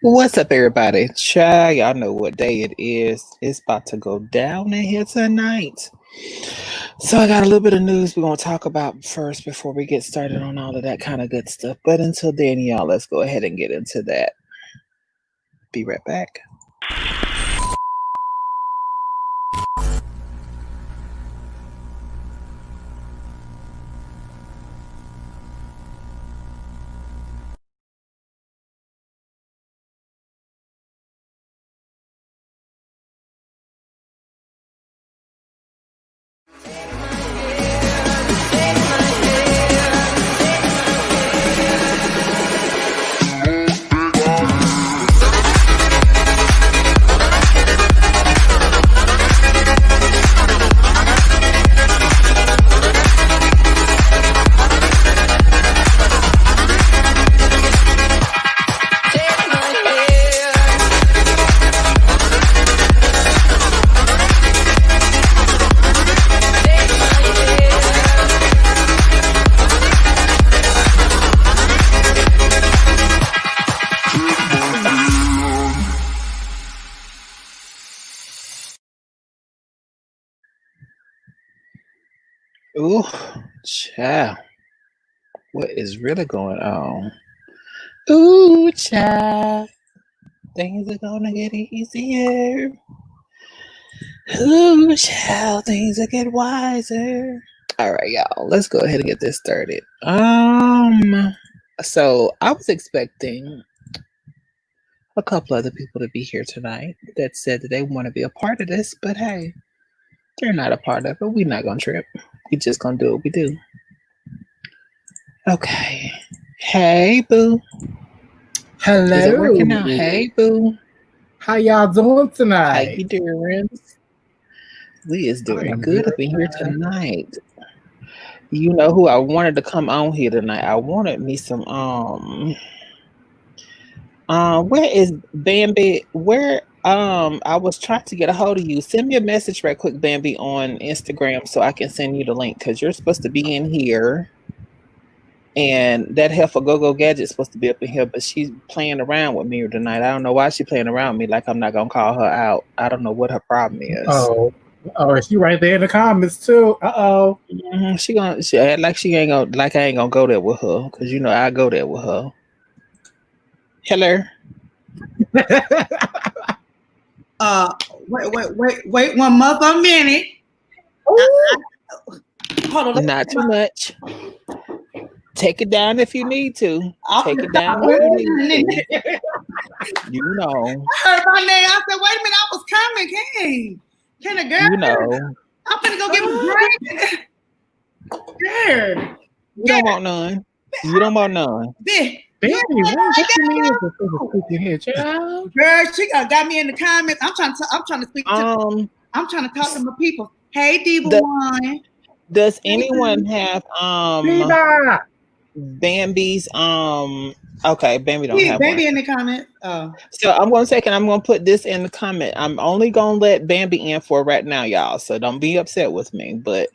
What's up, everybody? Child, y'all know what day it is. It's about to go down in here tonight. So I got a little bit of news we're going to talk about first before we get started on all of that kind of good stuff. But until then, y'all, let's go ahead and get into that. Be right back. Ooh, child. What is really going on? Ooh, child. Things are going to get easier. Ooh, child. Things will get wiser. All right, y'all. Let's go ahead and get this started. So I was expecting a couple other people to be here tonight that said that they want to be a part of this, but hey, they're not a part of it. We're not gonna trip. We just gonna do what we do. Okay. Hey, boo. Hello. Is it working out? Hey, boo. How y'all doing How tonight? you doing? We is doing good up in here tonight. You know who I wanted to come on here tonight? I wanted me some where is Bambi? Where I was trying to get a hold of you. Send me a message right quick, Bambi, on Instagram so I can send you the link because you're supposed to be in here. And that heifer Go-Go Gadget's supposed to be up in here, but she's playing around with me tonight. I don't know why she's playing around with me like I'm not gonna call her out. I don't know what her problem is. Oh, is she right there in the comments too? Mm-hmm. She act like she ain't gonna I ain't gonna go there with her because you know I go there with her. Hello. Wait 1 month a minute. Hold on. Not too much. Take it down if you need to. Take it down if you need to. You know. I heard my name. I said, wait a minute, I was coming. Can a girl? You know. I'm finna go get a drink. Girl. You don't want none. You don't want none. Baby, what you mean is a speaking here, child? Girl, she got me in the comments. I'm trying to speak to I'm trying to talk to my people. Hey, Diva One. Does anyone have Diva. Bambi's okay, Bambi don't have Bambi one. in the comment. Oh. So I'm gonna put this in the comment. I'm only gonna let Bambi in for right now, y'all. So don't be upset with me, but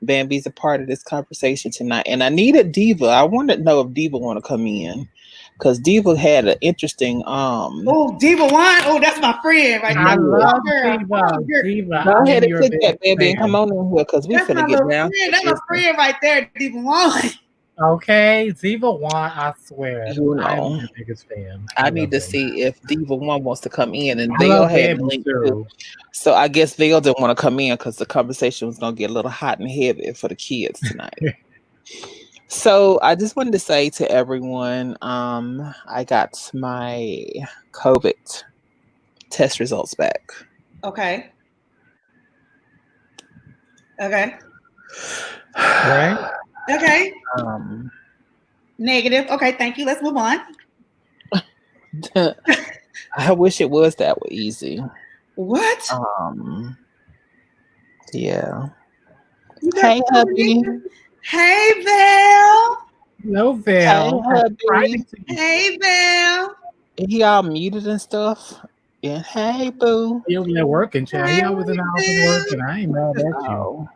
Bambi's a part of this conversation tonight. And I needed Diva. I wanted to know if Diva want to come in. Because Diva had an interesting Oh, Diva One. Oh, that's my friend right there. I love Diva. Go ahead and click that, baby, and come on in here because we finna get down. That's my friend right there, Diva One. Okay, Diva One, I swear. You know, I'm the biggest fan. I need to see if Diva One wants to come in, and Vale had linked too. So I guess Vale didn't want to come in because the conversation was gonna get a little hot and heavy for the kids tonight. So I just wanted to say to everyone, I got my COVID test results back. Okay. Right? Okay. Negative. Okay, thank you. Let's move on. I wish it was that easy. What? Yeah. Hey, hubby. Hey, Val. No, Val. Hey, Val. He all muted and stuff. Yeah. Hey, boo. He over there working, child. He always in the house working. I ain't mad at you.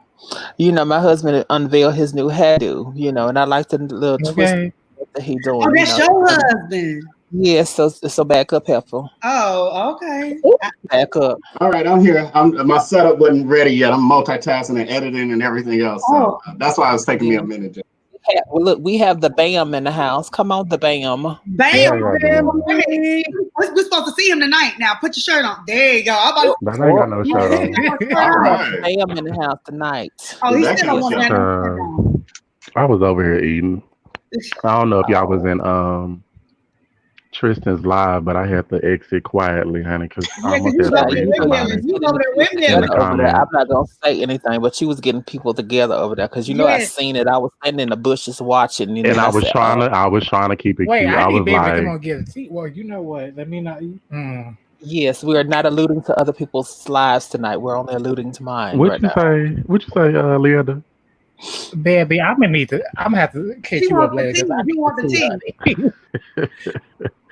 You know, my husband unveiled his new hairdo, you know, and I like the little twist that he doing. Oh, that's your husband. Yeah, so back up, Heifer. Oh, okay. Back up. All right, I'm here. My setup wasn't ready yet. I'm multitasking and editing and everything else. So that's why it's taking me a minute. Yeah, well, look, we have the Bam in the house. Come on, the Bam. Bam. We're supposed to see him tonight. Now, put your shirt on. There you go. I ain't got no shirt on. All right. Bam in the house tonight. Oh, he's still on that. I was over here eating. I don't know if y'all was in Tristan's live, but I had to exit quietly, honey, because I almost had to read I'm not gonna say anything, but she was getting people together over there because I seen it. I was standing in the bushes watching, and I was trying to keep it cute. I was like, "Come on, get a seat." Well, you know what? Let me not. Yes, we are not alluding to other people's lives tonight. We're only alluding to mine. What you say, Leander? Baby, I'm gonna have to catch you up later.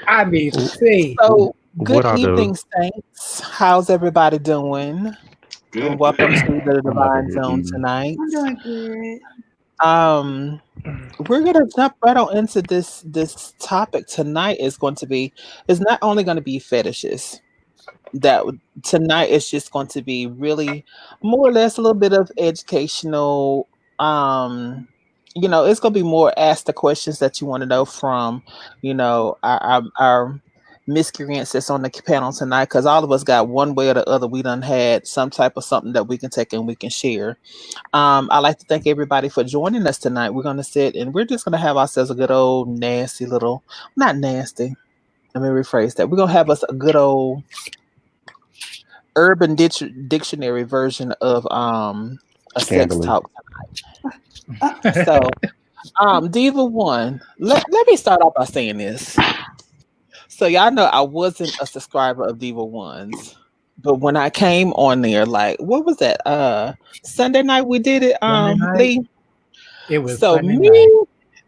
I need to see. So, good evening, Saints. How's everybody doing? Good. And welcome to the Divine Zone tonight. I'm doing good. We're gonna jump right on into this topic tonight. Is not only going to be fetishes. That tonight is just going to be really more or less a little bit of educational. It's gonna be more ask the questions that you want to know from, our miscreants that's on the panel tonight, because all of us got one way or the other. We done had some type of something that we can take and we can share. I'd like to thank everybody for joining us tonight. We're gonna sit and we're just gonna have ourselves a good old nasty little, not nasty. Let me rephrase that. We're gonna have us a good old Urban Dictionary version of a sex talk tonight. So, Diva One, let me start off by saying this. So y'all know I wasn't a subscriber of Diva One's, but when I came on there, like, what was that? Sunday night we did it. Lee. It was so Sunday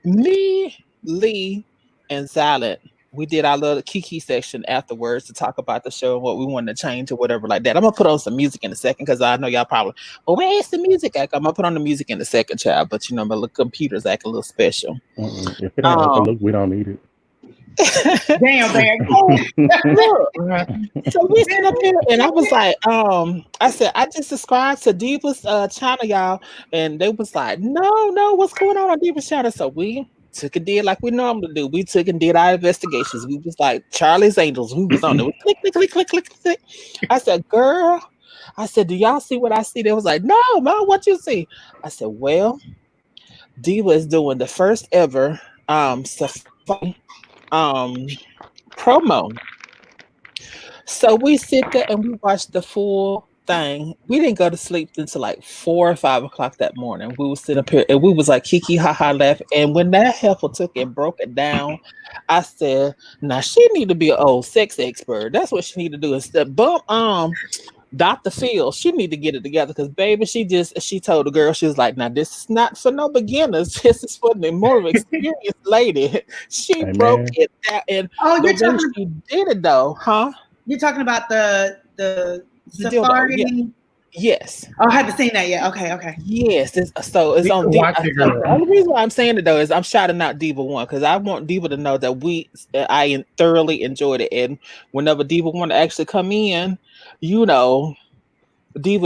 me, Lee, and Silent. We did our little Kiki section afterwards to talk about the show and what we wanted to change or whatever like that. I'm gonna put on some music in a second because I know y'all probably, where's the music at? I'm gonna put on the music in a second, child. But my little computer's acting a little special. If it ain't overlook, we don't need it. Damn, So we sit up here and I was like, I said, I just subscribed to Diva's channel, y'all. And they was like, no, what's going on Diva's channel? So we took and did like we normally do. We took and did our investigations. We was like Charlie's Angels. We was on there. Click. I said, girl, do y'all see what I see? They was like, no, Mom, what you see? I said, well, Diva is doing the first ever promo. So we sit there and we watch the full thing. We didn't go to sleep until like 4 or 5 o'clock that morning. We would sit up here and we was like kiki haha laugh. And when that heifer took and broke it down, I said, now she need to be an old sex expert. That's what she need to do. Instead bump Dr. Phil, she need to get it together because baby, she told the girl, she was like, now this is not for no beginners. This is for the more experienced lady. She broke it down and she did it though, huh? You're talking about the Safari? Yeah. Yes. Oh, I haven't seen that yet. Okay. Yes. It's on Diva. The only reason why I'm saying it though is I'm shouting out Diva One because I want Diva to know that I thoroughly enjoyed it. And whenever Diva want to actually come in, Diva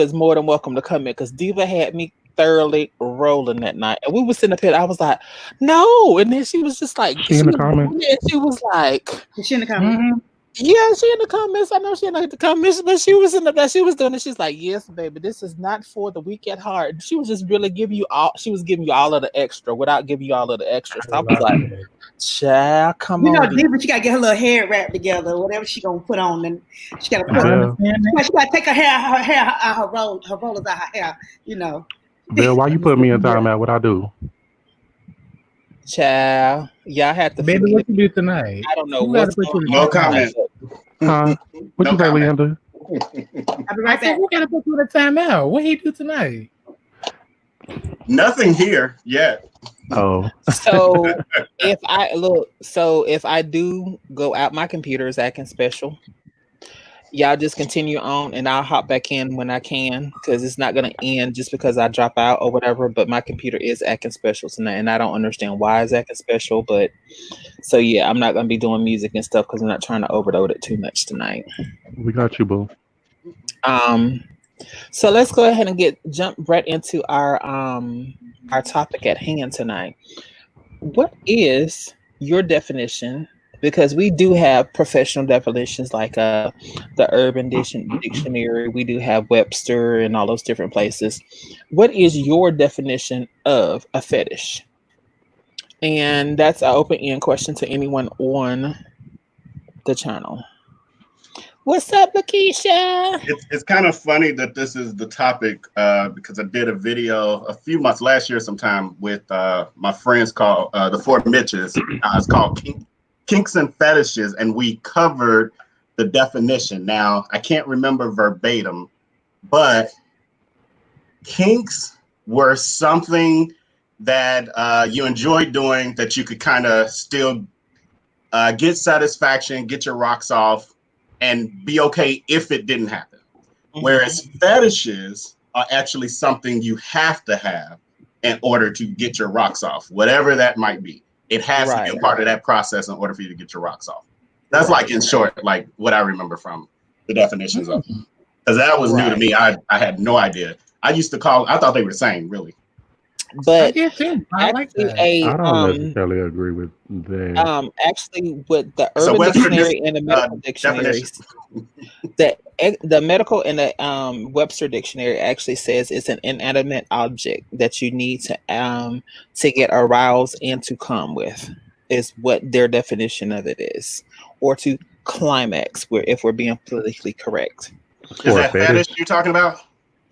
is more than welcome to come in because Diva had me thoroughly rolling that night. And we were sitting up here. I was like, no. And then she was just like, she in the comments. And she was like, is she in the comments? Mm-hmm. Yeah, she in the comments. I know she in the comments, but she was in the back. She was doing it. She's like, yes, baby, this is not for the weak at heart. She was just really giving you all. She was giving you all of the extra without giving you all of the extra. So I was like, child, come on. Diva, she gotta get her little hair wrapped together, whatever she gonna put on, and she gotta she gotta take her hair out her rollers out her hair. Bill, why you put me in timeout? What I do? Child, y'all have to. Baby, what you do tonight? I don't know. No comment. What you say, Leander? I'll be right back. We gotta put you in a timeout. What he do tonight? Nothing here yet. Oh. So if I do go out, my computer is acting special. y'all just continue on, and I'll hop back in when I can, because it's not going to end just because I drop out or whatever. But my computer is acting special tonight, and I don't understand why it's acting special. But so yeah, I'm not going to be doing music and stuff because I'm not trying to overload it too much tonight. We got you, boo. So let's go ahead and jump right into our topic at hand tonight. What is your definition? Because we do have professional definitions like the Urban Dictionary. We do have Webster and all those different places. What is your definition of a fetish? And that's an open-end question to anyone on the channel. What's up, Lakeisha? It's kind of funny that this is the topic because I did a video a few months last year sometime with my friends called the Four Mitches. It's called Kinks and Fetishes, and we covered the definition. Now, I can't remember verbatim, but kinks were something that you enjoyed doing that you could kind of still get satisfaction, get your rocks off, and be okay if it didn't happen. Mm-hmm. Whereas fetishes are actually something you have to have in order to get your rocks off, whatever that might be. It has to be a part of that process in order for you to get your rocks off. That's like, in short, like what I remember from the definitions of it. Because that was new to me. I had no idea. I thought they were the same, really. But I did too. I like that. I don't necessarily agree with that. Actually, with the Urban Dictionary and the Medical Dictionaries, the Medical and the Webster Dictionary actually says it's an inanimate object that you need to get aroused and to come with, is what their definition of it is, or to climax. If we're being politically correct, is that fetish you're talking about?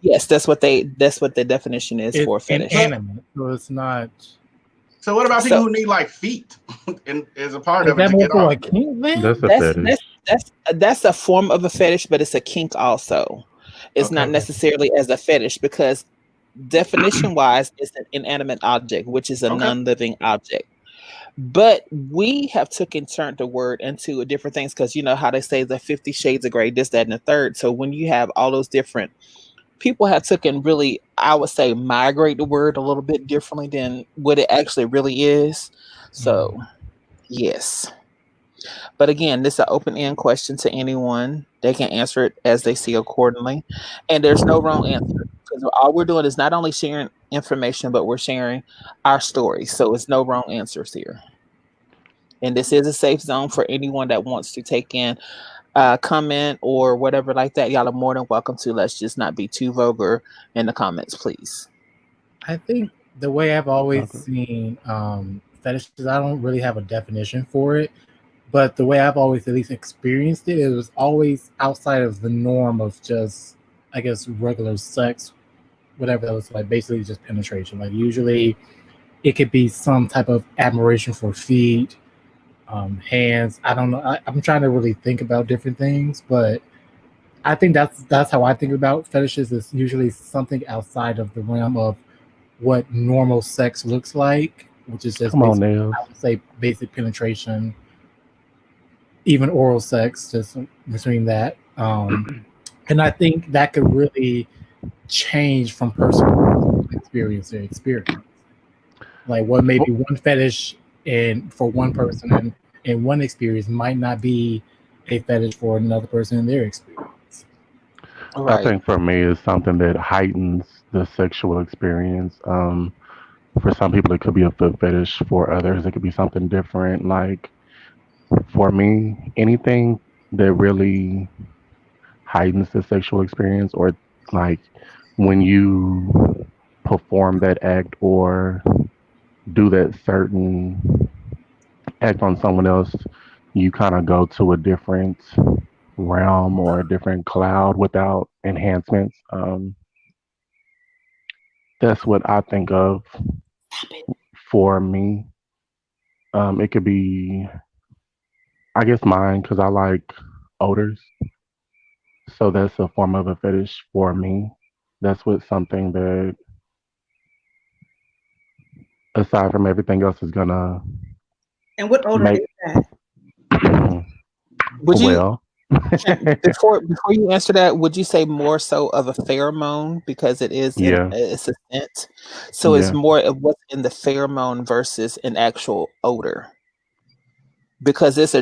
Yes, that's what the definition is for fetish. Inanimate, so it's not. So what about people who need like feet and as a part of it? That more for a kink, man? That's a fetish. That's a form of a fetish, but it's a kink also. It's not necessarily as a fetish, because definition wise, it's an inanimate object, which is a non-living object. But we have turned the word into different things, because you know how they say the 50 shades of gray, this, that, and the third. So when you have all those different people have really, I would say, migrate the word a little bit differently than what it actually really is. So, yes. But again, this is an open-end question to anyone. They can answer it as they see accordingly. And there's no wrong answer, because all we're doing is not only sharing information, but we're sharing our story. So it's no wrong answers here. And this is a safe zone for anyone that wants to take in comment or whatever like that. Y'all are more than welcome to. Let's just not be too vulgar in the comments, please. I think the way I've always seen fetishes, I don't really have a definition for it, but the way I've always at least experienced it was always outside of the norm of just, I guess, regular sex, whatever that was, like basically just penetration. Like usually it could be some type of admiration for feet, hands. I don't know. I'm trying to really think about different things, but I think that's how I think about fetishes. Is usually something outside of the realm of what normal sex looks like, which is just I would say basic penetration, even oral sex, just between that. And I think that could really change from person to experience to experience. Like what may be one fetish and for one person and one experience might not be a fetish for another person in their experience. Right. I think for me it's something that heightens the sexual experience. For some people it could be a foot fetish. For others it could be something different. Like for me, anything that really heightens the sexual experience, or like when you perform that act or do that certain act on someone else, you kind of go to a different realm or a different cloud without enhancements. That's what I think of for me. It could be, I guess, mine, because I like odors. So that's a form of a fetish for me. That's what something that, aside from everything else, is gonna. And what odor is that? Would you Before you answer that, would you say more so of a pheromone because it is it's a scent? So it's more of what's in the pheromone versus an actual odor. Because there's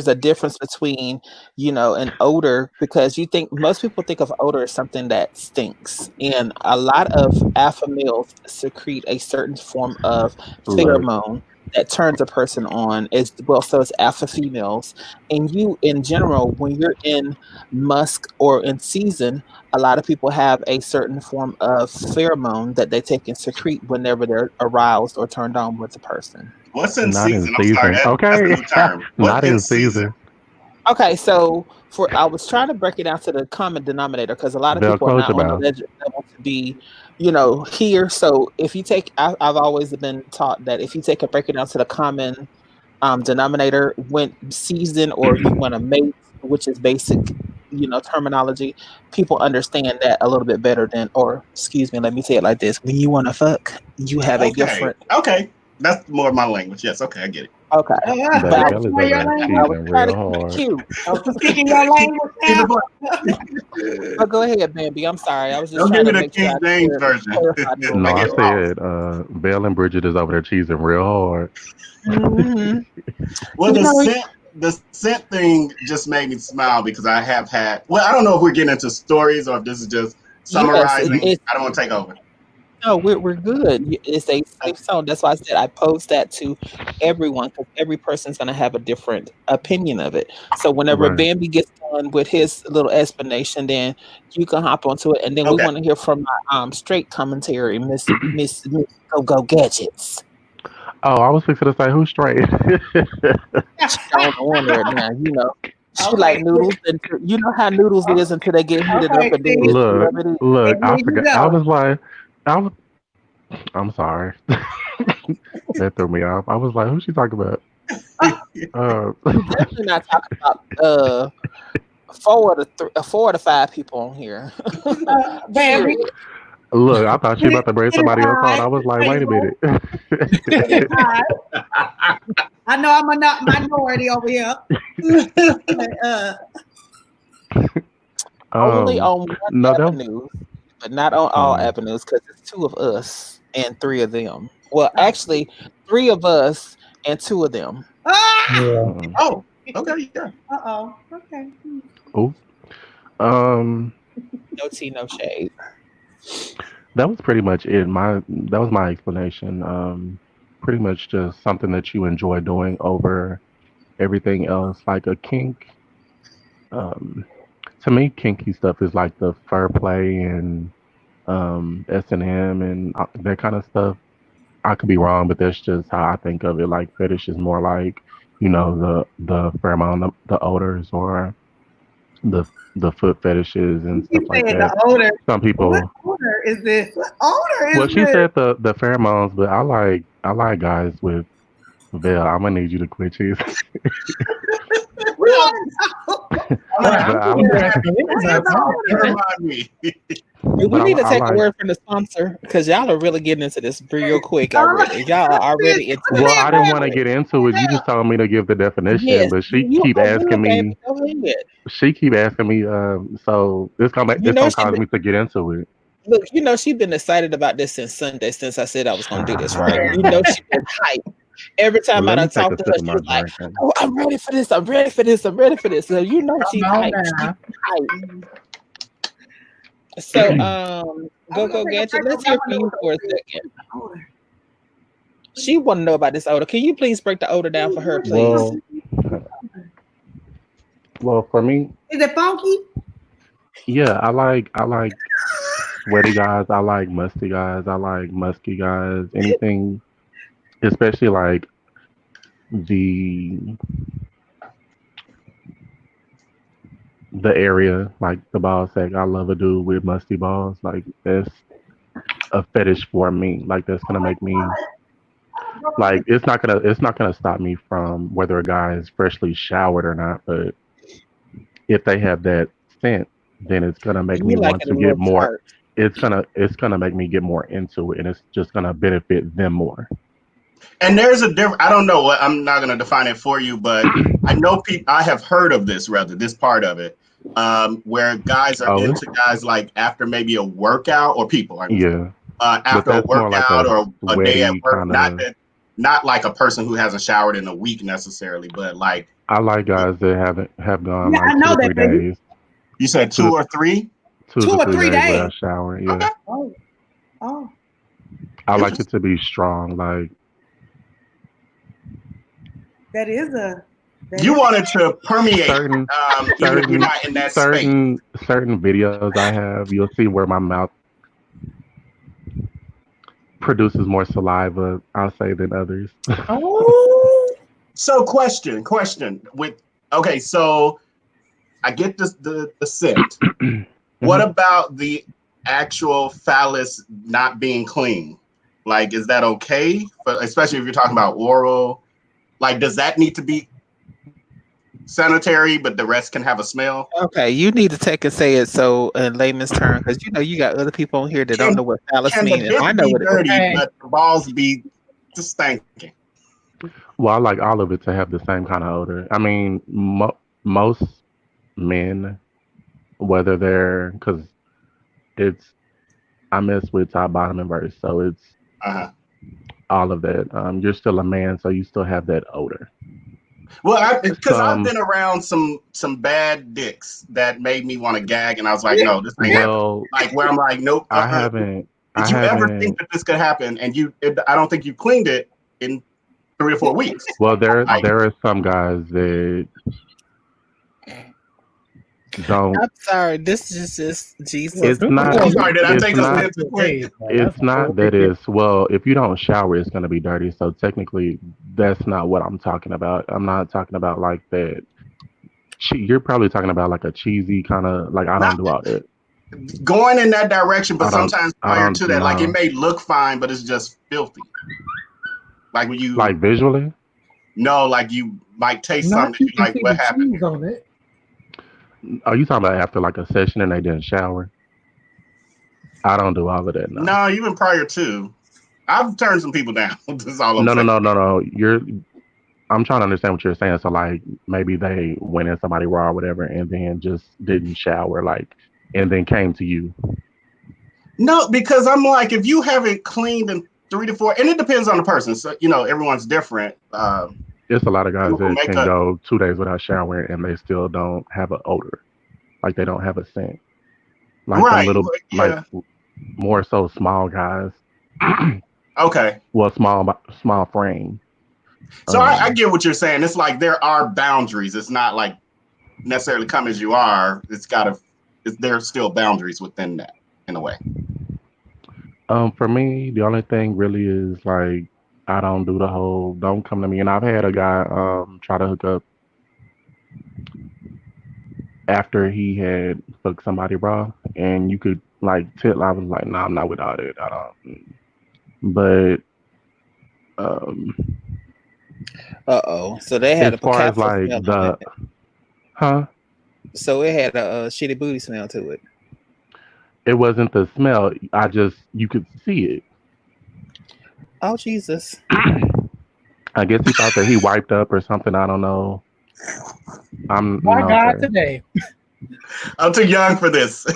a difference between, an odor, because most people think of odor as something that stinks, and a lot of alpha males secrete a certain form of pheromone that turns a person on as well. So it's alpha females, and you in general, when you're in musk or in season, a lot of people have a certain form of pheromone that they take and secrete whenever they're aroused or turned on with the person. What's in Not season? in season. I'm sorry, that's a new term. Not in season. Okay, so I was trying to break it down to the common denominator because a lot of people are not on the level to be, here. So if you take, I've always been taught that if you take and break it down to the common denominator, when season or you want to mate, which is basic, terminology, people understand that a little bit better than, or excuse me, let me say it like this: when you want to fuck, you have a different. Okay. That's more of my language. Yes, okay, I get it. Okay. But I was trying to keep it cute. Speaking your language now. But go ahead, Bambi. I'm sorry. I was just trying to make King sure James version. No, I said Belle and Bridget is over there cheesing real hard. Mm-hmm. Well, the scent thing just made me smile because I have had. Well, I don't know if we're getting into stories or if this is just summarizing. I don't want to take over. No, we're good. It's a safe zone. That's why I said I pose that to everyone because every person's going to have a different opinion of it. So whenever Bambi gets done with his little explanation, then you can hop onto it, and then we want to hear from my straight commentary, Miss Go Gadgets. Oh, I was fixing to say who's straight. I don't wonder it now. She like noodles, and you know how noodles is until they get heated up. And then look, I forgot. I was like. I'm sorry. That threw me off. I was like, who's she talking about? Definitely not talking about 4 to 5 people on here. Look, I thought she was about to bring somebody else on. I was like, wait a minute. I know I'm a minority over here. Only on one avenue. But not on all avenues because it's 2 of us and 3 of them. Well, actually, 3 of us and 2 of them. Oh, okay, yeah. Okay. Oh. No tea, no shade. That was pretty much it. That was my explanation. Pretty much just something that you enjoy doing over everything else, like a kink. To me, kinky stuff is like the fur play and S&M and that kind of stuff. I could be wrong, but that's just how I think of it. Like fetish is more like, the pheromone, the odors, or the foot fetishes and stuff like that. The odor. Some people. What odor is this? What odor is well, she this? said the pheromones, but I like guys with veil. I'm gonna need you to quit cheesing. We need to take a word from the sponsor because y'all are really getting into this real quick already. Y'all are already into it. Well, I didn't want to get into it. You just told me to give the definition, but she keep asking me. She keep asking me. So it's gonna cause me to get into it. Look, she's been excited about this since Sunday, since I said I was gonna do this, right? She's been hyped. Every time I talk to her, she's like, "Oh, I'm ready for this. I'm ready for this. I'm ready for this." So she's hyped. So, go Gadget. Let's hear from you for a second. She want to know about this odor. Can you please break the odor down for her, please? Well, for me, is it funky? Yeah, I like sweaty guys. I like musty guys. I like musky guys. Anything. Especially like the area, like the ball sack. I love a dude with musty balls. Like that's a fetish for me. Like that's gonna make me like it's not gonna stop me from whether a guy is freshly showered or not. But if they have that scent, then it's gonna make me want to get more. It's gonna make me get more into it, and it's just gonna benefit them more. And there's a difference. I don't know what I'm not going to define it for you, but I know people. I have heard of this this part of it, where guys are into guys like after maybe a workout or people. After a workout or a day at work, not like a person who hasn't showered in a week necessarily, but like I like guys that have gone like I know 2 or 3 days. You said 2 or 3? 2 or 3 days without showering. Yeah. Okay. Oh. I like it to be strong. Like that is a. You want it to permeate, even if you're not in that space. Certain videos I have, you'll see where my mouth produces more saliva, I'll say, than others. Oh. So question. So I get the scent. What about the actual phallus not being clean? Like, is that okay? But especially if you're talking about oral, like, does that need to be sanitary, but the rest can have a smell? Okay, you need to take and say it so in layman's term, because you got other people on here that don't know what phallus means, and I know what it is. But the balls be just stinking. Well, I like all of it to have the same kind of odor. I mean, most men, whether they're, because I mess with top, bottom, and verse, so it's all of that. You're still a man, so you still have that odor. Well, because I've been around some bad dicks that made me want to gag, and I was like, no, this ain't happening. Like where I'm like, nope. I haven't. Did you ever think that this could happen? And I don't think you cleaned it in 3 or 4 weeks. Well, there are some guys that don't. I'm sorry. This is just Jesus. It's not. I'm sorry. Did I take It's not that it's, well, if you don't shower, it's going to be dirty. So technically, that's not what I'm talking about. I'm not talking about like that. You're probably talking about like a cheesy kind of, like, I don't do all that. Going in that direction, but sometimes prior to that, like, it may look fine, but it's just filthy. Like when you, like, visually? No, like you might taste something. Like, what happened? Are you talking about after like a session and they didn't shower? I don't do all of that. No, even prior to. I've turned some people down. This is all I'm saying. No. I'm trying to understand what you're saying. So like maybe they went in somebody raw or whatever and then just didn't shower, like, and then came to you. No, because I'm like, if you haven't cleaned in 3 to 4, and it depends on the person. So, everyone's different. There's a lot of guys that can go 2 days without showering and they still don't have an odor. Like they don't have a scent. Like like more so small guys. Okay. Well, small frame. So I get what you're saying. It's like there are boundaries. It's not like necessarily come as you are. There's still boundaries within that in a way. For me, the only thing really is like, I don't do the whole don't come to me. And I've had a guy try to hook up after he had fucked somebody raw, and you could like tell I was like, no, I'm not with all that. I don't. But so they had as far as like the so it had a shitty booty smell to it. It wasn't the smell. You could see it. Oh, Jesus. I guess he thought that he wiped up or something. I don't know. God today. I'm too young for this.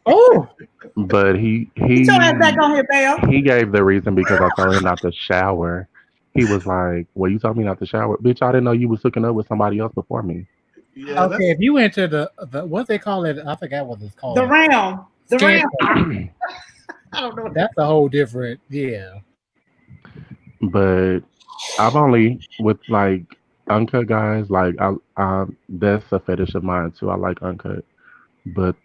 Oh. But he back on here, Belle. He gave the reason because I told him not to shower. He was like, well, you told me not to shower. Bitch, I didn't know you was hooking up with somebody else before me. Yeah, okay, if you went to the what they call it, I forgot what it's called. The realm. I don't know. That's a whole different, yeah. But I've only with like uncut guys, like I that's a fetish of mine too. I like uncut, but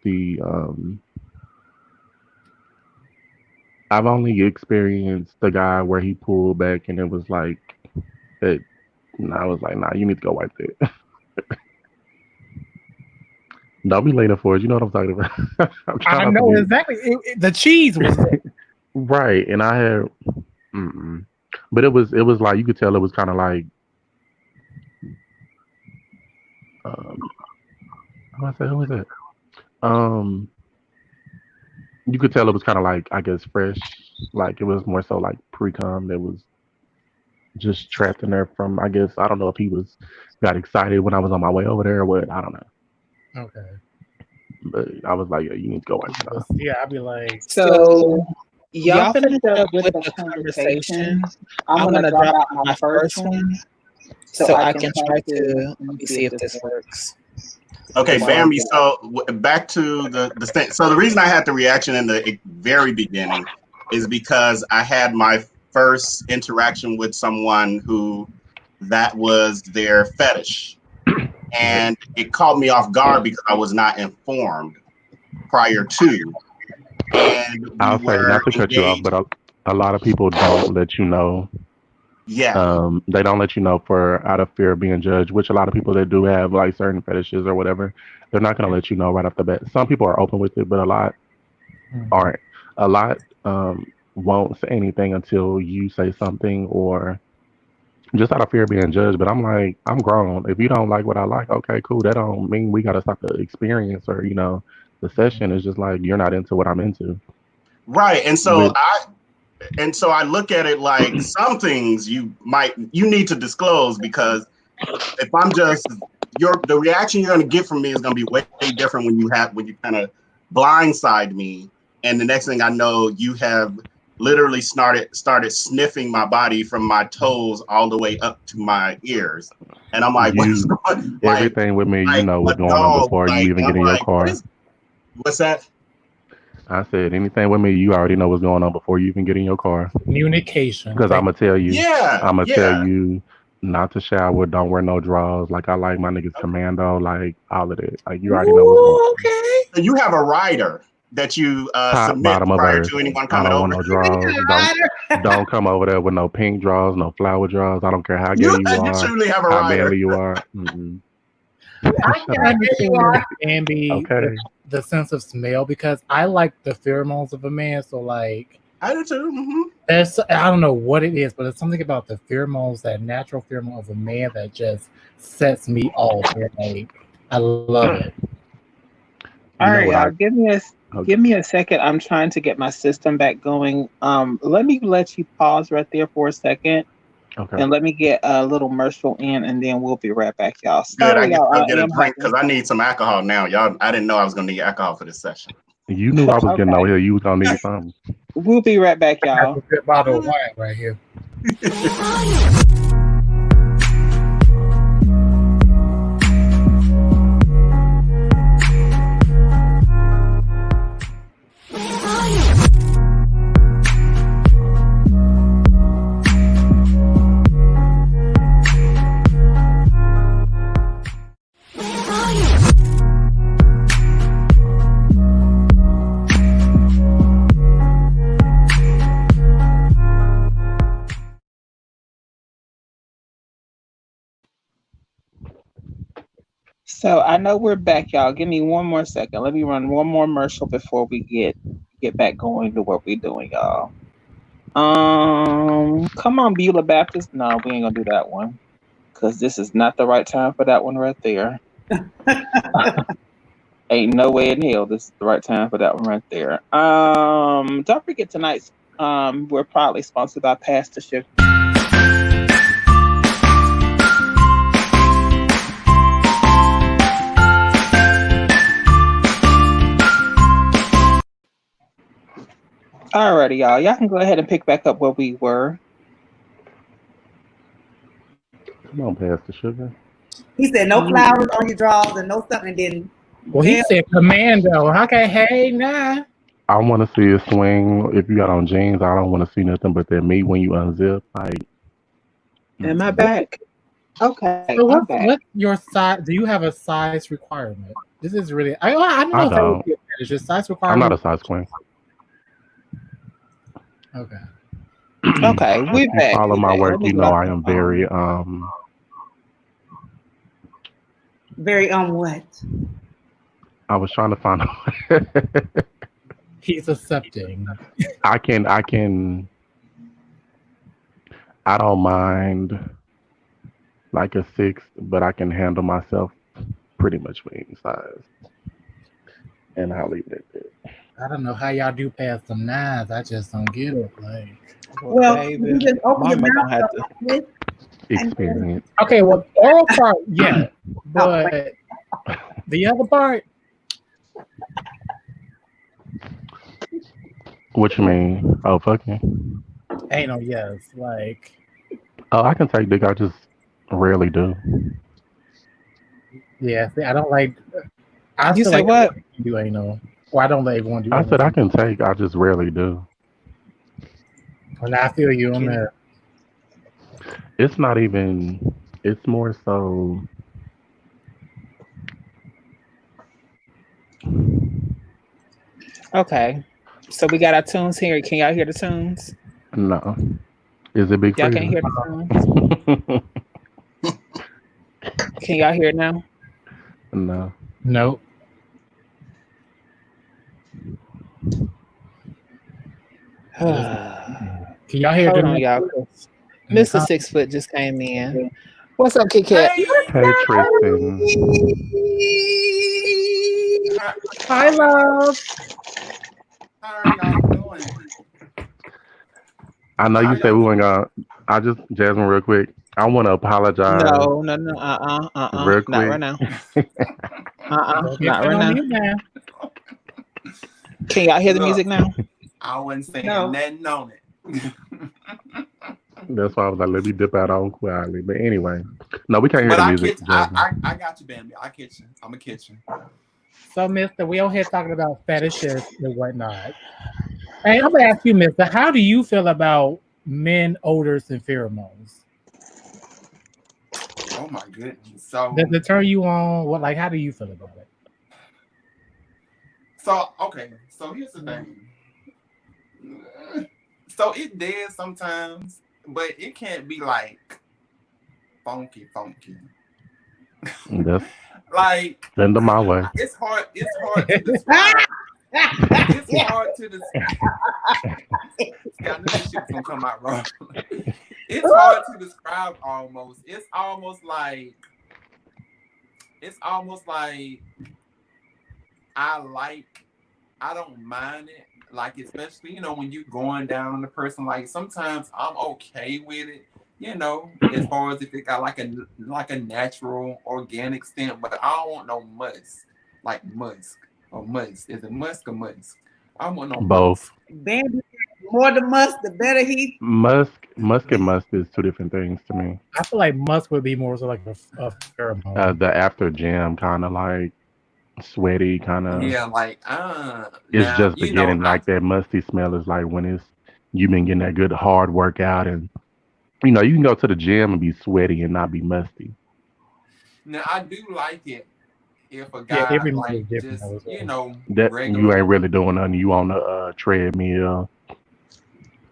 I've only experienced the guy where he pulled back and it was like that. And I was like, nah, you need to go wipe that. Don't be leaning forward. You know what I'm talking about. I know exactly. The cheese was right, and I had, but it was like you could tell it was kind of like, who was that? You could tell it was kind of like, I guess, fresh. Like it was more so like pre-cum. That was just trapped in there from, I guess, I don't know if he got excited when I was on my way over there or what. I don't know. Okay. But I was like, yeah, you need to go watch it. Yeah, I'd be like, So y'all finish up with the conversation. I'm gonna drop out my first one so I can try to let me see if this works. Okay, Bambi. So back to the thing. So the reason I had the reaction in the very beginning is because I had my first interaction with someone who that was their fetish, and it caught me off guard because I was not informed prior to. And I'll say, not to cut you off, but a lot of people don't let you know. Yeah. They don't let you know out of fear of being judged, which a lot of people that do have like certain fetishes or whatever, they're not going to let you know right off the bat. Some people are open with it, but a lot aren't. A lot won't say anything until you say something, or just out of fear of being judged. But I'm like, I'm grown. If you don't like what I like, okay, cool. That don't mean we got to stop the experience or, the session. Is just like, you're not into what I'm into. Right. And so I look at it like some things you need to disclose, because if I'm just the reaction you're going to get from me is going to be way different when you kind of blindside me, and the next thing I know you have literally started sniffing my body from my toes all the way up to my ears, and I'm like, what's going on? Everything with me, what's going on before you even get in your car. What's that? I said, anything with me, you already know what's going on before you even get in your car. Communication. Because I'm going to tell you. Yeah. I'm going to tell you not to shower, don't wear no drawers. Like, I like my niggas commando, like, all of it. Like, you already know what's going on. Okay. So you have a rider that you submit prior to anyone coming over? I don't want no drawers. Don't come over there with no pink drawers, no flower drawers. I don't care how gay you are, you truly have a how rider. manly you are. Mm-mm. I can understand Bambi the sense of smell, because I like the pheromones of a man. So like, I do too. Mm-hmm. I don't know what it is, but it's something about the pheromones, that natural pheromone of a man, that just sets me off. Like, I love it. All right, y'all. Give me a second. I'm trying to get my system back going. Let me let you pause right there for a second. Okay. And let me get a little Mercial in, and then we'll be right back, y'all. Good. I get a drink because I need some alcohol now, y'all. I didn't know I was gonna need alcohol for this session. You knew I was getting out here. You was gonna need something. We'll be right back, y'all. That's a good bottle of wine right here. So I know we're back, y'all. Give me one more second. Let me run one more commercial before we get back going to what we're doing, y'all. Come on, Beulah Baptist. No, we ain't gonna do that one, because this is not the right time for that one right there. Ain't no way in hell this is the right time for that one right there. Don't forget tonight's we're proudly sponsored by Pastor Shift. Alrighty, y'all. Y'all can go ahead and pick back up where we were. Come on, Pastor Sugar. He said no flowers on your drawers and no something. Then well, he said commando. Okay, hey, nah. I want to see a swing. If you got on jeans, I don't want to see nothing but that meat when you unzip. Like, am I back? Okay. So what's your size? Do you have a size requirement? This is really. I don't know if that would be a just size requirement. I'm not a size queen. Okay. Okay, we're back. Follow my work. You know I am very very what? I was trying to find out. He's accepting. I don't mind like a 6, but I can handle myself pretty much for any size. And I'll leave it at that. I don't know how y'all do past some nines. I just don't get it. Like, well, baby, you just open your mama mouth gonna have up to. with, Experience. okay, well, oral part, yeah, but the other part, What you mean? Oh, fucking. ain't no yes. Like, Oh, I can take dick. I just rarely do. yeah, see, I don't like. I You feel say like what? you ain't no. Well, I don't let everyone do I said I anything. can take. I just rarely do. And I feel you on Can- that. It's not even. It's more so. Okay. So we got our tunes here. Can y'all hear the tunes? No. Is it Big Y'all can't Freezer? hear the tunes? Can y'all hear it now? No. Nope. Can y'all hear Hold them? on, y'all. in the Mr. comments? 6 Foot just came in. What's up, Kit Kat? Hey, Tristan. Hi, love. How are y'all doing? I know you said we weren't gonna. Jasmine, real quick. I want to apologize No. real Not right quick. now. Don't get Not put right on now. mute now. Can y'all hear the Look. music now? I wasn't saying No. nothing on it. That's why I was like, let me dip out on quietly. But anyway, no, we can't hear But the I music. catch, Jasmine. I got you, Bambi. I catch you. I'm a kitchen. So, Mister, we over here talking about fetishes and whatnot. Hey, I'm gonna ask you, Mister, how do you feel about men odors and pheromones? Oh my goodness. So Does it turn you on? What, like, how do you feel about it? okay. So here's the thing. So it does sometimes, but it can't be like funky. That's Like send them my way. it's hard to describe. It's hard to describe. I knew this shit was gonna come out wrong. It's hard to describe almost. It's almost like I don't mind it. Like, especially, when you going down on the person, like sometimes I'm okay with it, as far as if it got like a natural organic scent, but I don't want no musk. Like musk or musk. Is it musk or musk? I don't want no Both. musk. Bambi, more the must, the better he. Musk and musk is two different things to me. I feel like musk would be more so like a pheromone. The after gym kind of like sweaty kind of. Yeah, like It's now, just beginning. Like that musty smell is like when you've been getting that good hard workout, and you can go to the gym and be sweaty and not be musty. Now I do like it if a Yeah, guy every like is different. just That regular. you ain't really doing nothing. You on the treadmill.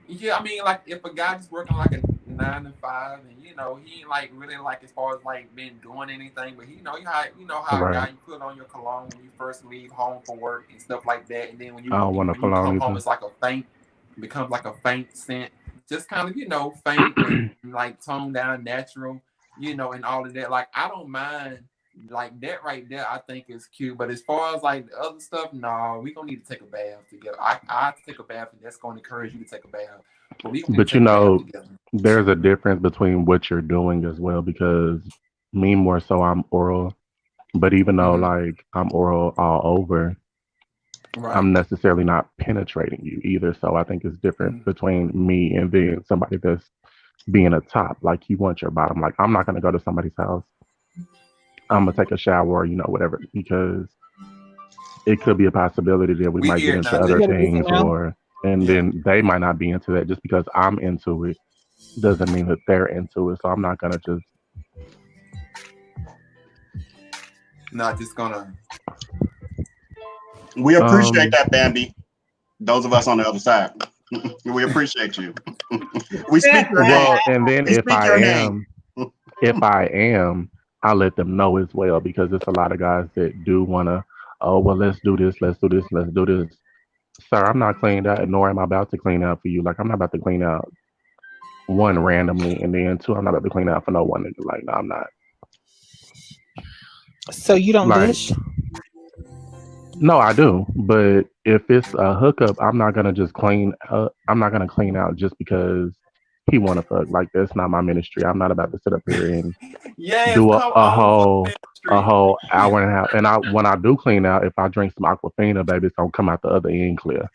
Yeah, I mean, like if a guy just working like a 9 to 5, and he ain't like really like as far as like been doing anything, but how a Right. guy, you put on your cologne when you first leave home from work and stuff like that, and then when you I don't want when a you cologne come home, either. it's like it becomes like a faint scent, just kind of faint and like toned down, natural, and all of that. Like I don't mind. Like that right there, I think is cute. But as far as like the other stuff, no, we gonna need to take a bath together. I have to take a bath, and that's gonna encourage you to take a bath. But we gonna need to take a bath together. There's a difference between what you're doing as well, because me more so I'm oral, but even though like I'm oral all over, Right. I'm necessarily not penetrating you either. So I think it's different between me and then somebody that's being a top. Like you want your bottom. Like I'm not gonna go to somebody's house. I'm gonna take a shower, whatever, because it could be a possibility that we might get into other things, and then they might not be into that. Just because I'm into it doesn't mean that they're into it. So I'm not gonna just. Not just gonna. We appreciate that, Bambi. Those of us on the other side, we appreciate you. We speak your name. Well, and then if I am, I let them know as well, because there's a lot of guys that do want to, let's do this. Sir, I'm not cleaned out, nor am I about to clean out for you. Like, I'm not about to clean out, one, randomly, and then two, I'm not about to clean out for no one. Like, no, I'm not. So you don't dish? No, I do. But if it's a hookup, I'm not gonna just clean. I'm not gonna clean out just because he want to fuck. Like that's not my ministry. I'm not about to sit up here and Yes, do come on for the a ministry. whole hour and a half. And when I do clean out, if I drink some Aquafina, baby, it's gonna come out the other end clear.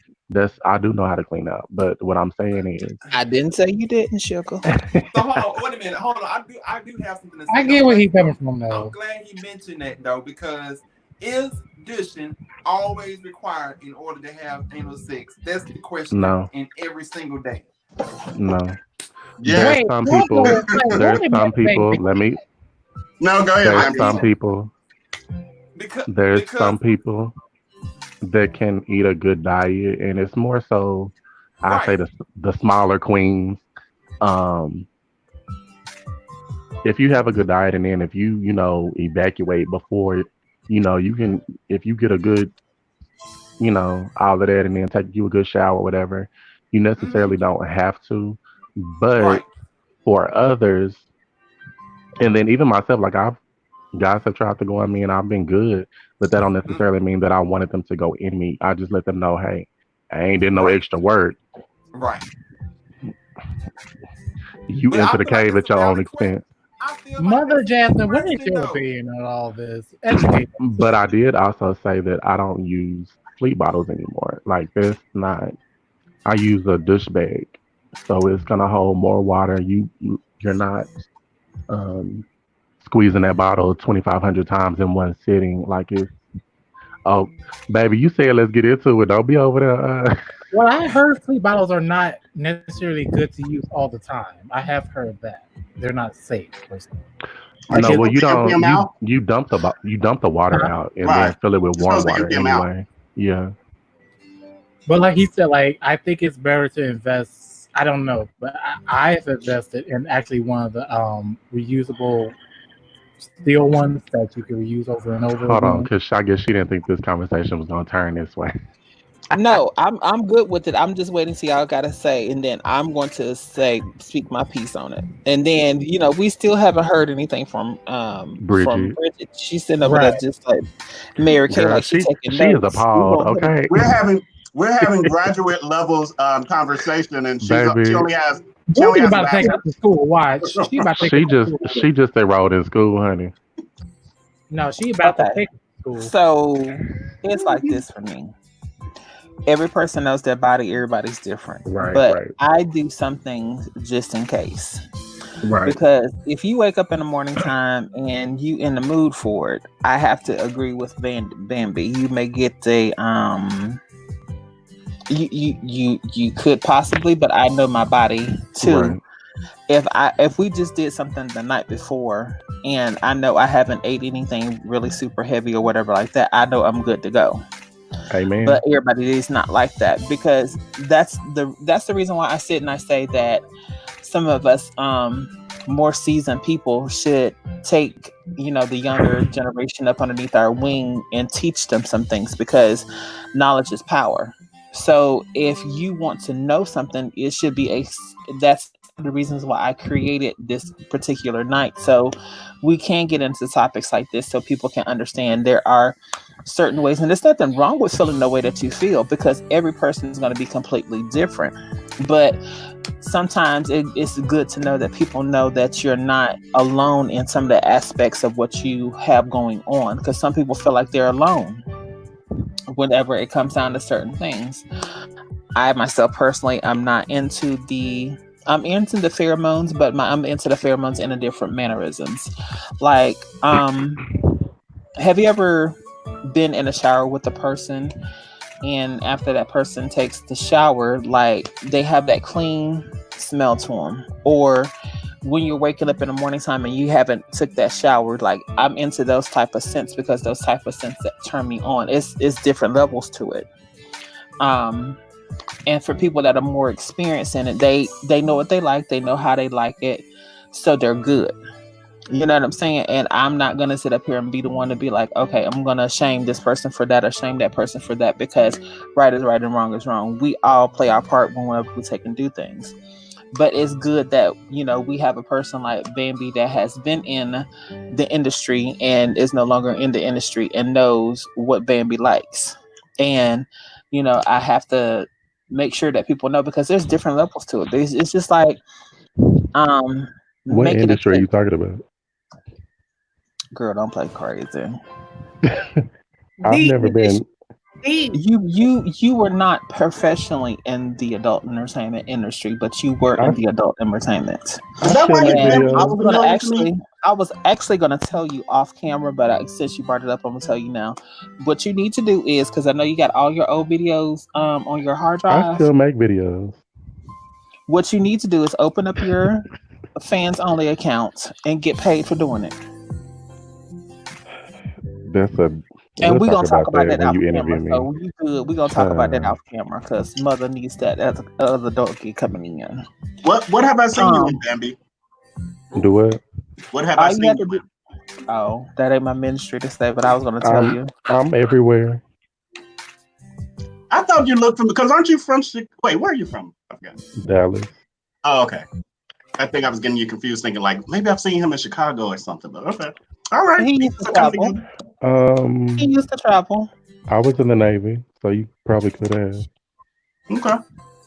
I do know how to clean out. But what I'm saying is, I didn't say you didn't, Sugar. So hold on, wait a minute, hold on. I do have something to say. I get where he's coming from, though. I'm glad he mentioned that though, because is douching always required in order to have anal sex? That's the question. No. In every single day. No. Yeah. There's some people. Let me. No, go ahead. There's some people. Because some people that can eat a good diet, and it's more so. I say the smaller queens. If you have a good diet, and then if you evacuate before, you can, if you get a good, all of that, and then take you a good shower, whatever, you necessarily don't have to. But for others, and then even myself, like guys have tried to go on me, and I've been good, but that don't necessarily mean that I wanted them to go in me. I just let them know, hey, I ain't did no extra work. Right. You enter the cave at your own expense. Mother Jasmine, what is your opinion on all this? Educate. But I did also say that I don't use fleet bottles anymore. Like that's not. I use a douche bag, so it's gonna hold more water. You're not squeezing that bottle 2,500 times in one sitting. Like it's. Oh, baby, you said let's get into it. Don't be over there. Well, I heard fleet bottles are not necessarily good to use all the time. I have heard that they're not safe. No, well, you don't. You dump the water out and then fill it with warm water anyway. Yeah. But like he said, like I think it's better to invest. I don't know, but I've invested in actually one of the reusable steel ones that you can reuse over and over. Hold on, because I guess she didn't think this conversation was gonna turn this way. No, I'm good with it. I'm just waiting to see all I gotta say, and then I'm going to speak my piece on it. And then we still haven't heard anything from Bridget. She's sitting over there just like Mary Kay, like she's taking notes. Is appalled. Okay, we're having graduate levels conversation, and she only has. She about to take her to school. Why? She just enrolled in school, honey. No, she about to take her to school. So it's like this for me. Every person knows their body. Everybody's different. But I do something just in case. Right. Because if you wake up in the morning time and you in the mood for it, I have to agree with Bambi. You may get the you could possibly, but I know my body too. Right. If we just did something the night before and I know I haven't ate anything really super heavy or whatever like that, I know I'm good to go. Amen. But everybody is not like that, because that's the reason why I sit and I say that some of us more seasoned people should take the younger generation up underneath our wing and teach them some things, because knowledge is power. So if you want to know something, it should be that's the reasons why I created this particular night, so we can get into topics like this so people can understand there are certain ways, and there's nothing wrong with feeling the way that you feel, because every person is going to be completely different. But sometimes it's good to know that people know that you're not alone in some of the aspects of what you have going on, because some people feel like they're alone whenever it comes down to certain things. I myself personally, I'm into the pheromones, but I'm into the pheromones in a different mannerisms. Like, have you ever been in a shower with a person, and after that person takes the shower, like they have that clean smell to them? Or when you're waking up in the morning time and you haven't took that shower, like I'm into those type of scents, because those type of scents that turn me on. It's different levels to it. And for people that are more experienced in it, they know what they like, they know how they like it, so they're good. You know what I'm saying? And I'm not going to sit up here and be the one to be like, okay, I'm going to shame this person for that or shame that person for that, because right is right and wrong is wrong. We all play our part whenever we take and do things. But it's good that, we have a person like Bambi that has been in the industry and is no longer in the industry and knows what Bambi likes. And, I have to make sure that people know, because there's different levels to it. It's just like, what industry are you talking about? Girl, don't play crazy. I've never been. You were not professionally in the adult entertainment industry, but you were in the adult entertainment. I was actually gonna tell you off camera, but since you brought it up, I'm gonna tell you now. What you need to do is, because I know you got all your old videos on your hard drive. I still make videos. What you need to do is open up your fans only account and get paid for doing it. And we're gonna talk about that off camera. So you good? We're gonna talk about that off camera, because mother needs that as other donkey coming in. What have I seen you in, Bambi? Do what? What have I seen you in? Oh, that ain't my ministry to say, but I was gonna tell you. I'm everywhere. I thought you looked from, because aren't you from? Wait, where are you from? I forgot. Dallas. Oh, okay. I think I was getting you confused, thinking like maybe I've seen him in Chicago or something. But okay, all right. He used to travel. He used to travel. I was in the Navy, so you probably could have. Okay.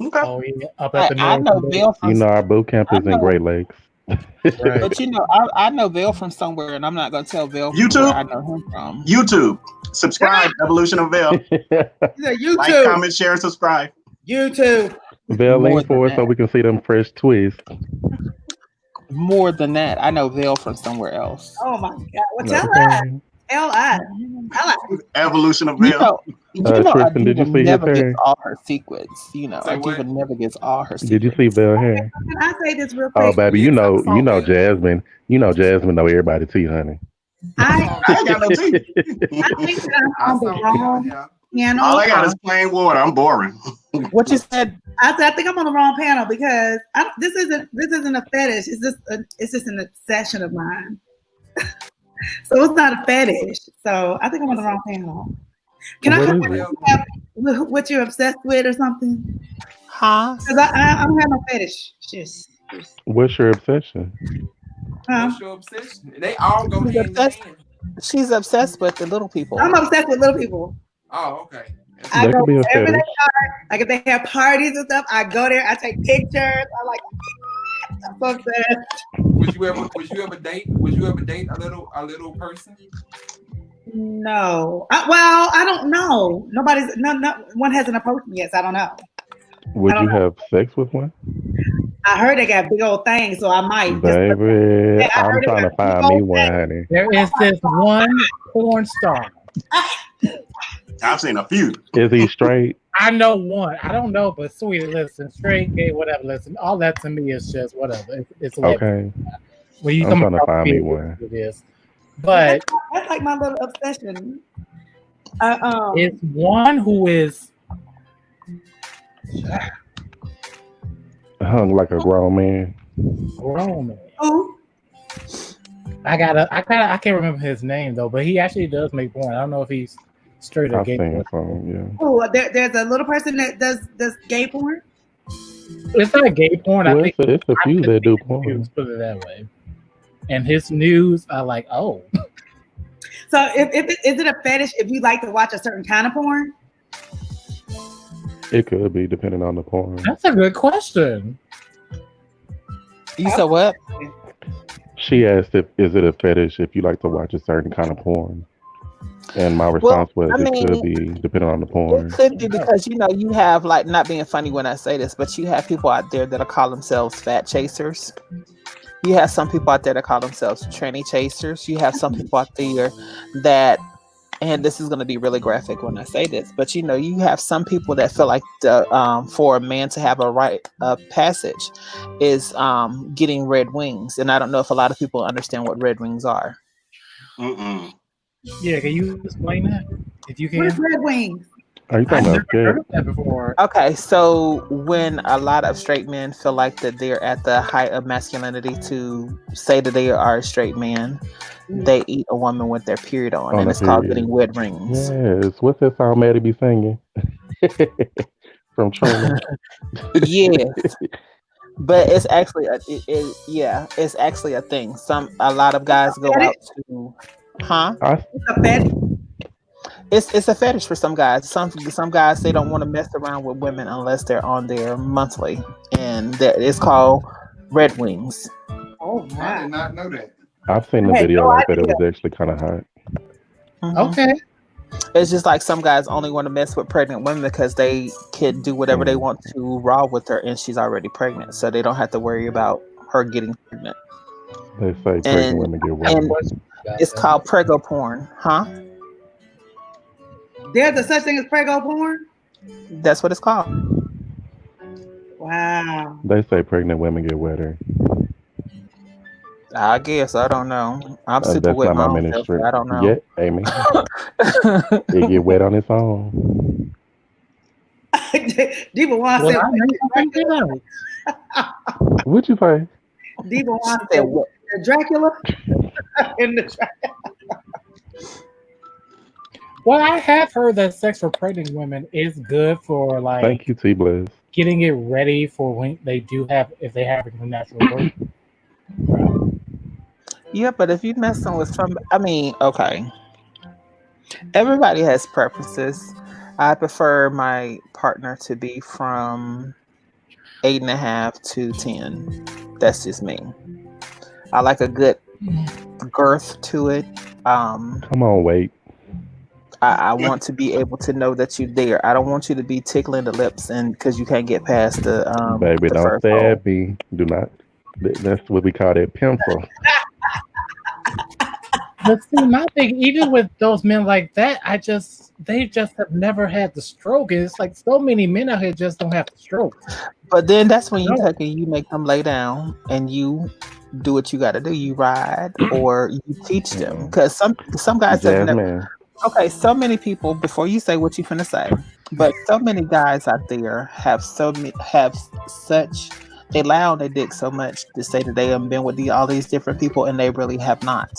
Oh, yeah. Up at the I know Bill from, our boot camp is in Great Lakes. Right. But I know Bill from somewhere, and I'm not gonna tell Bill from YouTube. where I know him from. YouTube. Subscribe. Evolution of Bill. YouTube. Like, comment, share, and subscribe. YouTube. Bill, lean forward so we can see them fresh twists. More than that, I know Bill from somewhere else. Oh my God! Well, tell us. Tell us. Evolution of Bill. Tristan, did you see never his gets hair? all her secrets. Adiva never gets all her secrets. Did you see Bell hair? Can I say this real quick? Oh, baby, you know Jasmine. You know Jasmine know everybody tea, honey. I ain't got no tea. I think that I'm on the wrong panel. All I got is plain water. I'm boring. What you said? I think I'm on the wrong panel, because this isn't a fetish. It's just an obsession of mine. So it's not a fetish. So I think I'm on the wrong panel. Can I have what you're obsessed with or something? Huh? Because I don't have no fetish. Just. What's your obsession? What's your obsession? They all go hand in hand. She's obsessed with the little people. I'm obsessed with little people. Oh, okay. I go wherever they are. Like if they have parties and stuff, I go there. I take pictures. I like. I'm so obsessed. Would you ever date a little person? No. I don't know. No one hasn't approached me yet, so I don't know. Would you have sex with one? I heard they got big old things, so I might. Baby, I'm trying to find me one, honey. There is this one porn star. I've seen a few. Is he straight? I know one. I don't know, but sweetie, listen, straight, gay, whatever. Listen, all that to me is just whatever. It's okay. When you I'm trying to find me one. It is. But that's like my little obsession. It's one who is hung like a grown man. Grown man. Who? I can't remember his name though, but he actually does make porn. I don't know if he's straight or gay. Yeah. Oh, there's a little person that does gay porn. It's not gay porn. Well, I think it's a few that do porn. Put it that way. And his news are like, oh. So is it a fetish if you like to watch a certain kind of porn? It could be, depending on the porn. That's a good question. You said what? She asked is it a fetish if you like to watch a certain kind of porn? And my response was it could be, depending on the porn. It could be because, you have, like, not being funny when I say this, but you have people out there that call themselves fat chasers. You have some people out there that call themselves tranny chasers. You have some people out there that, and this is going to be really graphic when I say this, but you have some people that feel like for a man to have a rite of passage is getting red wings. And I don't know if a lot of people understand what red wings are. Mm-mm. Yeah, can you explain that? If you can. What's red wings? Are you talking about heard of that before? Okay, so when a lot of straight men feel like that they're at the height of masculinity to say that they are a straight man, they eat a woman with their period on, and it's called getting red rings. Yes, what's that song Maddie be singing? From Trina. Yes. But it's actually it's actually a thing. A lot of guys go out to, huh? It's a fetish. It's a fetish for some guys. Some guys, they don't want to mess around with women unless they're on their monthly, and it's called Red Wings. Oh I wow. did not know that. I've seen the I had video no like that. It idea. was actually kind of hot. Mhm. Okay. It's just like some guys only want to mess with pregnant women because they can do whatever they want to raw with her, and she's already pregnant, so they don't have to worry about her getting pregnant. They say pregnant women get wet. And it's called prego porn, huh? There's a such thing as prego porn? That's what it's called. Wow. They say pregnant women get wetter. I guess I don't know. I'm super That's with not my my own self. ministry. So I don't know. Yeah, Amy. It get wet on its own. Diva Juan Well, said, I know something else. What'd you say? Diva Juan Said said, what? the Dracula? In the Well, I have heard that sex for pregnant women is good for like Thank you, T Blizz. getting it ready for when they do have, if they have a natural birth. Yeah, but if you messing with okay. Everybody has preferences. I prefer my partner to be from 8.5 to 10. That's just me. I like a good girth to it. Come on, wait. I want to be able to know that you're there. I don't want you to be tickling the lips and because you can't get past the Baby, the don't first stab me. Do not. That's what we call that pencil. But see, my thing, even with those men like that, they just have never had the stroke. And it's like so many men out here just don't have the stroke. But then that's when you No. take and you make them lay down and you do what you got to do. You ride or you teach them because some guys have never. Jasmine. Okay, so many people. Before you say what you finna say, but so many guys out there have such. They lie on their dick so much to say that they have been with all these different people and they really have not.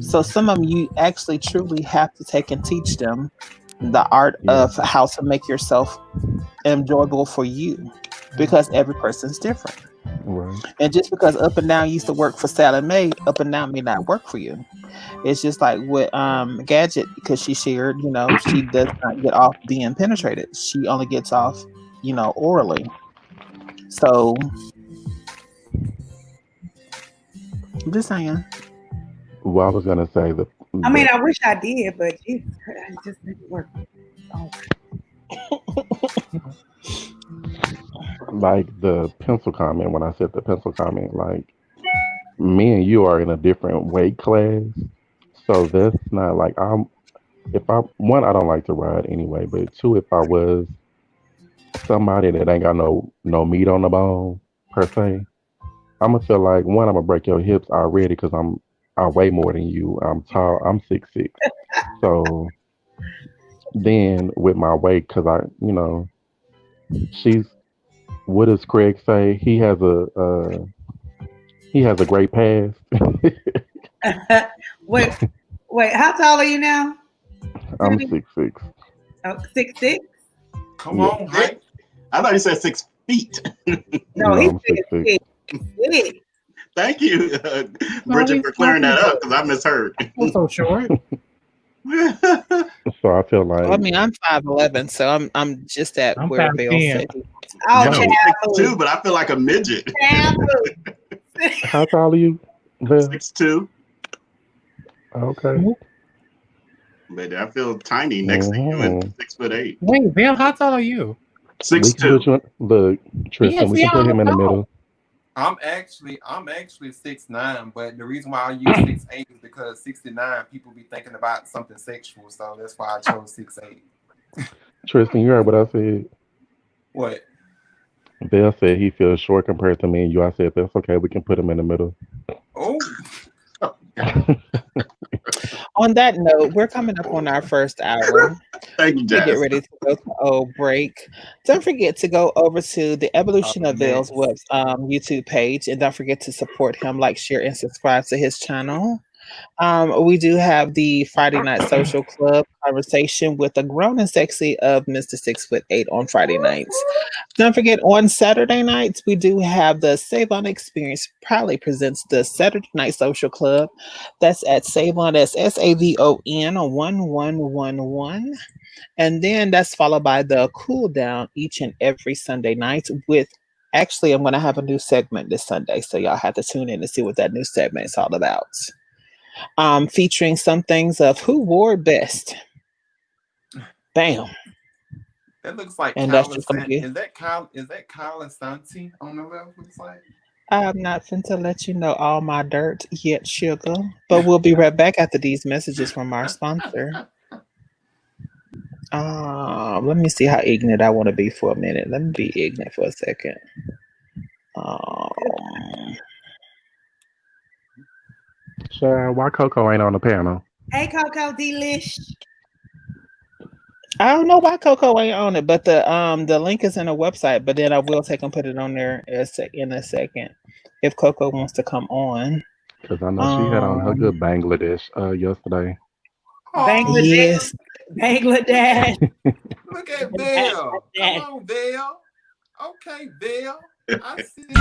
So some of them you actually truly have to take and teach them the art of how to make yourself enjoyable for you because every person's different. Right. And just because up and down used to work for Sally Mae, up and down may not work for you. It's just like with Gadget, because she shared, she does not get off being penetrated. She only gets off, orally. So I'm just saying. Well, I was gonna say I mean, I wish I did, but Jesus Christ, I just didn't work. Oh. like the pencil comment. When I said the pencil comment, like me and you are in a different weight class, so that's not like I don't like to ride anyway, but two, if I was somebody that ain't got no meat on the bone per se, I'm gonna feel like one, I'm gonna break your hips already because I weigh more than you. I'm tall. I'm 6'6". So then with my weight, because she's. What does Craig say? He has a great past. Wait, how tall are you now? I'm 6'6". Oh, 6'6"? Come on, Rick. I thought you said 6 feet. No, I'm he's 6'6". 6'6". Thank you, Bridget, for clearing that up because I misheard. I'm so short. So I feel like I mean, I'm 5'11", so I'm just at I'm where Bill 5'10". said. Oh, No. taboo. 6'2", but I feel like a midget. Taboo. how tall are you? Bill? 6'2". Okay. But I feel tiny next to you at 6'8". Wait, Bill, how tall are you? We can 6'2". put you look, Tristan, we see, can put him in the I don't middle. I'm actually 6'9", but the reason why I use 6'8" is because 69 people be thinking about something sexual, so that's why I chose 6'8". Tristan, you heard what I said? What? Bill said he feels short compared to me and you. I said that's okay, we can put him in the middle. Oh, On that note, we're coming up on our first hour. Thank you, We Jazz. get ready to go to a break. Don't forget to go over to the Evolution of Vale's YouTube page, and don't forget to support him, like, share, and subscribe to his channel. We do have the Friday Night Social Club conversation with the grown and sexy of Mr. 6'8" on Friday nights. Don't forget, on Saturday nights, we do have the Save On Experience proudly presents the Saturday Night Social Club. That's at Save On, that's SAVON 1111. And then that's followed by the Cool Down each and every Sunday night with, actually, I'm going to have a new segment this Sunday. So y'all have to tune in to see what that new segment is all about. Featuring some things of who wore best. Bam. That looks like And Kyle that's just gonna be. Is that Kyle Asante on the left? Looks like. I'm not finna let you know all my dirt yet, sugar. But we'll be right back after these messages from our sponsor. Let me see how ignorant I want to be for a minute. Let me be ignorant for a second. Sure, why Coco ain't on the panel? Hey, Coco, delish. I don't know why Coco ain't on it, but the link is in the website. But then I will take and put it on there in a second if Coco wants to come on. Because I know she had on her good Bangladesh yesterday. Bangladesh. Yes. Bangladesh. Look at Bill. Come on, Bill. Okay, Bill. I see you.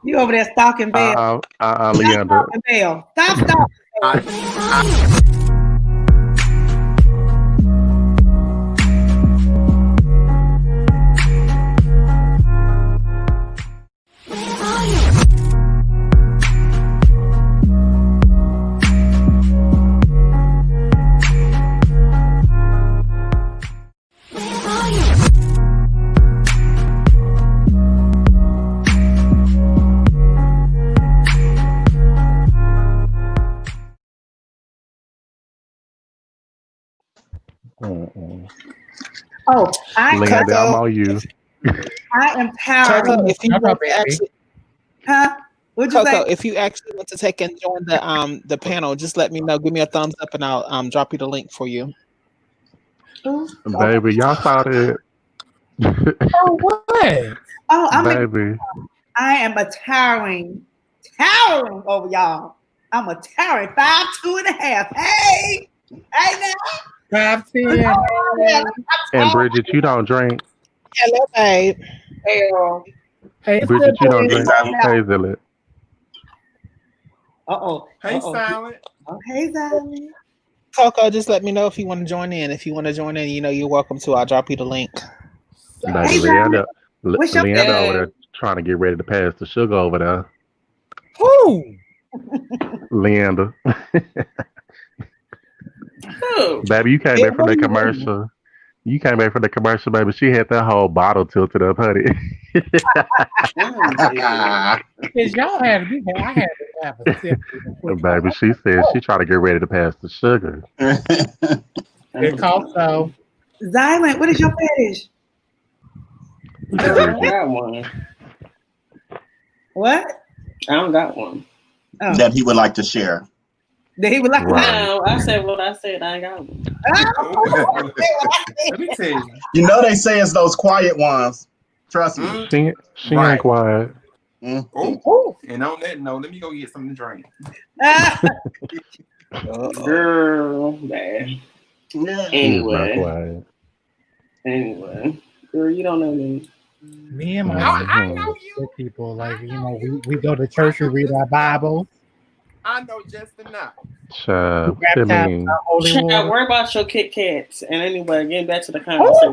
You over there stalking Bell. Leander. Bell. Stop stalking Bell. Oh, Leander, I'm on you. I am tired. Coco, if you want to actually, What'd you Coco, say? if you actually want to take and join the panel, just let me know. Give me a thumbs up, and I'll drop you the link for you. Baby, y'all saw that. Oh, what? Oh, baby. I am a towering over y'all. I'm a towering 5'2.5". Hey now. 5'10". And Bridget, you don't drink. Hello, babe. Hey, Bridget, you don't drink. Hey, Zillet. Hey, Silent. Oh, hey, Silent. Coco, just let me know if you want to join in. If you want to join in, you're welcome to. I'll drop you the link. Baby, Leander over there trying to get ready to pass the sugar over there. Who? Leander. Who? Baby, you came back from the commercial. You came back from the commercial, baby. She had that whole bottle tilted up, honey. Because y'all had to I had to have a sip. Baby, she said she trying to get ready to pass the sugar. It's also Zylant, what is your fetish? I don't got one. What? I don't got one. Oh. That he would like to share. That he would like No, I said what I said. I ain't got one. Let me tell you. You know they say it's those quiet ones. Trust me. She ain't quiet. Oh, and on that note, let me go get something to drink. Girl, man. Yeah. Anyway, girl, you don't know me. me and my I know you. people, like, we go to church, we read our Bible. I know just enough. Child, worry about your Kit Kats. And anyway, getting back to the conversation.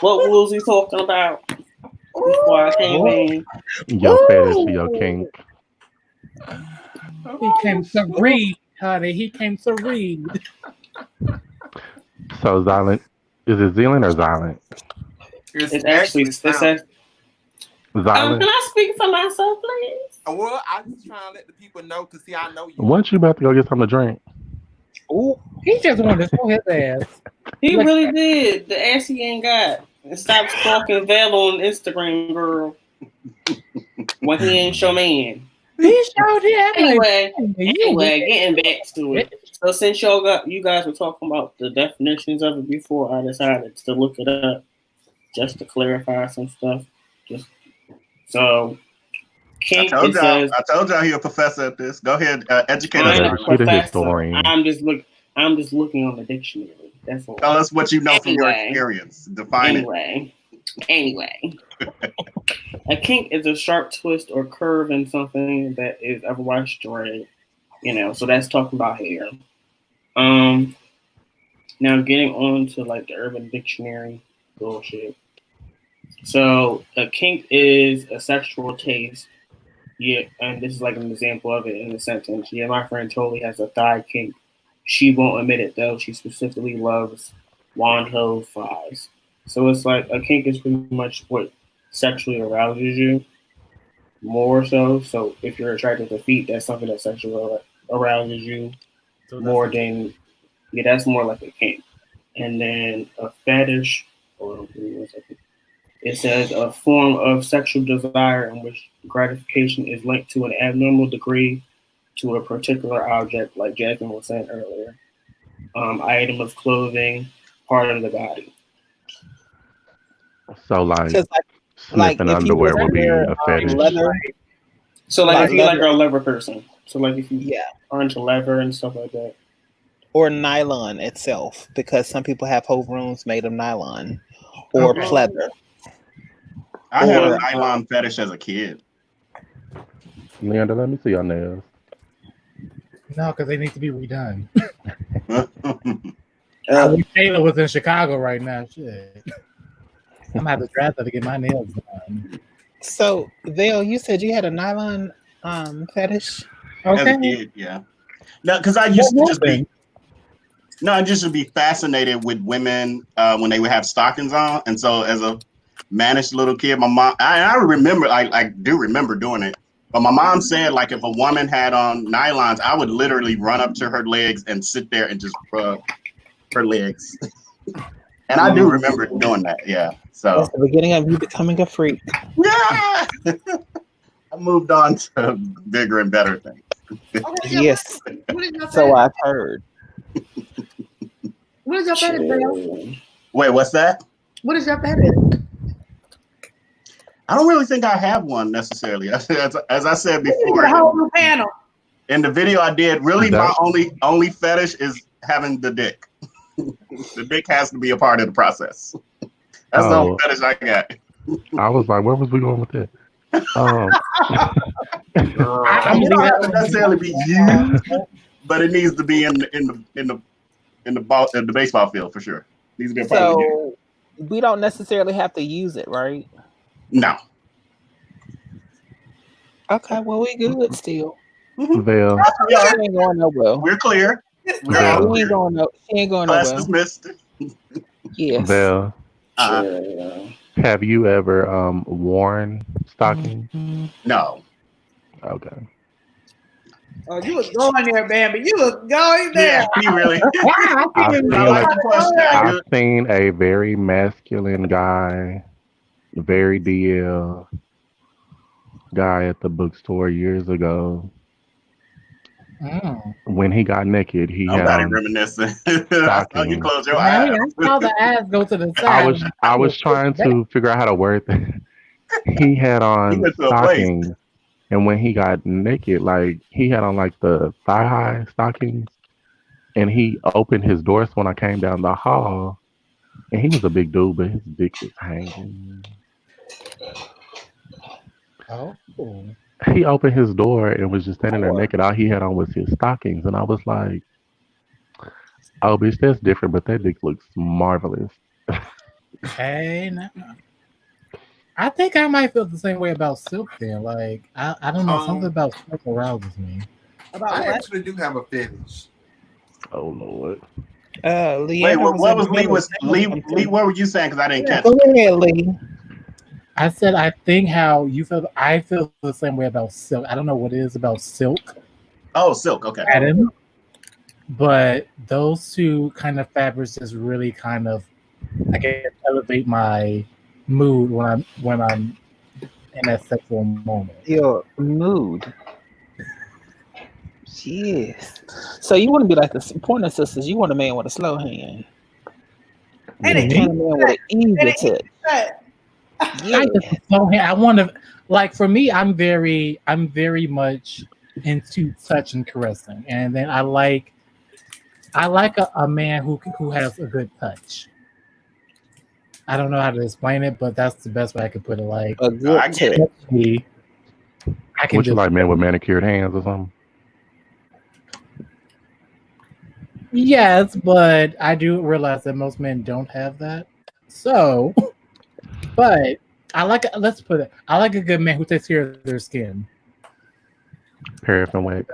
What was we talking about before I came in? Your fetish, your kink. He came to read, honey. He came to read. So Zylant, is it Zealand or Zylant? It's actually Zylant. can I speak for myself, please? Well, I'm just trying to let the people know, because see, I know you. Once you about to go get something to drink? Ooh, he just wanted to show his ass. He really did. The ass he ain't got. And stop stalking Val on Instagram, girl. When he ain't your man. He showed it. Anyway, getting back to it. So since you guys were talking about the definitions of it before, I decided to look it up just to clarify some stuff. So kink, I told y'all he a professor at this. Go ahead, educate us. She's a historian. I'm just looking on the dictionary. That's all. Tell us what you know from your experience. Define it. Anyway. A kink is a sharp twist or curve in something that is otherwise straight. So that's talking about hair. Now getting on to like the Urban Dictionary bullshit. So a kink is a sexual taste. Yeah, and this is like an example of it in the sentence. Yeah, my friend totally has a thigh kink. She won't admit it though. She specifically loves wand-ho thighs. So it's like a kink is pretty much what sexually arouses you more so. So if you're attracted to feet, that's something that sexually arouses you more than, that's more like a kink. And then a fetish, it says a form of sexual desire in which gratification is linked to an abnormal degree to a particular object, like Jasmine was saying earlier. Item of clothing, part of the body. So like sniffing underwear would be a fetish. Leather, so like if you like a leather person. So like if you are into leather and stuff like that. Or nylon itself, because some people have whole rooms made of nylon or pleather. I had a nylon fetish as a kid. Leander, let me see your nails. No, because they need to be redone. I wish Taylor was in Chicago right now. Shit. I'm gonna have to drive there to get my nails done. So, Vale, you said you had a nylon fetish? Okay. As a kid, yeah. No, because I used to just be fascinated with women when they would have stockings on, and so as a mannish little kid, my mom, I remember, I do remember doing it. But my mom said, like, if a woman had on nylons, I would literally run up to her legs and sit there and just rub her legs. And I do remember doing that, yeah. So that's the beginning of you becoming a freak. Yeah. I moved on to bigger and better things. Yes. So I've heard. What is your fetish, Bill? Wait, what's that? What is your fetish? I don't really think I have one necessarily. As I said before, a whole new panel. In the video I did, really my only fetish is having the dick. The dick has to be a part of the process. That's the only fetish I got. I was like, where was we going with that? You don't have to necessarily be used, but it needs to be in the baseball field for sure. It needs to be a part of the game. We don't necessarily have to use it, right? No. Okay, well we good still. Vale. She ain't going nowhere. We're clear. She ain't going nowhere. Class dismissed. Yes. Vale. Have you ever worn stockings? No. Okay. Oh, you was going there, Bambi. You was going there. Yeah, he really. I've seen a very masculine guy, very DL guy at the bookstore years ago. When he got naked, he had reminiscing. You close your eyes. I saw the ass go to the side. I was trying to figure out how to word that. He had on stockings, and when he got naked, like he had on like the thigh high stockings, and he opened his doors when I came down the hall, and he was a big dude, but his dick was hanging. Oh. He opened his door and was just standing there naked. All he had on was his stockings. And I was like, oh, bitch, that's different, but that dick looks marvelous. Hey, no. I think I might feel the same way about Silk then. Like, I don't know, something about Silk arouses me. I actually do have a fetish. Oh, Lord. Wait, what was Lee? Lee, what were you saying? Because I didn't catch it. Go ahead, Lee. I said I think how you feel. I feel the same way about Silk. I don't know what it is about Silk. Oh, Silk. Okay. Adam, but those two kind of fabrics just really kind of, I can elevate my mood when I'm in that sexual moment. Your mood. Yes. So you want to be like the Pointer Sisters. You want a man with a slow hand. And You want a man with an easy touch. Yeah. I just slow hand. I want to like for me. I'm very much into touch and caressing, and then I like a man who has a good touch. I don't know how to explain it, but that's the best way I could put it. Like A good I get touch. it. I can Would you just like men with manicured hands or something? yes, but I do realize that most men don't have that. So, but I like let's put it. I like a good man who takes care of their skin. Paraffin wax.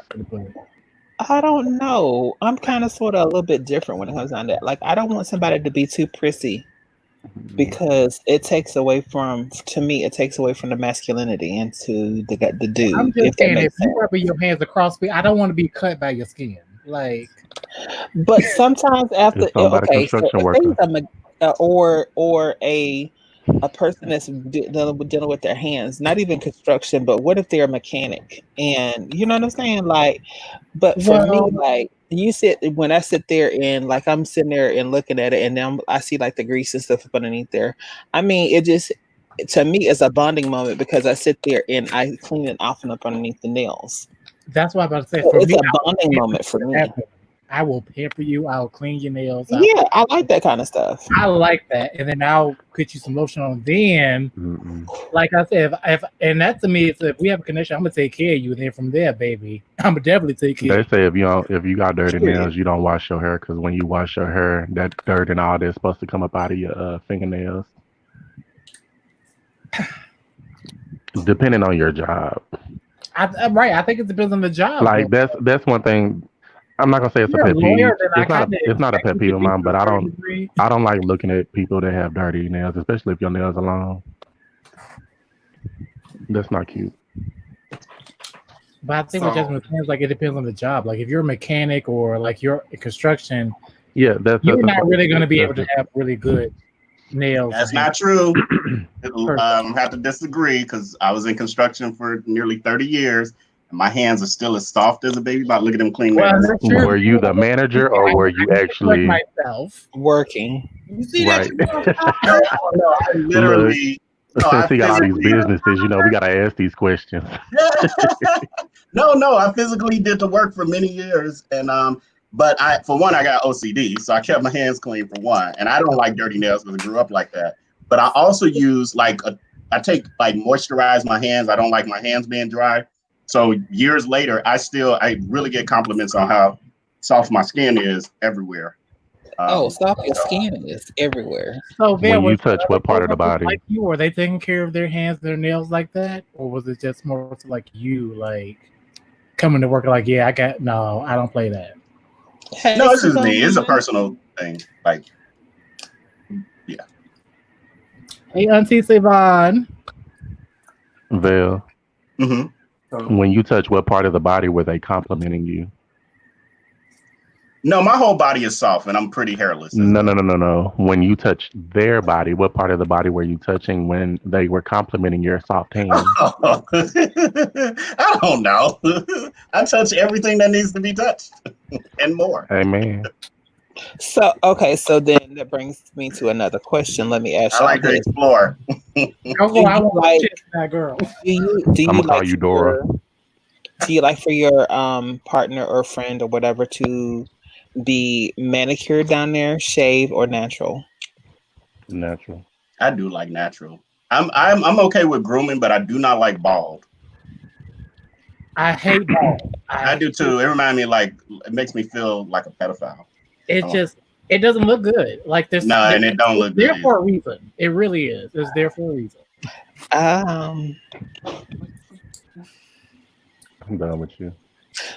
I don't know. I'm kind of sort of a little bit different when it comes down to that. Like, I don't want somebody to be too prissy because it takes away from, to me, it takes away from the masculinity into the dude. I'm if just that saying, if makes you sense. rub your hands across me, I don't want to be cut by your skin. Like, But sometimes after, It's somebody okay, so construction if worker. they or a person that's dealing with their hands, not even construction, but what if they're a mechanic? And you know what I'm saying? Like, but for me, well, like when I sit there and like I'm sitting there and looking at it, and then I see like the grease and stuff up underneath there. I mean, it just to me it's a bonding moment because I sit there and I clean it off and up underneath the nails. that's what I'm about to say. So For it's me, a bonding moment for me. I will pamper you. I'll clean your nails. Yeah, I like that kind of stuff. I like that, and then I'll put you some lotion on. Then, like I said, if and that to me, is if we have a connection, I'm gonna take care of you. And then from there, baby, I'm gonna definitely take care. They say if you got dirty nails, you don't wash your hair because when you wash your hair, that dirt and all that's supposed to come up out of your fingernails. Depending on your job. I'm right. I think it depends on the job. Like that's one thing. I'm not gonna say it's a pet peeve. It's not a pet peeve of mine, but I don't like looking at people that have dirty nails, especially if your nails are long. That's not cute. But I think it just depends. Like it depends on the job. Like if you're a mechanic or like you're in construction, yeah, you're not really going to be able to have really good nails. That's not true. Have to disagree because I was in construction for nearly 30 years. My hands are still as soft as a baby. About look at them clean nails. Were you the manager or were you actually myself working? You see right? No, I literally. Since he got all these businesses, we got to ask these questions. No, I physically did the work for many years, and but for one, I got OCD, so I kept my hands clean for one, and I don't like dirty nails because I grew up like that. But I also use I moisturize my hands. I don't like my hands being dry. So years later, I really get compliments on how soft my skin is everywhere. Soft your skin is everywhere. So when you touch what part of the body? Like you, were they taking care of their hands, their nails like that, or was it just more to like you, like coming to work like, yeah, I don't play that. Hey, no, it's just me. It's a personal thing. Like, yeah. Hey, Auntie Savon. Vel. Mm-hmm. When you touch what part of the body were they complimenting you? No, my whole body is soft and I'm pretty hairless. No. When you touch their body, what part of the body were you touching when they were complimenting your soft hands? Oh, I don't know. I touch everything that needs to be touched and more. Amen. So then that brings me to another question. Let me ask you. I like to explore. I want that girl. Do you I'm gonna call you Dora. Do you like for your partner or friend or whatever to be manicured down there, shave, or natural? Natural. I do like natural. I'm okay with grooming, but I do not like bald. I hate bald. I do too. It reminds me it makes me feel like a pedophile. It doesn't look good. Like this. No, and it don't look good. There for a reason. It really is. It's there for a reason. I'm done with you.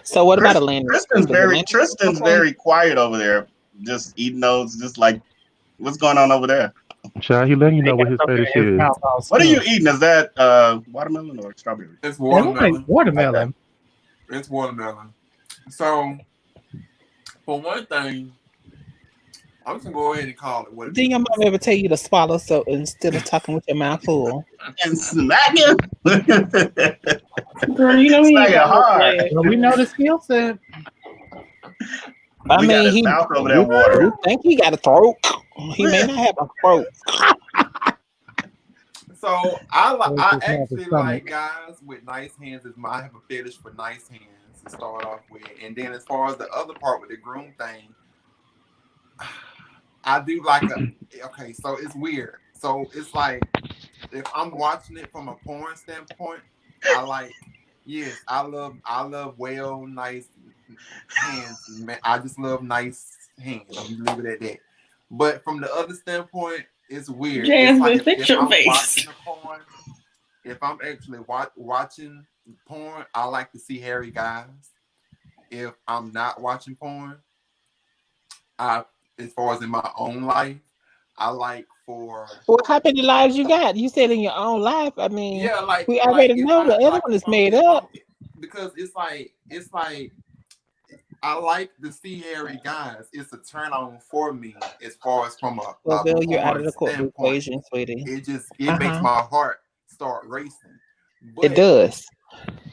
So what about a landing? Tristan's very quiet over there, just eating those. Just like, what's going on over there? Child, he letting you know what his fetish is. What are you eating? Is that watermelon or strawberry? It's watermelon. Watermelon. Okay. It's watermelon. So, for one thing, I'm just gonna go ahead and call it what it Then your is. mom ever tell you to swallow so instead of talking with your mouth full? And smack him. Girl, you know he Smack ain't it got no hard. flag. Well, we know the skill set. I We got mean, his he mouth over that water. you think he got a throat? He may not have a throat. So I Or I just have a actually stomach. like guys with nice hands. I have a fetish for nice hands to start off with, and then as far as the other part with the groom thing, I do like a. Okay, so it's weird. So it's like if I'm watching it from a porn standpoint, I like. Yes, I love well nice hands. Man, I just love nice hands. I'm leave it at that. But from the other standpoint, it's weird. It's like Jasmine, fix your I'm face. watching a porn, if I'm actually watching porn, I like to see hairy guys. If I'm not watching porn, as far as in my own life, I like for Well, how many lives you got? You said in your own life. I mean, yeah, like we already if know the other one is made up. because it's like I like to see hairy guys. It's a turn on for me as far as from a Well, Bill, you're out of porn the equation, sweetie. It makes my heart start racing. But It does.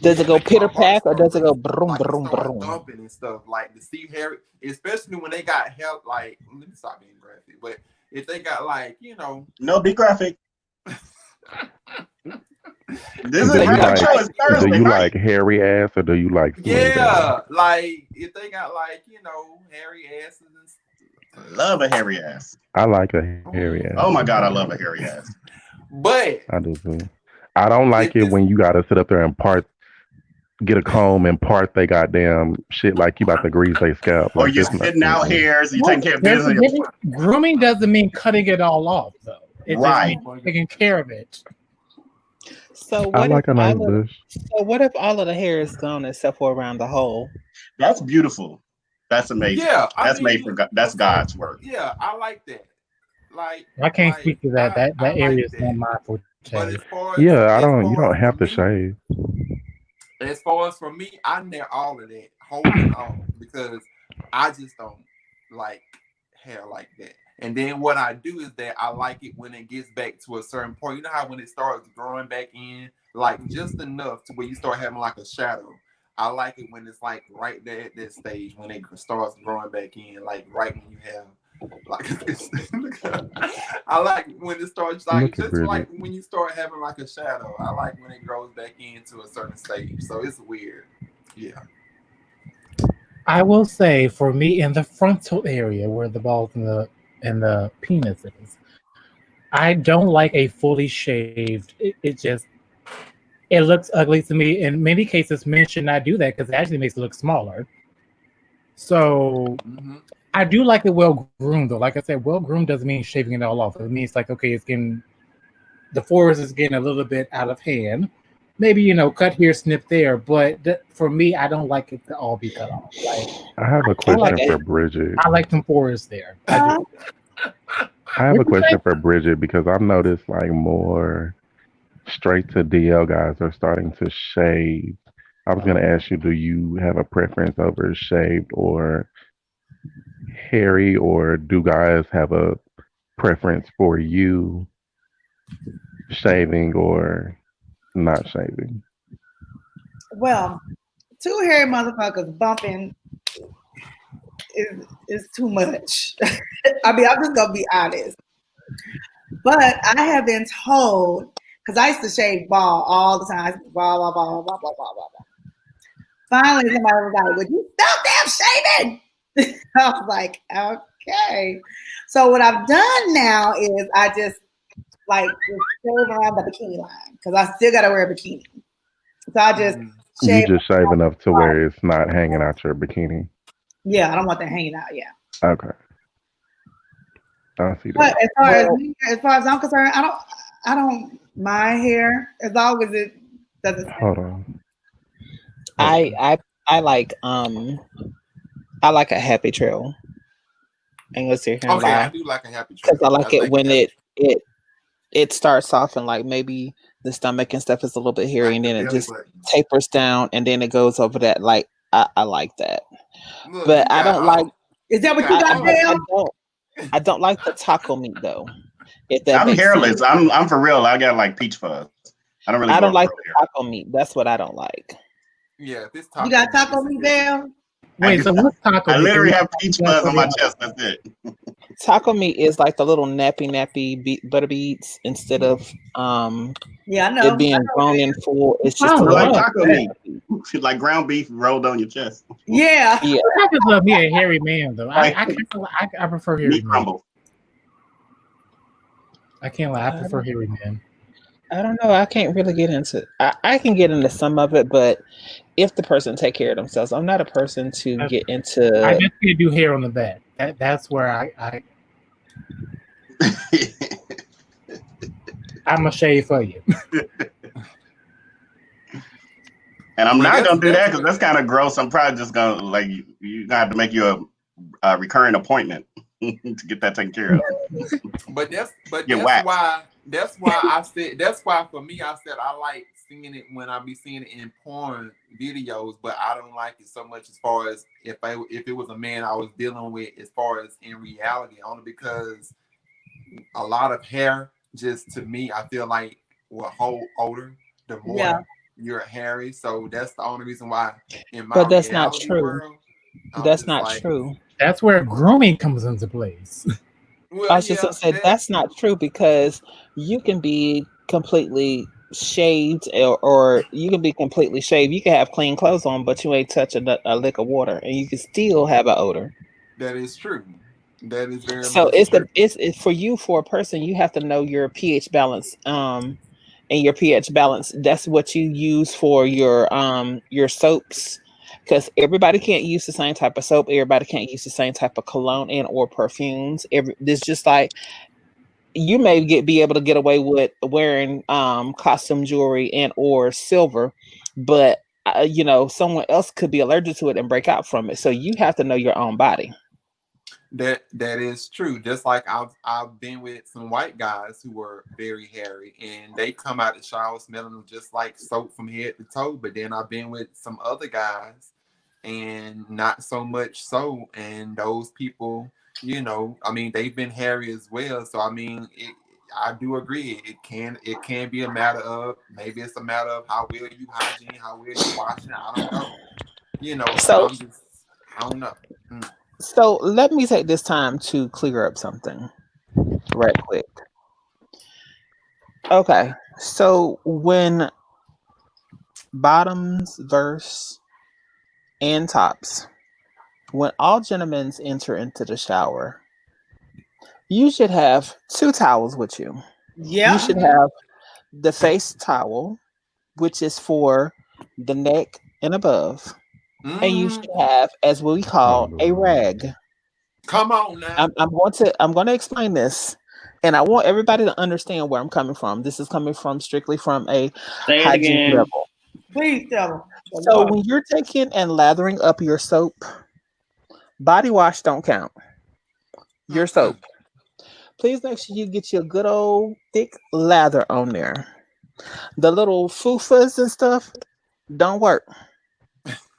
Does it go makes my pitter heart pat or start does it go racing. brum Like it brum start brum? thumping and stuff. Like to see hairy, especially when they got help. Like let me stop being graphic, but if they got like No, be graphic. This Do is you how like- show is Thursday Do you night. like hairy ass or do you like smooth ass? yeah, like if they got like hairy asses and stuff. Love a hairy ass. I like a hairy ass. Oh my god, I love a hairy ass. But I do too. I don't like If it it's- when you gotta sit up there and get a comb and part they goddamn shit like you about to grease their scalp. Or Like, you're this not sitting out cool. hairs, you taking care of There's a business. difference. Grooming doesn't mean cutting it all off, though. It just Right. means taking care of it. So I what like a if nice all of, bush. so what if all of the hair is gone except for around the hole? That's beautiful. That's amazing. yeah, That's made for God. That's God's work. Yeah, I like that. Like I can't like, speak to that. I That area like is that. not my forte. But as far as Yeah, as you far don't as have for to me- shave. As far as for me, I near all of that, holding on, because I just don't like hair like that. And then what I do is that I like it when it gets back to a certain point. You know how when it starts growing back in, like just enough to where you start having like a shadow. I like it when it's like right there at that stage when it starts growing back in, like right when you have like I like when it starts like Look at just Bridget. like when you start having like a shadow. I like when it grows back into a certain stage. So it's weird. Yeah. I will say, for me, in the frontal area where the balls and the penis is, I don't like a fully shaved. It looks ugly to me. In many cases, men should not do that because it actually makes it look smaller. So I do like it well groomed, though. Like I said, well groomed doesn't mean shaving it all off. It means like, okay, the forest is getting a little bit out of hand. Maybe, cut here, snip there. But for me, I don't like it to all be cut off. Like, I have a question for Bridget. I like some forests there. I do. I have a question for Bridget because I've noticed like more straight to DL guys are starting to shave. I was gonna ask you, do you have a preference over shaved or hairy, or do guys have a preference for you shaving or not shaving? Well, two hairy motherfuckers bumping is too much. I mean, I'm just gonna be honest. But I have been told, because I used to shave bald all the time, blah, blah, blah, blah, blah, blah, blah. Finally, somebody was like, would you stop damn shaving? I was like, okay. So what I've done now is I just like shave around the bikini line because I still gotta wear a bikini. So I just shave. You just shave enough to where it's not hanging out your bikini. Yeah, I don't want that hanging out. Yeah. Okay. I see that. But as far as I'm concerned, I don't mind hair as long as it doesn't. Hold on. I like I like a happy trail. Ain't gonna sit here and Okay, I lie. do like a happy trail. Because I like it when it starts off and like maybe the stomach and stuff is a little bit hairy, and then it just tapers down and then it goes over that. Like I like that. Look, But you I got don't like. Is that what you I got, Dale? don't. I don't like the taco meat though. If that I'm makes hairless. sense. I'm for real. I got like peach fuzz. I don't really. I don't grow like real the hair. taco meat. That's what I don't like. Yeah, this You got taco meat, Bell? Wait, so what's taco I meat? literally have peach That's fuzz what on my they- chest. That's it. Taco meat is like the little nappy butter beads instead of Yeah, I know. it being grown in full. It's just Oh, a Like little wow. taco meat, like ground beef rolled on your chest. Yeah. yeah. I just love me a hairy man though. I prefer hairy Meat men. crumble. I can't lie. I prefer hairy men. I don't know. I can't really get into. I can get into some of it, but if the person take care of themselves, I'm not a person to get I into. just need to do hair on the back. That's where I'm a shave for you. And I'm Well, not gonna do that that's- because that's kind of gross. I'm probably just gonna like you gonna have to make you a recurring appointment to get that taken care of. But that's Get waxed. why I said that's why for me I said I like seeing it when I be seeing it in porn videos, but I don't like it so much as far as if it was a man I was dealing with as far as in reality, only because a lot of hair just to me I feel like will hold odor the more Yeah. you're hairy. So that's the only reason why in my But that's not reality true. world, I'm That's just not like, true. That's where grooming comes into place. Well, I was just yeah, gonna say that's not true because you can be completely shaved or you can be completely shaved. You can have clean clothes on, but you ain't touching a lick of water, and you can still have an odor. that is true. That is very So much it's true. it's for you, for a person. You have to know your pH balance. And your pH balance. That's what you use for your soaps. Because everybody can't use the same type of soap. Everybody can't use the same type of cologne and or perfumes. It's just like you may be able to get away with wearing costume jewelry and or silver, but someone else could be allergic to it and break out from it. So you have to know your own body. That is true. Just like I've been with some white guys who were very hairy, and they come out the shower smelling just like soap from head to toe. But then I've been with some other guys, and not so much so. And those people, I mean, they've been hairy as well. So I mean, I do agree. It can be a matter of maybe it's a matter of how well you hygiene, how well you washing. I don't know. So I don't know. So let me take this time to clear up something right quick. Okay. So when bottoms, verse, and tops, when all gentlemen enter into the shower, you should have 2 towels with you. Yeah. You should have the face towel, which is for the neck and above. And you should have, as we call, a rag. Come on now. I'm going to explain this, and I want everybody to understand where I'm coming from. This is coming from strictly from a Say it hygiene again. level. Please tell them. So when you're taking and lathering up your soap, body wash don't count. Your soap. Please make sure you get your good old thick lather on there. The little foofas and stuff don't work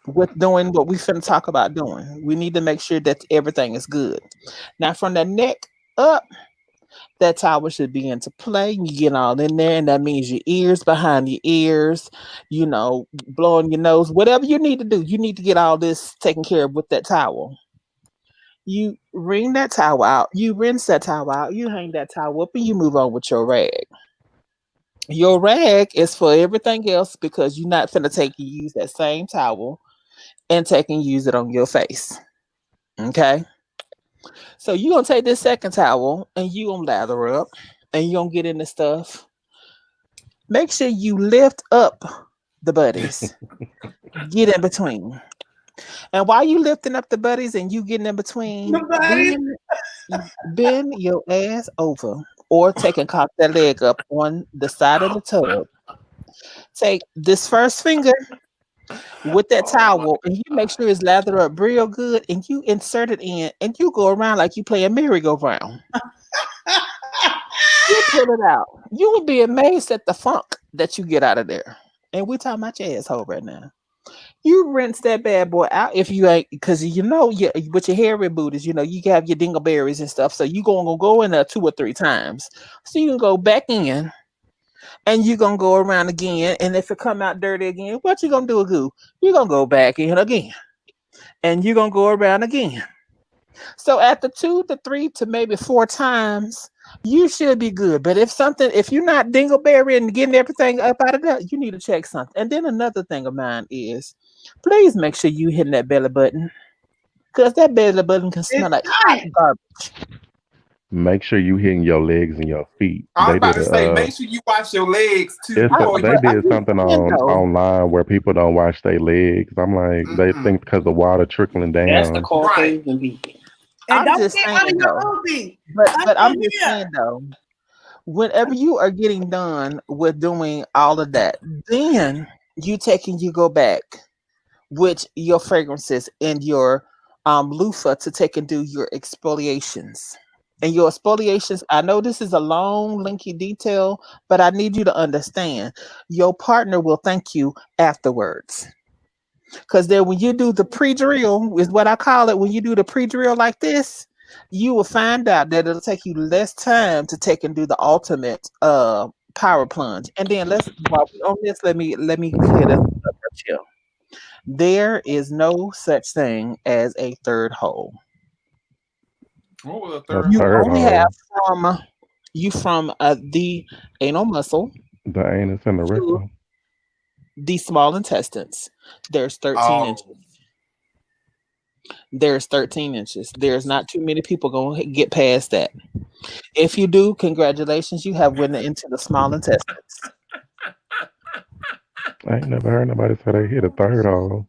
with doing what we finna talk about doing. We need to make sure that everything is good. Now from the neck up, that towel should be into play. You get all in there, and that means your ears, behind your ears, blowing your nose, whatever you need to do. You need to get all this taken care of with that towel. You wring that towel out, you rinse that towel out, you hang that towel up, and you move on with your rag. Your rag is for everything else because you're not finna take and use that same towel and take and use it on your face. Okay? So you're going to take this second towel and you're going to lather up and you're going to get in the stuff. Make sure you lift up the buddies. Get in between. And while you lifting up the buddies and you getting in between, bend your ass over or take and cock that leg up on the side of the tub. Take this first finger with that towel and you make sure it's lathered up real good and you insert it in and you go around like you play a merry-go-round. You pull it out. You will be amazed at the funk that you get out of there. And we're talking about your asshole right now. You rinse that bad boy out if you ain't, because you know with your hairy booties, you have your dingleberries and stuff. So you gonna go in there 2 or 3 times. So you can go back in and you gonna go around again. And if it come out dirty again, what you gonna do, Goo? You gonna go back in again, and you gonna go around again. So after 2 to 3 to maybe 4 times, you should be good. But if you're not dingleberry and getting everything up out of there, you need to check something. And then another thing of mine is, please make sure you hitting that belly button, because that belly button can smell like hot garbage. Make sure you hitting your legs and your feet. I was about to say, make sure you wash your legs too. They did something online where people don't wash their legs. I'm like, they think because the water trickling down. That's the Caucasian people. And don't get out of your movie. But I'm just saying though, whenever you are getting done with doing all of that, then you go back with your fragrances and your loofah to take and do your exfoliations. And your exfoliations, I know this is a long, lengthy detail, but I need you to understand your partner will thank you afterwards. Because then when you do the pre-drill, is what I call it, when you do the pre-drill like this, you will find out that it'll take you less time to take and do the ultimate power plunge. And then while we're on this, let me hit a chill. There is no such thing as a third hole. What was a third? You only have from the anal muscle, the anus and the rectum, the small intestines. There's 13 inches. There's 13 inches. There's not too many people going to get past that. If you do, congratulations, you have went into the small intestines. I ain't never heard nobody say they hit a third hole.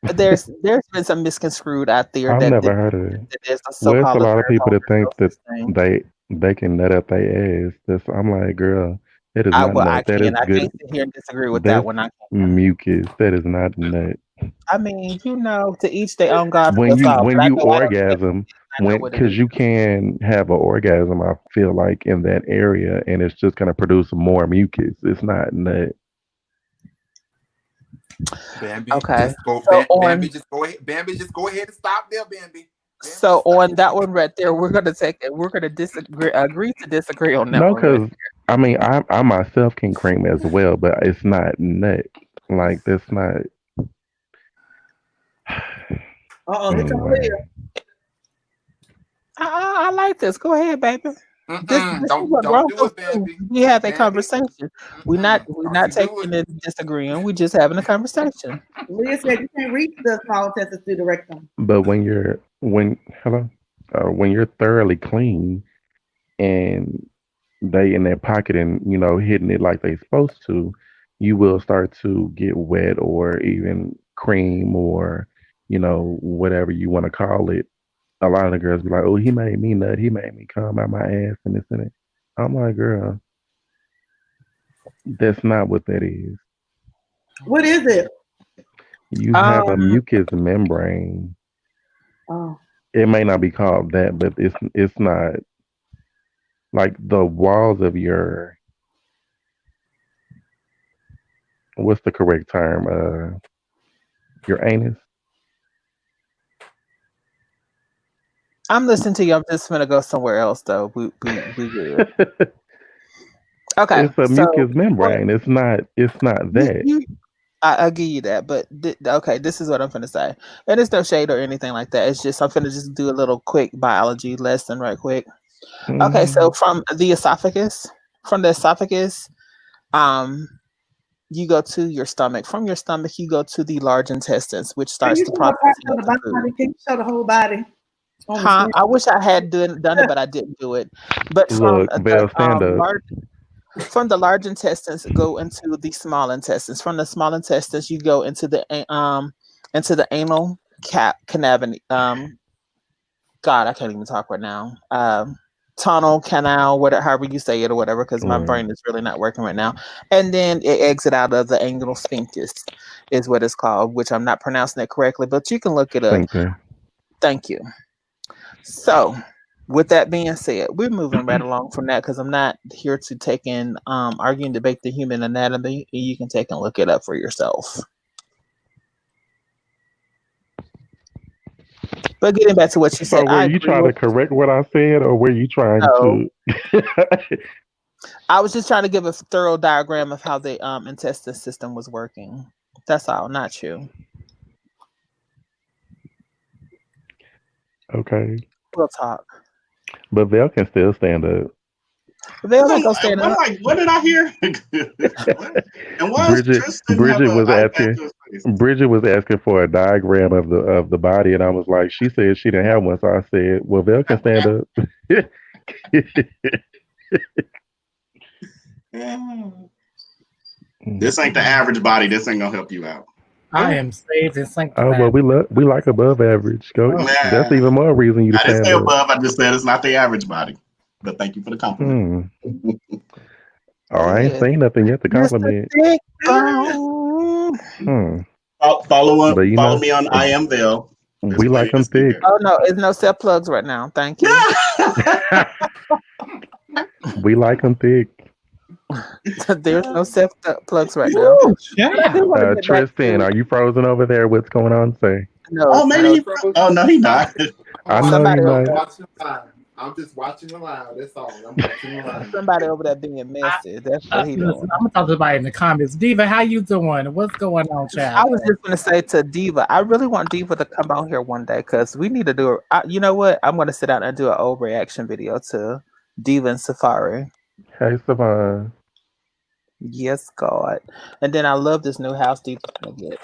There's been some misconstrued out there. I've never heard of it. There's a lot of people that think that they can nut up their ass. I'm like, girl, it is not nut. I can't sit here and disagree with that one. Mucus. That is not nut. I mean, to each their own God. When you orgasm, because you can have an orgasm, I feel like in that area, and it's just gonna produce more mucus. It's not nut. Bambi, okay. Bambi, just go ahead. Bambi, just go ahead and stop there, Bambi. So on that one right there, we're gonna agree to disagree on that. No, because I mean, I myself can cream as well, but it's not nut. Like that's not. Anyway. I like this. Go ahead, baby. Don't do it, baby. We have a conversation. We're not taking it disagreeing. We're just having a conversation. Leah said you can't reach the small intestines through the rectum. But when you're thoroughly clean and they in their pocket and hitting it like they supposed to, you will start to get wet or even cream or whatever you want to call it. A lot of the girls be like, "Oh, he made me nut. He made me come out my ass and this and it." I'm like, girl, that's not what that is. What is it? You have a mucus membrane. Oh. It may not be called that, but it's not like the walls of your. What's the correct term? Your anus. I'm listening to you. I'm just gonna go somewhere else, though. We good. Okay, it's a mucus membrane. It's not that. I'll give you that, but okay, this is what I'm gonna say, and it's no shade or anything like that. It's just I'm gonna just do a little quick biology lesson, right quick. Mm-hmm. Okay, so from the esophagus, you go to your stomach. From your stomach, you go to the large intestines, which starts the process. Can you show the whole body? I wish I had done it, but I didn't do it. But from the large intestines, go into the small intestines. From the small intestines, you go into the anal cavity. God, I can't even talk right now. Tunnel, canal, whatever, however you say it or whatever, because my brain is really not working right now. And then it exits out of the anal sphincter, is what it's called, which I'm not pronouncing it correctly, but you can look it up. Thank you. So, with that being said, we're moving right along from that because I'm not here to take in argue and debate the human anatomy. You can take and look it up for yourself. But getting back to what you So said, were you trying to correct what I said, or were you trying to? I was just trying to give a thorough diagram of how the intestine system was working. That's all, not you. Okay. We'll talk. But Vel can still stand up. Vel can go stand up. What did I hear? And why Bridget was asking for a diagram of the body, and I was like, she said she didn't have one, so I said, well, Vel can stand up. This ain't the average body. This ain't gonna help you out. I am saved and sanctified. Oh well, we like above average. Go. That's even more reason you to I didn't stand say up. above. I just said it's not the average body. But thank you for the compliment. Oh, I ain't saying nothing yet to compliment. Follow me on I Am Vel. We like them thick. Oh no, it's no self plugs right now. Thank you. We like them thick. There's no self plugs right now. Tristan, are you frozen over there? What's going on? Say. No. Oh, maybe. No, he's not. I know he's not. I'm just watching aloud. That's all. I'm watching aloud. Somebody over there being messy. That's what he doing. I'm gonna talk to somebody in the comments. Diva, how you doing? What's going on, child? I was just gonna say to Diva, I really want Diva to come out here one day because we need to do it. You know what? I'm gonna sit down and do an overreaction video to Diva and Safari. Hey, Savon. Yes, God. And then I love this new house Diva gonna get.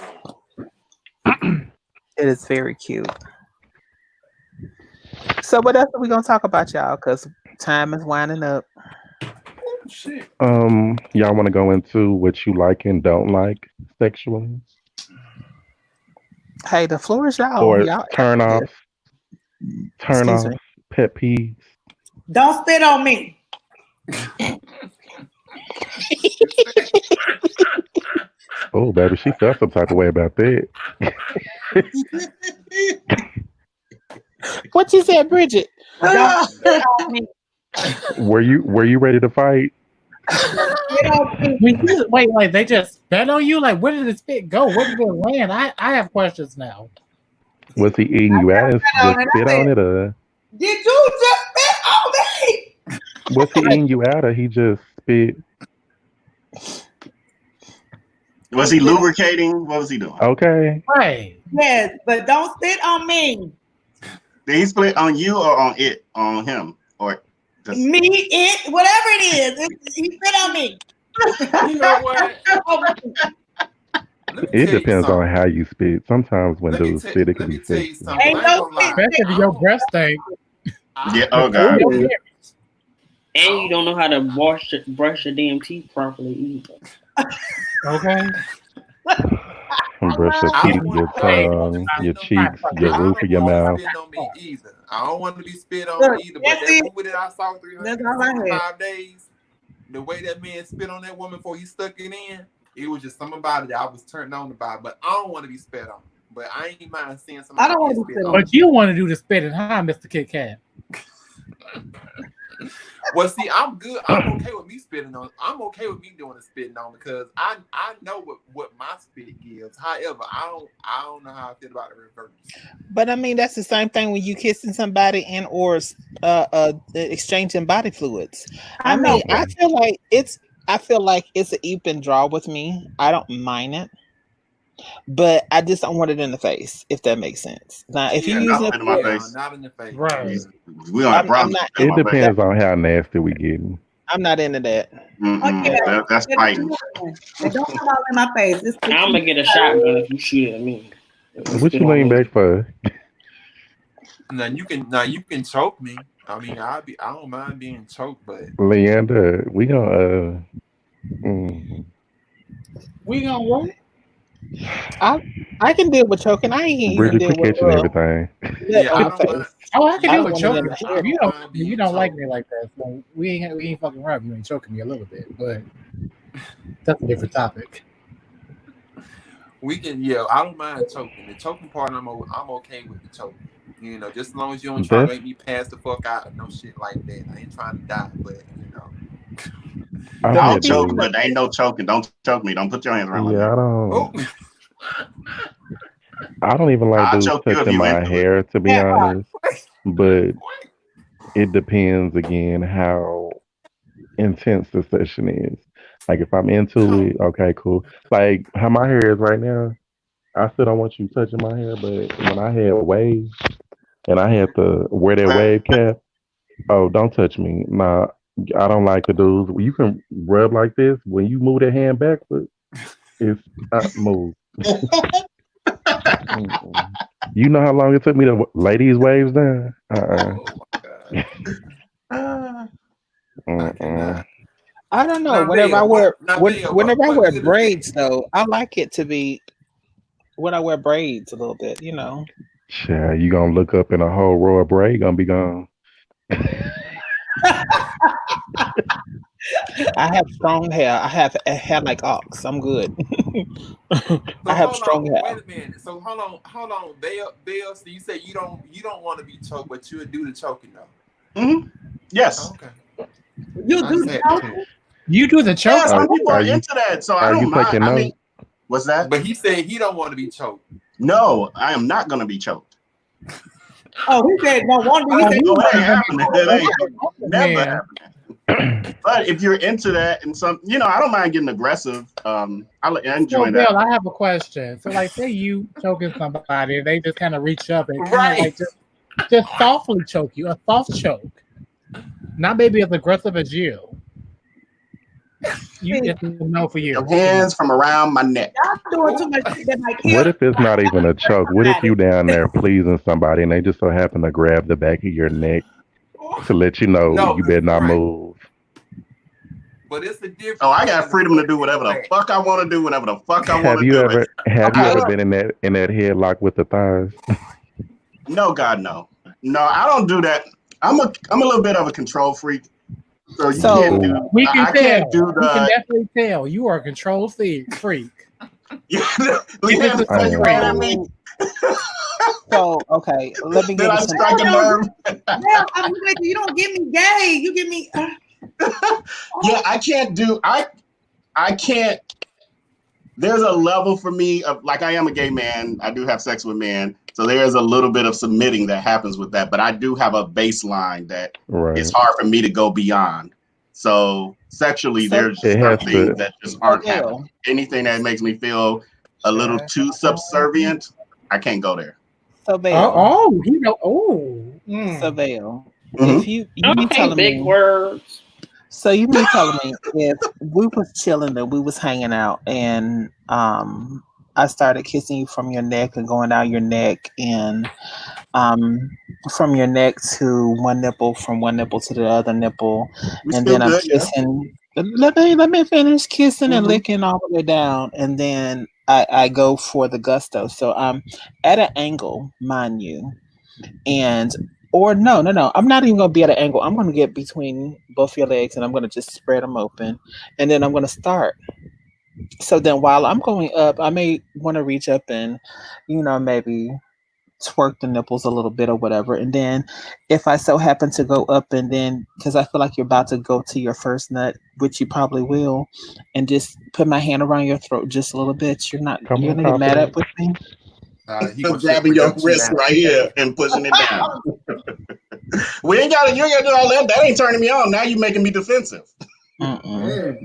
It is very cute. So what else are we gonna talk about, y'all? Because time is winding up. Shit. Y'all want to go into what you like and don't like sexually? Hey, the floor is y'all. Or y'all turn off, pet peeves. Don't spit on me. Oh, baby, she felt some type of way about that. What you said, Bridget? Were you ready to fight? Wait, they just spit on you? Like, where did the spit go? Where did it land? I have questions now. Was he eating you out and just spit on it, or did you just spit on me? was he eating you out, or he just spit? Was he lubricating? What was he doing? Okay. Right. Yes, but don't spit on me. Did he split on you or on it? On him? Or just... Me, it, whatever it is. He spit on me. You know what? It depends on how you spit. Sometimes when dudes spit, it can be sexy. Ain't no Especially if your breath stink. Yeah, oh God. And you don't know how to brush your damn teeth properly either. Okay. Brush your teeth, your tongue, your cheeks, your roof of your mouth. I don't want to be spit on either. But that movie that I saw 365 days, the way that man spit on that woman before he stuck it in, it was just something about it that I was turned on about. But I don't want to be spit on. But I ain't mind seeing somebody. I don't want to be spit on. But you want to do the spitting, huh, Mr. Kit Kat? Well, see, I'm good. I'm okay with me spitting on. I'm okay with me doing the spitting on because I know what my spit gives. However, I don't know how I feel about the reverse. But I mean, that's the same thing when you kissing somebody and or exchanging body fluids. I mean, I feel like it's an even draw with me. I don't mind it. But I just don't want it in the face, if that makes sense. Now, if you use it in my face, not in the face, right? We don't have problems. It depends on how nasty we getting. I'm not into that. Okay, that's fighting. Don't come all in my face. I'm gonna get a shotgun if you shoot at me. What you lean back for? Now you can choke me. I mean, I don't mind being choked, but Leander, we gonna We gonna what? I can deal with choking. I ain't even deal with everything. Yeah, I can deal with choking. choking. You don't like me like that, so we ain't fucking around. You ain't choking me a little bit, but that's a different topic. We can, I don't mind choking. The choking part, I'm okay with the choking. You know, just as long as you don't try to make me pass the fuck out, no shit like that. I ain't trying to die, but you know. I'll choke, but ain't no choking. Don't choke me. Don't put your hands around my neck. I don't. Oh. I don't even like I'll dudes choke you if touching you my into it. hair, to be Yeah, honest. But it depends again how intense the session is. Like if I'm into it, okay, cool. Like how my hair is right now, I still don't want you touching my hair, but when I had waves and I had to wear that wave cap, oh, don't touch me. Nah, I don't like the dudes. You can rub like this when you move that hand backward. It's move. Mm-mm. You know how long it took me to lay these waves down? Oh my god. I Mm-mm. cannot. I don't know. Now, Bill, Whenever I what wear good is braids, though, I like it to be when I wear braids a little bit. You know, Sure, you gonna look up in a whole row of braid gonna be gone. I have strong hair. I have a hair like ox. I'm good. So I have hold strong on, hair. wait a minute. So hold on, Bill. So you say you don't want to be choked, but you would do the choking though. Mm-hmm. Yes. Okay. You I do said the that. You do the Yeah, choke. some people Are are you into that, so I are you don't mind. taking I notes? mean, what's that? But he said he don't want to be choked. No, I am not gonna be choked. Oh, he said no wonder. He said Oh, it ain't happening. It ain't never Man. happening. But if you're into that and some, I don't mind getting aggressive. I So, enjoy that. Bill, I have a question. So, like, say you choking somebody, they just kind of reach up and kind of Right. like just softly choke you, a soft choke, not maybe as aggressive as you. It's a no for you. Your hands from around my neck. y'all doing too much shit that might kill. What if it's not even a choke? What if you down there pleasing somebody and they just so happen to grab the back of your neck to let you know No, you better not right. move? But it's the difference. Oh, I got freedom to do whatever the fuck I want to do, whenever the fuck I want Have to you do ever it. been in that headlock with the thighs? No, God, no. No, I don't do that. I'm a little bit of a control freak. So you So- can't do. We can I tell. can't do We can the. definitely tell you are a control freak. Leanne, It's are you mad at me? So okay, let me Did give I it some. strike a nerve? Yeah, I'm looking at you. You don't get me gay. You get me. Yeah, I can't do. I can't. There's a level for me of, like, I am a gay man. I do have sex with men, so there's a little bit of submitting that happens with that. But I do have a baseline that Right. it's hard for me to go beyond. So sexually, So- there's It has some things to- that just aren't Okay. happening. Anything that makes me feel a little too subservient, I can't go there. So Vale, Mm. Vale, Mhm. if you be Okay, telling big me, words. so you be telling me if we was chilling and we was hanging out and I started kissing you from your neck and going down your neck and from your neck to one nipple, from one nipple to the other nipple, We and still then I'm good, yeah. kissing. Let me finish kissing and Mhm. licking all the way down, and then I go for the gusto. So I'm at an angle, mind you, and or no, I'm not even gonna be at an angle. I'm gonna get between both your legs, and I'm gonna just spread them open, and then I'm gonna start. So then, while I'm going up, I may want to reach up and, maybe twerk the nipples a little bit or whatever. And then if I so happen to go up and then, because I feel like you're about to go to your first nut, which you probably will, and just put my hand around your throat just a little bit, you're not Come you're on, gonna get mad Papa. at with me. He gonna Grabbing check your with wrist them right here and pushing it down. You ain't gotta do all that. That ain't turning me on. Now you making me defensive. Mm-mm.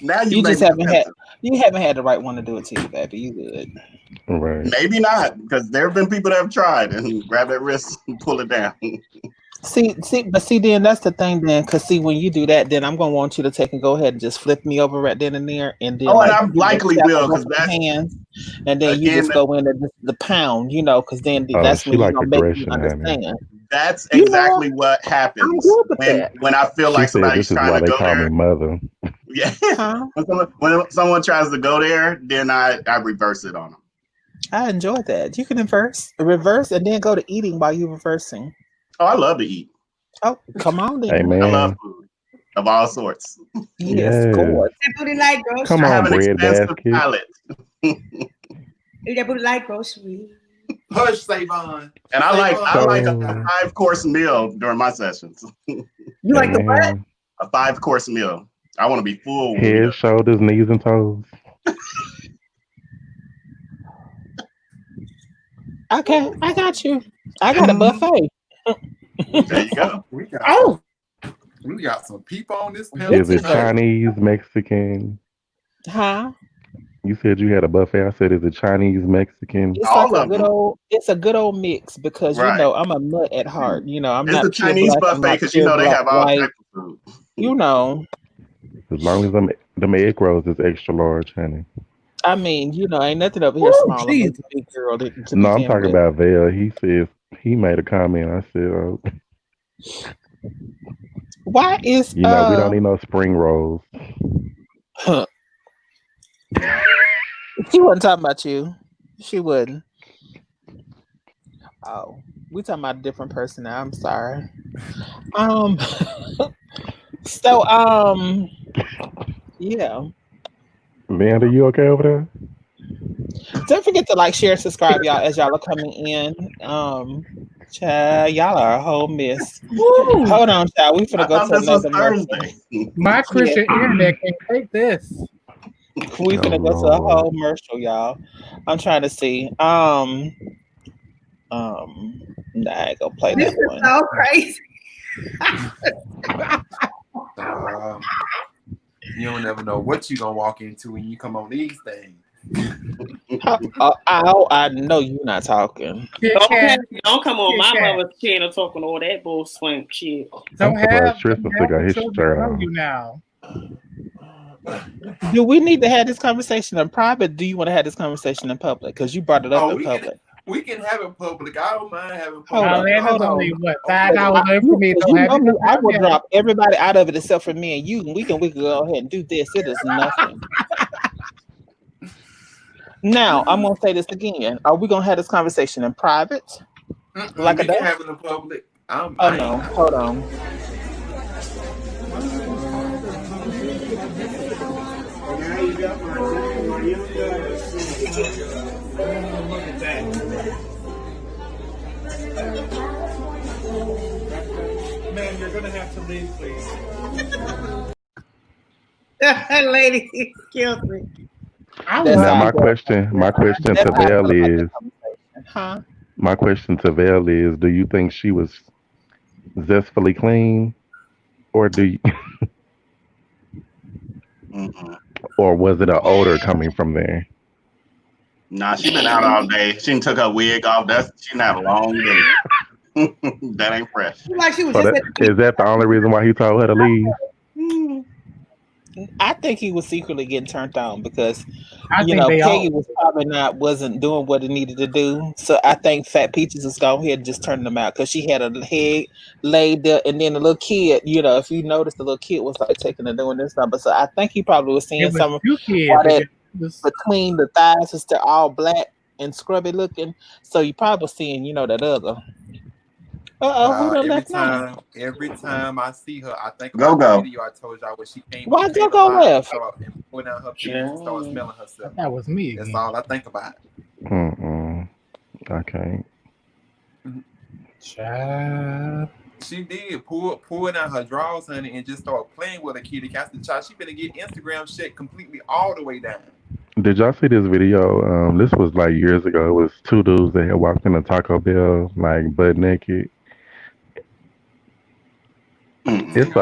Now You make just me haven't defensive. you haven't had the right one to do it to you, baby. You good. Right. Maybe not, because there have been people that have tried and grab that wrist and pull it down. See, then that's the thing, then, because see, when you do that, then I'm gonna want you to take and go ahead and just flip me over right then and there, and then Oh, and I likely will, because that's hands, and then you again, just go in and just the pound, because then that's she when you're like gonna make me aggression, honey. understand. that's You know, exactly what happens I'm good with when that. when I feel She like said somebody's this is trying why to they go call me there. mother. Yeah, Huh? when someone tries to go there, then I reverse it on them. I enjoy that. You can reverse, and then go to eating while you're reversing. Oh, I love to eat. Oh, come on, then. Amen. I love food of all sorts. Yes, Yes. good. That booty like grocery. Come I have on, an bread expensive basket. palate, That booty like grocery. Hush, Savon. and I like So- a 5-course meal during my sessions. You like the what? Amen. A 5-course meal. I want to be full. when we Head, done. shoulders, knees, and toes. Okay, I got you. I got a buffet. There you go. We got some people on this panel. Is it Chinese, Mexican? Huh? You said you had a buffet. I said, is it Chinese, Mexican? It's All like of them. it's a good old mix because Right. I'm a nut at heart. I'm It's not a pure Chinese black, I'm buffet not because pure they black, have all white. types of food. As long as them egg rolls is extra large, honey. I mean, ain't nothing over here Woo, small enough Jesus. to be girl to be No, I'm thin talking with. about Vail. He says he made a comment. I said, Why is we don't need no spring rolls. she wasn't talking about you. She wouldn't. Oh, we talking about a different person now. I'm sorry. So yeah. Man, are you okay over there? Don't forget to like, share, subscribe, y'all, as y'all are coming in. Child, y'all are a whole mess. Woo! Hold on, child. We I finna go thought to this was another Thursday. My Christian internet can't take this. We finna go to a whole commercial, y'all. I'm trying to see. Nah, I ain't gonna play This that is one. so crazy. You don't never know what you gonna walk into when you come on these things. I know you're not talking. Don't come on my Cat. mother's channel talking all that bull swamp shit. Don't I'm surprised have Tristan still got his children shirt around on. you now. Do we need to have this conversation in private? Do you want to have this conversation in public? Because you brought it up in public. We can have it public. I don't mind having Hold public. on, hold on. Only what, $5 away from me. You know me, I will drop everybody out of it except for me and you, and we can go ahead and do this. It is nothing. Now I'm gonna say this again. Are we gonna have this conversation in private? Like we can have it in public. Oh no, hold on. Man, you're gonna have to leave, please. Lady, excuse me. Now my question to Vail is, huh? My question to Vail is, do you think she was zestfully clean, or do you, or was it an odor coming from there? Nah, she been out all day. She done took her wig off. She not a long day. That ain't fresh. Like she was So is that the only reason why he told her to leave? I think he was secretly getting turned on because Peggy wasn't doing what it needed to do. So I think Fat Peaches was going ahead and just turning them out because she had a head laid there, and then the little kid, if you notice, the little kid was like taking and doing this number. So I think he probably was seeing some between the thighs was still all black and scrubby looking. So you probably was seeing, that other. Every time I see her, I think about the video I told y'all where she came. Why Go left? And put down her feet and start smelling herself. That was me. That's all I think about. Okay. Child. She did pull down her drawers, honey, and just start playing with a kitty cat. Child, she finna get Instagram shit completely all the way down. Did y'all see this video? This was like years ago. It was two dudes that had walked in a Taco Bell like butt naked. It's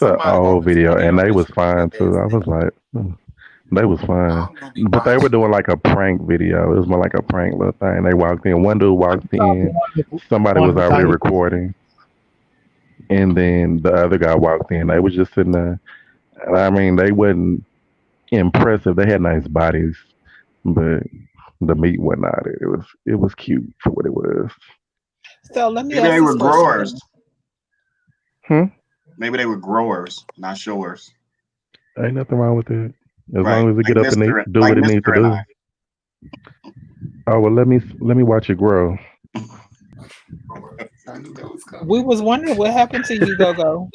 a old video, and they was fine too. I was like, they was fine, but they were doing like a prank video. It was more like a prank little thing. They walked in. One dude walked in. Somebody was already recording, and then the other guy walked in. They was just sitting there. I mean, they wasn't impressive. They had nice bodies, but the meat wasn't out. It was cute for what it was. So let me. Maybe they were growers. Maybe they were growers, not showers. Ain't nothing wrong with it. As long as it get up and do what it needs to do. Oh well, let me watch it grow. We was wondering what happened to you, Go.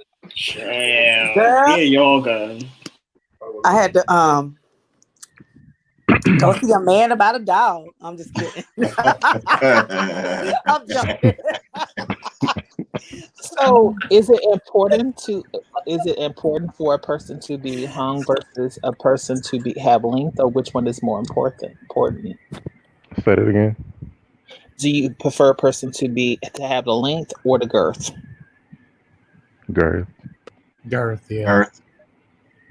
Yeah, y'all go. I had to go see a man about a dog. I'm just kidding. I'm joking. So is it important for a person to be hung versus a person to have length, or which one is more important? Say it again. Do you prefer a person to have the length or the girth? Girth. Girth, yeah. Earth.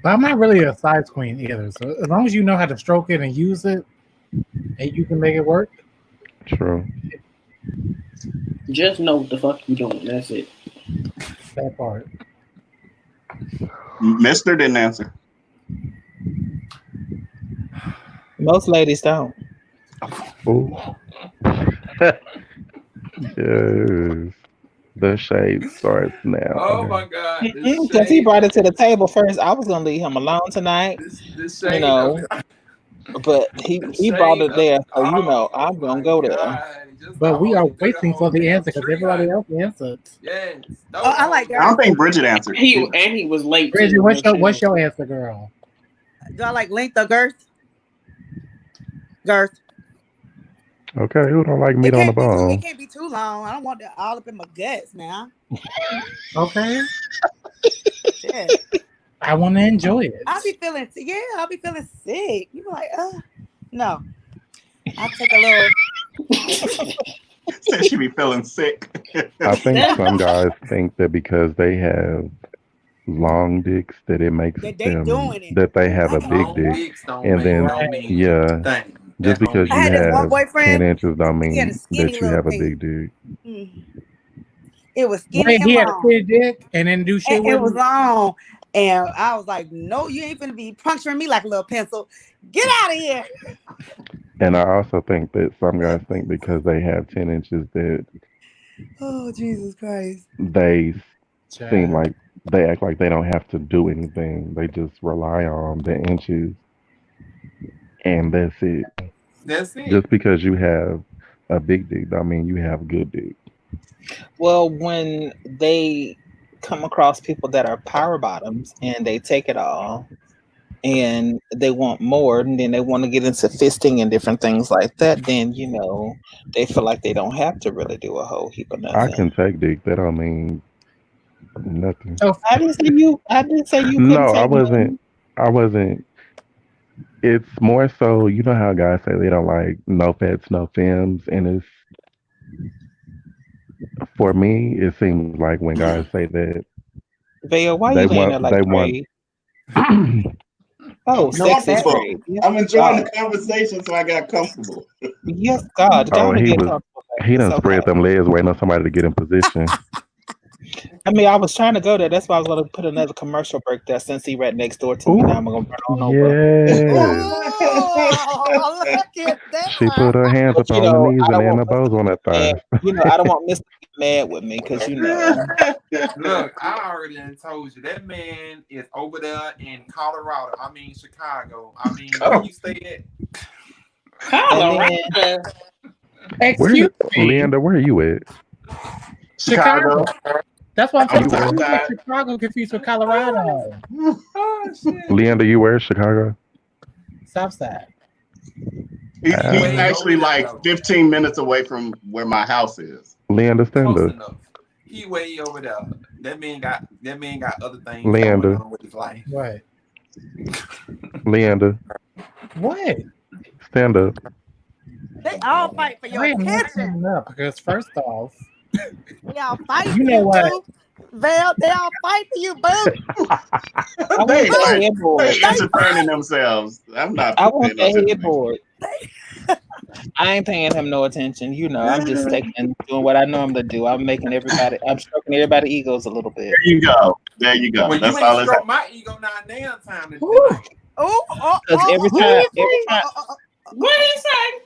But I'm not really a size queen either. So as long as you know how to stroke it and use it, and you can make it work. True. Just know what the fuck you doing. That's it. That part. Mister didn't answer. Most ladies don't. Ooh. Yes. The shade starts now. Oh my God. Because he brought it to the table first. I was gonna leave him alone tonight. This You know. But he brought it there, so you know I'm gonna go there. But we are waiting for the answer because everybody else answered. Yes. I like I don't think Bridget answered. He was late. Bridget, what's your answer, girl? Do I like length or girth? Girth. Okay, who don't like meat on the bone? It can't be too long. I don't want that all up in my guts now. Okay. Yeah. I want to enjoy it. I'll be feeling sick. You be like, no. I'll take a little. Said she be feeling sick. I think some guys think that because they have long dicks that it makes them that they have a big dick, and then just because you have 10 inches don't mean that you have a big dick. It was skinny. Wait, he had a big dick and then do shit with it was long. And I was like, no, you ain't finna be puncturing me like a little pencil. Get out of here. And I also think that some guys think because they have 10 inches that oh, Jesus Christ. They seem like they act like they don't have to do anything. They just rely on the inches and that's it. That's it. Just because you have a big dick, I mean you have a good dick. Well, when they come across people that are power bottoms and they take it all and they want more and then they want to get into fisting and different things like that, then you know they feel like they don't have to really do a whole heap of nothing. I can take dick. That don't mean nothing. Oh, I didn't say you no, I wasn't. It's more so, you know how guys say they don't like no fats, no femmes, and it's for me, it seems like when guys say that, Vale, why you laying there like crazy? Oh, sex is great. I'm enjoying the conversation, so I got comfortable. Yes, God. He done spread them legs waiting on somebody to get in position. I mean, I was trying to go there. That's why I was going to put another commercial break there since he right next door to me. Now I'm going to run on over. Oh, look at that. She put her hands up on the knees and then the bows on that thigh. You know, I don't want Mr. to get mad with me because, you know. Look, I already told you that man is over there in Colorado. I mean, Chicago. I mean, where you stay at? Colorado. Excuse me. Leander, where are you at? Chicago. That's why I'm saying Chicago confused with Colorado. Oh, shit. Leander, you where? Chicago? Southside. He's actually like 15 minutes away from where my house is. Leander, stand up. He way over there. That man got other things Leander. going on with his life. Right. Leander. What? Stand up. They all fight for your attention. Up because first off, they all fight you know what? Val, they all fight for you, boo. They entertaining themselves. I'm not. I want that headboard. I ain't paying him no attention. You know, I'm just doing what I normally do. I'm stroking everybody's egos a little bit. There you go. There you go. Well, that's you all ain't stroke my ego not damn time. Because every time. What did he say?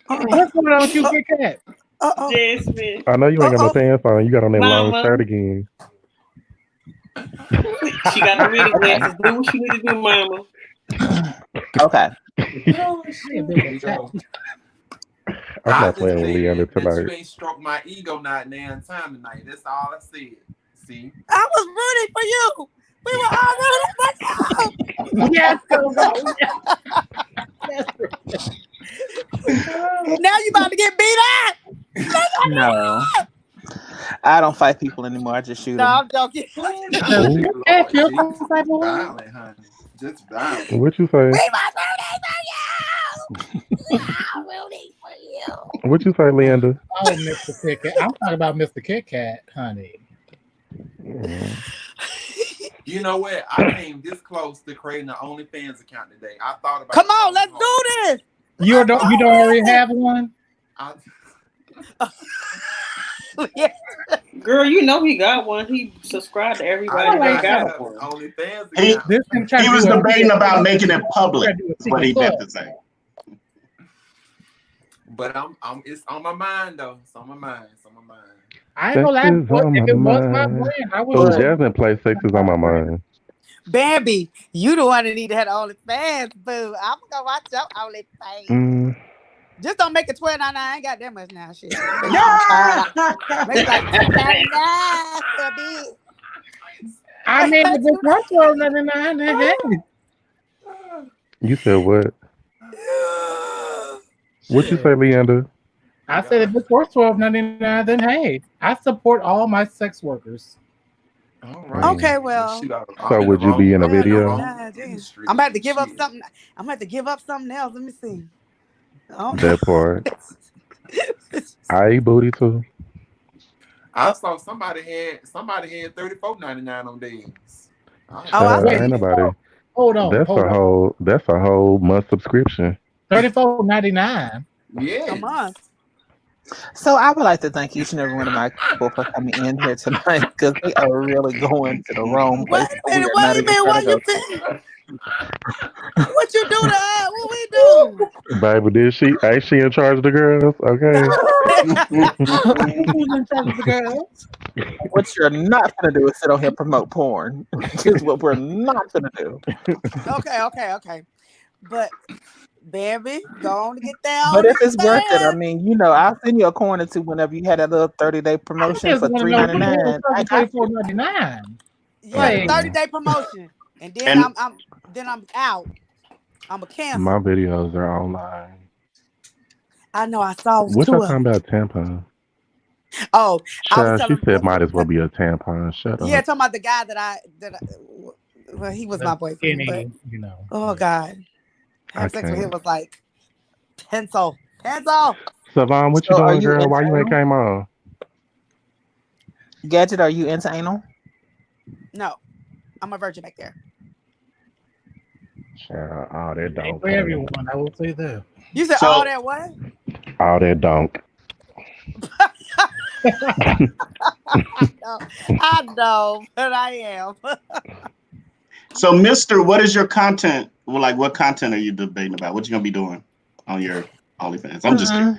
What's going on with you, Big Cat? Jasmine. I know you ain't got no pants on. You got on that long shirt again. She got the reading glasses. Do what you need to do, mama. Okay. I'm not playing with Leander tonight. You ain't stroke my ego not damn time tonight. That's all I said. See? I was rooting for you. We were all rooting for you. Yes, now you about to get beat up. No. I don't fight people anymore. I just shoot them. No, I'm joking. Violent, honey. Just violent. What you say? We were rooting for you. We are rooting for you. What you say, Leander? Oh, Mr. Kit Kat. I'm talking about Mr. Kit Kat, honey. You know what? I came this close to creating an OnlyFans account today. I thought about. Come on, let's do this. You don't already have one? Yeah. Girl, you know he got one. He subscribed to everybody that got one. OnlyFans He account. was debating about making it public. That's what he meant to say. But it's on my mind though. It's on my mind. It's on my mind. I ain't gonna lie. If it was my brand, I would. Oh, Jasmine plays Sex is on my mind. Bambi, you the one that need to have OnlyFans, boo. I'm gonna watch your OnlyFans. Just don't make it $12.99. I ain't got that much now, shit. Make like $10.99 for a bit. I mean, if it's worth $12.99, then hey. You said what? What you say, Leander? I said if it's worth $12.99, then hey, I support all my sex workers. All right. Okay, well. So would you be in a video? I'm about to give up something. I'm about to give up something else. Let me see. That part. I eat booty too. I saw somebody had $34.99 on theirs. Ain't nobody. Hold on. That's a whole month subscription. $34.99. Yeah. A month. So I would like to thank each and every one of my people for coming in here tonight because they are really going to the wrong place. Wait a minute, what you think? What you do to her? What we do? Baby, ain't she in charge of the girls? Okay. Who's in charge of the girls? What you're not gonna do is sit on here and promote porn. Here's what we're not gonna do. Okay. But baby, go on to get down. But if it's worth it, I mean, you know, I'll send you a coin or two whenever you had that little 30-day promotion for $3.99. $34.99. Yeah, 30-day promotion, and then I'm out. I'm a cancel. My videos are online. I know. I saw. What y'all talking about tampon? Oh, Child, she said might as well be a tampon. Shut up. Yeah, talking about the guy that I well, he was my boyfriend. Skinny, but, you know. Oh God, having sex with him was like pencil. Savon, what you doing, girl? Why you ain't came on? Gadget, are you into anal? No, I'm a virgin back there. Child, all that donk. Ain't for everyone, I will say that. You said all that what? All that donk. I know, but I am. So, Mr., what is your content? Well, like, what content are you debating about? What you gonna be doing on your OnlyFans? I'm just kidding.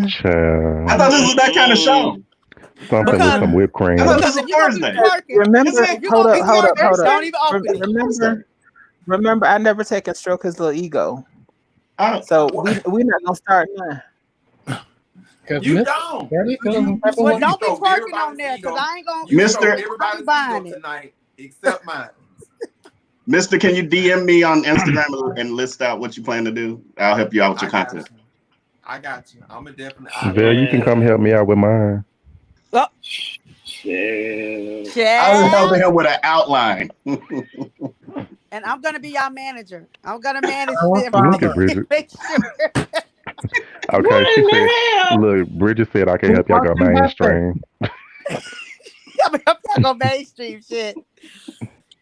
Child. I thought this was that kind of show. Something with some whipped cream. I thought this was Thursday. Remember, hold up. Don't even open it. Remember, I never taken stroke his little ego. So we're not gonna start now. You don't. Well, don't be twerking on there because I ain't gonna. Mr. buying it tonight except mine. Mr., can you DM me on Instagram and list out what you plan to do? I'll help you out with your content. I got you. I'm a definitely. Vel, you can come help me out with mine. Oh. I was helping him with an outline. And I'm gonna be your manager. I'm gonna manage Look at Bridget. Make sure. Okay, she said, look, Bridget said I can help y'all go mainstream. I'm gonna help y'all go mainstream shit.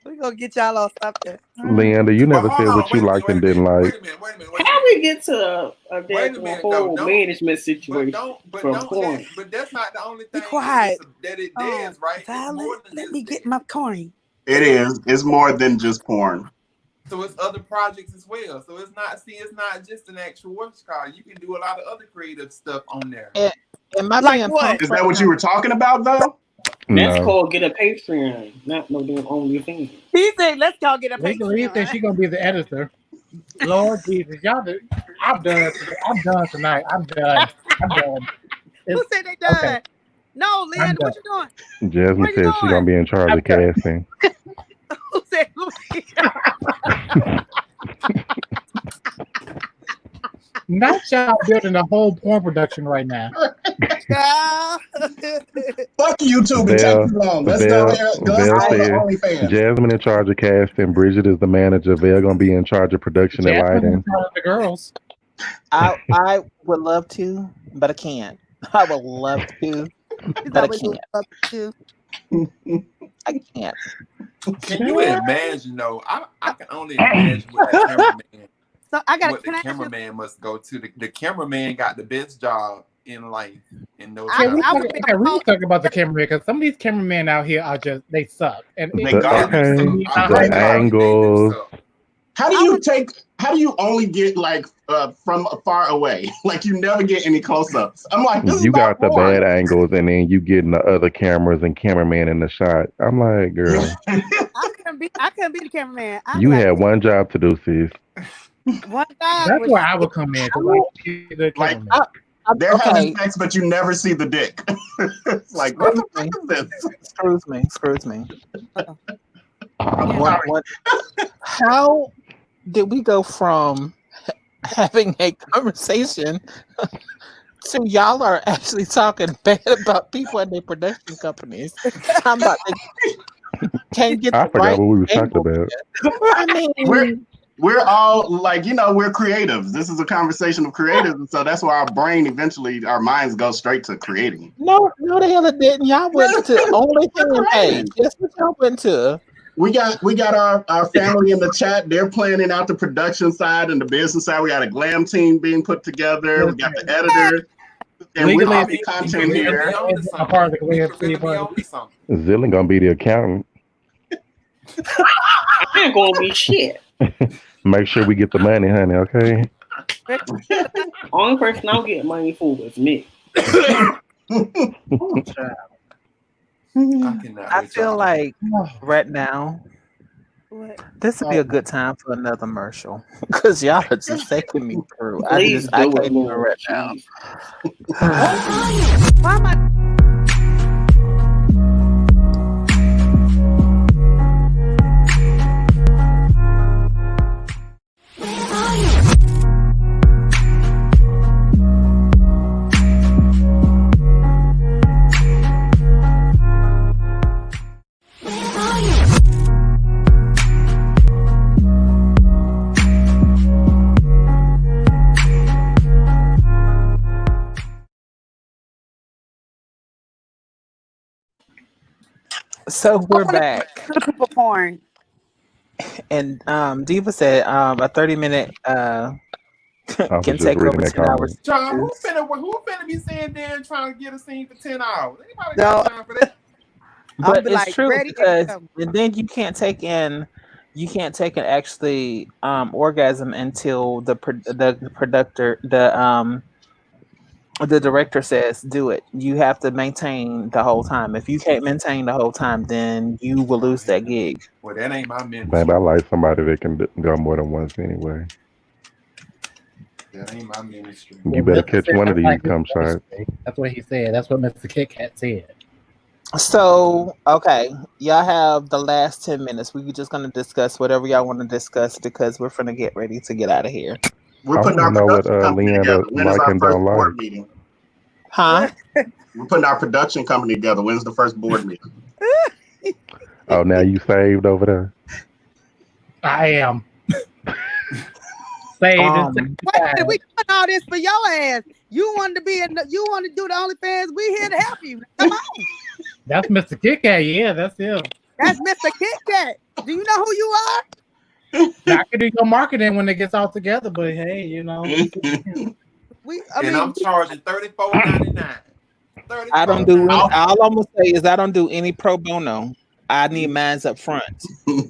We're gonna get y'all all stuff there. Leander, you never said what you liked and didn't like. Wait a minute. How we get to a whole management situation from porn? But that's not the only thing. Be quiet. That it is, right? Violet, let me get my coin. It is. It's more than just porn. So it's other projects as well. So it's not just an actual works card. You can do a lot of other creative stuff on there. And my like what? Is that what you were talking about though? That's called get a Patreon, not no damn OnlyFans. He said, "Let's go get a Patreon." He said she's gonna be the editor. Lord Jesus, y'all do. I'm done tonight. I'm done. Who said they done? Okay. No, Lynn, what you doing? Jasmine said she's gonna be in charge of casting. Who said? Not y'all building a whole porn production right now. Fuck YouTube. It takes too long. Let's go there. OnlyFans. Jasmine in charge of casting. Bridget is the manager. Vel gonna be in charge of production and lighting. The girls. I would love to, but I can't. I would love to, but I can't. I can't. Can you imagine though? I can only imagine what the cameraman. So I got what the cameraman must go to. The cameraman got the best job in life in those. We talk about the cameraman because some of these cameramen out here are just they suck. And the angles. How do you only get like from far away? Like you never get any close-ups. I'm like, you got the bad angles, and then you getting the other cameras and cameraman in the shot. I'm like, girl, I couldn't be the cameraman. You had one job to do, sis. One job. That's where I would come in. Like they're having sex, but you never see the dick. It's like, what the fuck is this? Screws me. How did we go from having a conversation to y'all are actually talking bad about people and their production companies? I'm about to can't get. I forgot what we were talking about. I mean, we're all like, we're creatives. This is a conversation of creatives, and so that's why our brain eventually, our minds go straight to creating. No, the hell it didn't. Y'all went to OnlyFans page. That's what y'all went to. We got our family in the chat. They're planning out the production side and the business side. We got a glam team being put together. We got the editor. And we're all the content here. I'm part of the glam team. Zillion gonna be the accountant. I ain't gonna be shit. Make sure we get the money, honey, okay? Only person I'll get money for is me. I feel like right now, this would be a good time for another commercial because y'all are just taking me through. I can't do it right now. Why am I? So we're back. Porn. And Diva said a 30-minute can take over 10 hours. John, who finna be sitting there and trying to get a scene for 10 hours? Anybody got time for that? But it's true because and then you can't take in actually orgasm until the director says do it. You have to maintain the whole time. If you can't maintain the whole time, then you will lose that gig. Well, that ain't my ministry. Babe, I like somebody that can go more than once anyway. That ain't my ministry. You better catch one of these cum shots. That's what he said. That's what Mr. Kit Kat said. So, okay, y'all have the last 10 minutes. We're just going to discuss whatever y'all want to discuss because we're finna get ready to get out of here. We're putting our production company together. When is our first board meeting? Huh? We're putting our production company together. When's the first board meeting? Oh, now you saved over there? I am. Saved. Wait, we doing all this for your ass. You want to do the OnlyFans? We here to help you. Come on. That's Mr. Kit Kat. Yeah, that's him. That's Mr. Kit Kat. Do you know who you are? I can do your marketing when it gets all together, but hey, I'm charging $34.99. I don't do. All I'm gonna say is I don't do any pro bono. I need mines up front.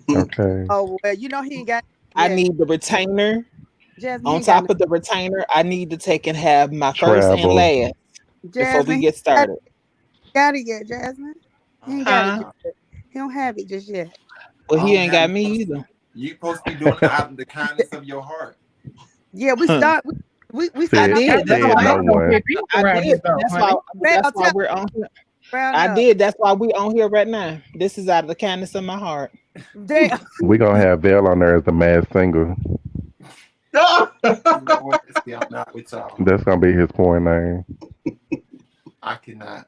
Okay. Oh well, he ain't got. I need the retainer. Jasmine, on top of the retainer, I need to take and have my first and last before we get started. Got it yet, Jasmine? He ain't got it yet. He don't have it just yet. Well, he ain't got me either. You supposed to be doing it out of the kindness of your heart. Yeah, we start. We I did. That's why we're on here. I did. That's why we're on here right now. This is out of the kindness of my heart. Damn. We're gonna have Vail on there as a mad single. That's gonna be his porn name. I cannot.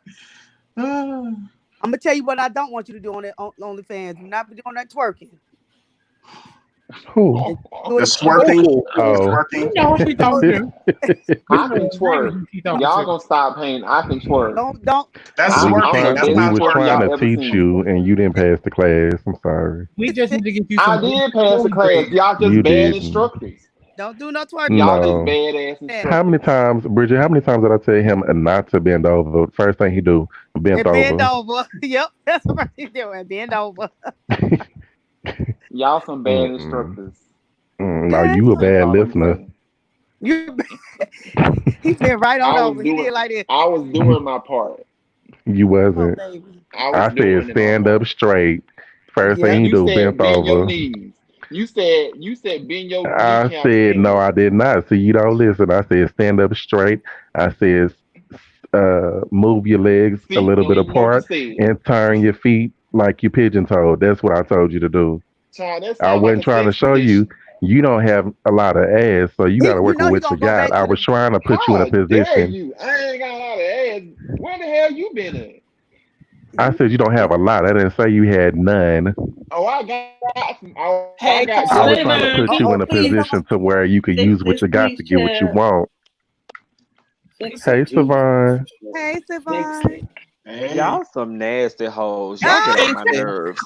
I'm gonna tell you what I don't want you to do on OnlyFans. Do not be doing that twerking. Who? The swerking. Oh. Swerking. No, she told you. I can twerk. Y'all gonna stop paying. I can twerk. Don't. That's We swerking. That's we not was trying twerking. to teach you, and you didn't pass the class. I'm sorry. We just need to get you I some. did pass the class. Y'all just You bad didn't. instructors. Don't do no twerking. Y'all just No. bad ass How instructors. many times, Bridget? How many times did I tell him not to bend over? First thing he do, bent And bend over. over. Yep, that's what he's doing. Bend over. Y'all some bad Mm-mm. instructors. Now you a bad listener. You, he's been right on I over. was He did doing. like this. I was doing my part. You Oh, wasn't. baby. I I was doing said it. stand up straight. First thing you You do, said bent bend your over. knees. You said bend your I kneecaps said no, I in. did not. See, you don't listen. I said stand up straight. I said move your legs a See, little you bit don't even know what you apart said. and turn your feet like you pigeon toed. That's what I told you to do. Child, that I sounds like wasn't a trying to sex show you. position. You don't have a lot of ass, so you got to You work know with he what gonna you go got. back I to was the. trying to put you in a How dare position. you? I ain't got a lot of ass. Where the hell you been at? I said you don't have a lot. I didn't say you had none. Oh, I got some. I Hey, got I was just trying to enough. put you in a please, position to where you could use what you got to get what you want. Hey, Savon. Hey, Savon. Hey. Y'all some nasty hoes. Y'all get on my nerves.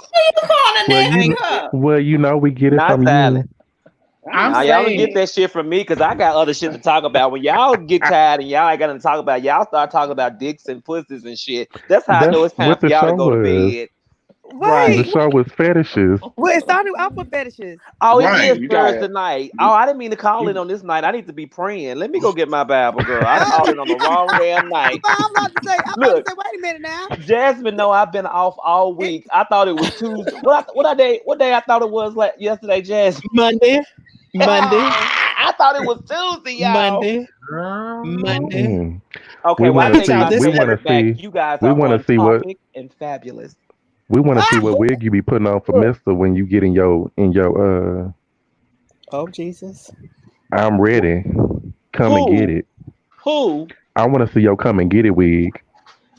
Well, you know we get it Not from silent. you. Now, y'all don't get that shit from me because I got other shit to talk about. When y'all get tired and y'all ain't got nothing to talk about, y'all start talking about dicks and pussies and shit. That's how I know That's it's time what for the y'all to show go to was. bed. The show was fetishes. Well, it started out with fetishes. Oh, it Right, is you gotta- Thursday night. Oh, I didn't mean to call in on this night. I need to be praying. Let me go get my Bible, girl. I called in on the wrong damn night. I'm about to say, Look. wait a minute now. Jasmine, know I've been off all week. I thought it was Tuesday. What day I thought it was like yesterday, Jasmine? Monday. I thought it was Tuesday, y'all. Monday. Okay, well, I take my we want statement to back. see. You guys We are want on to see what. topic and fabulous. We want to see what wig you be putting on for Mister when you get in your Oh Jesus. I'm ready. Come and get it. Who? I want to see your come and get it wig.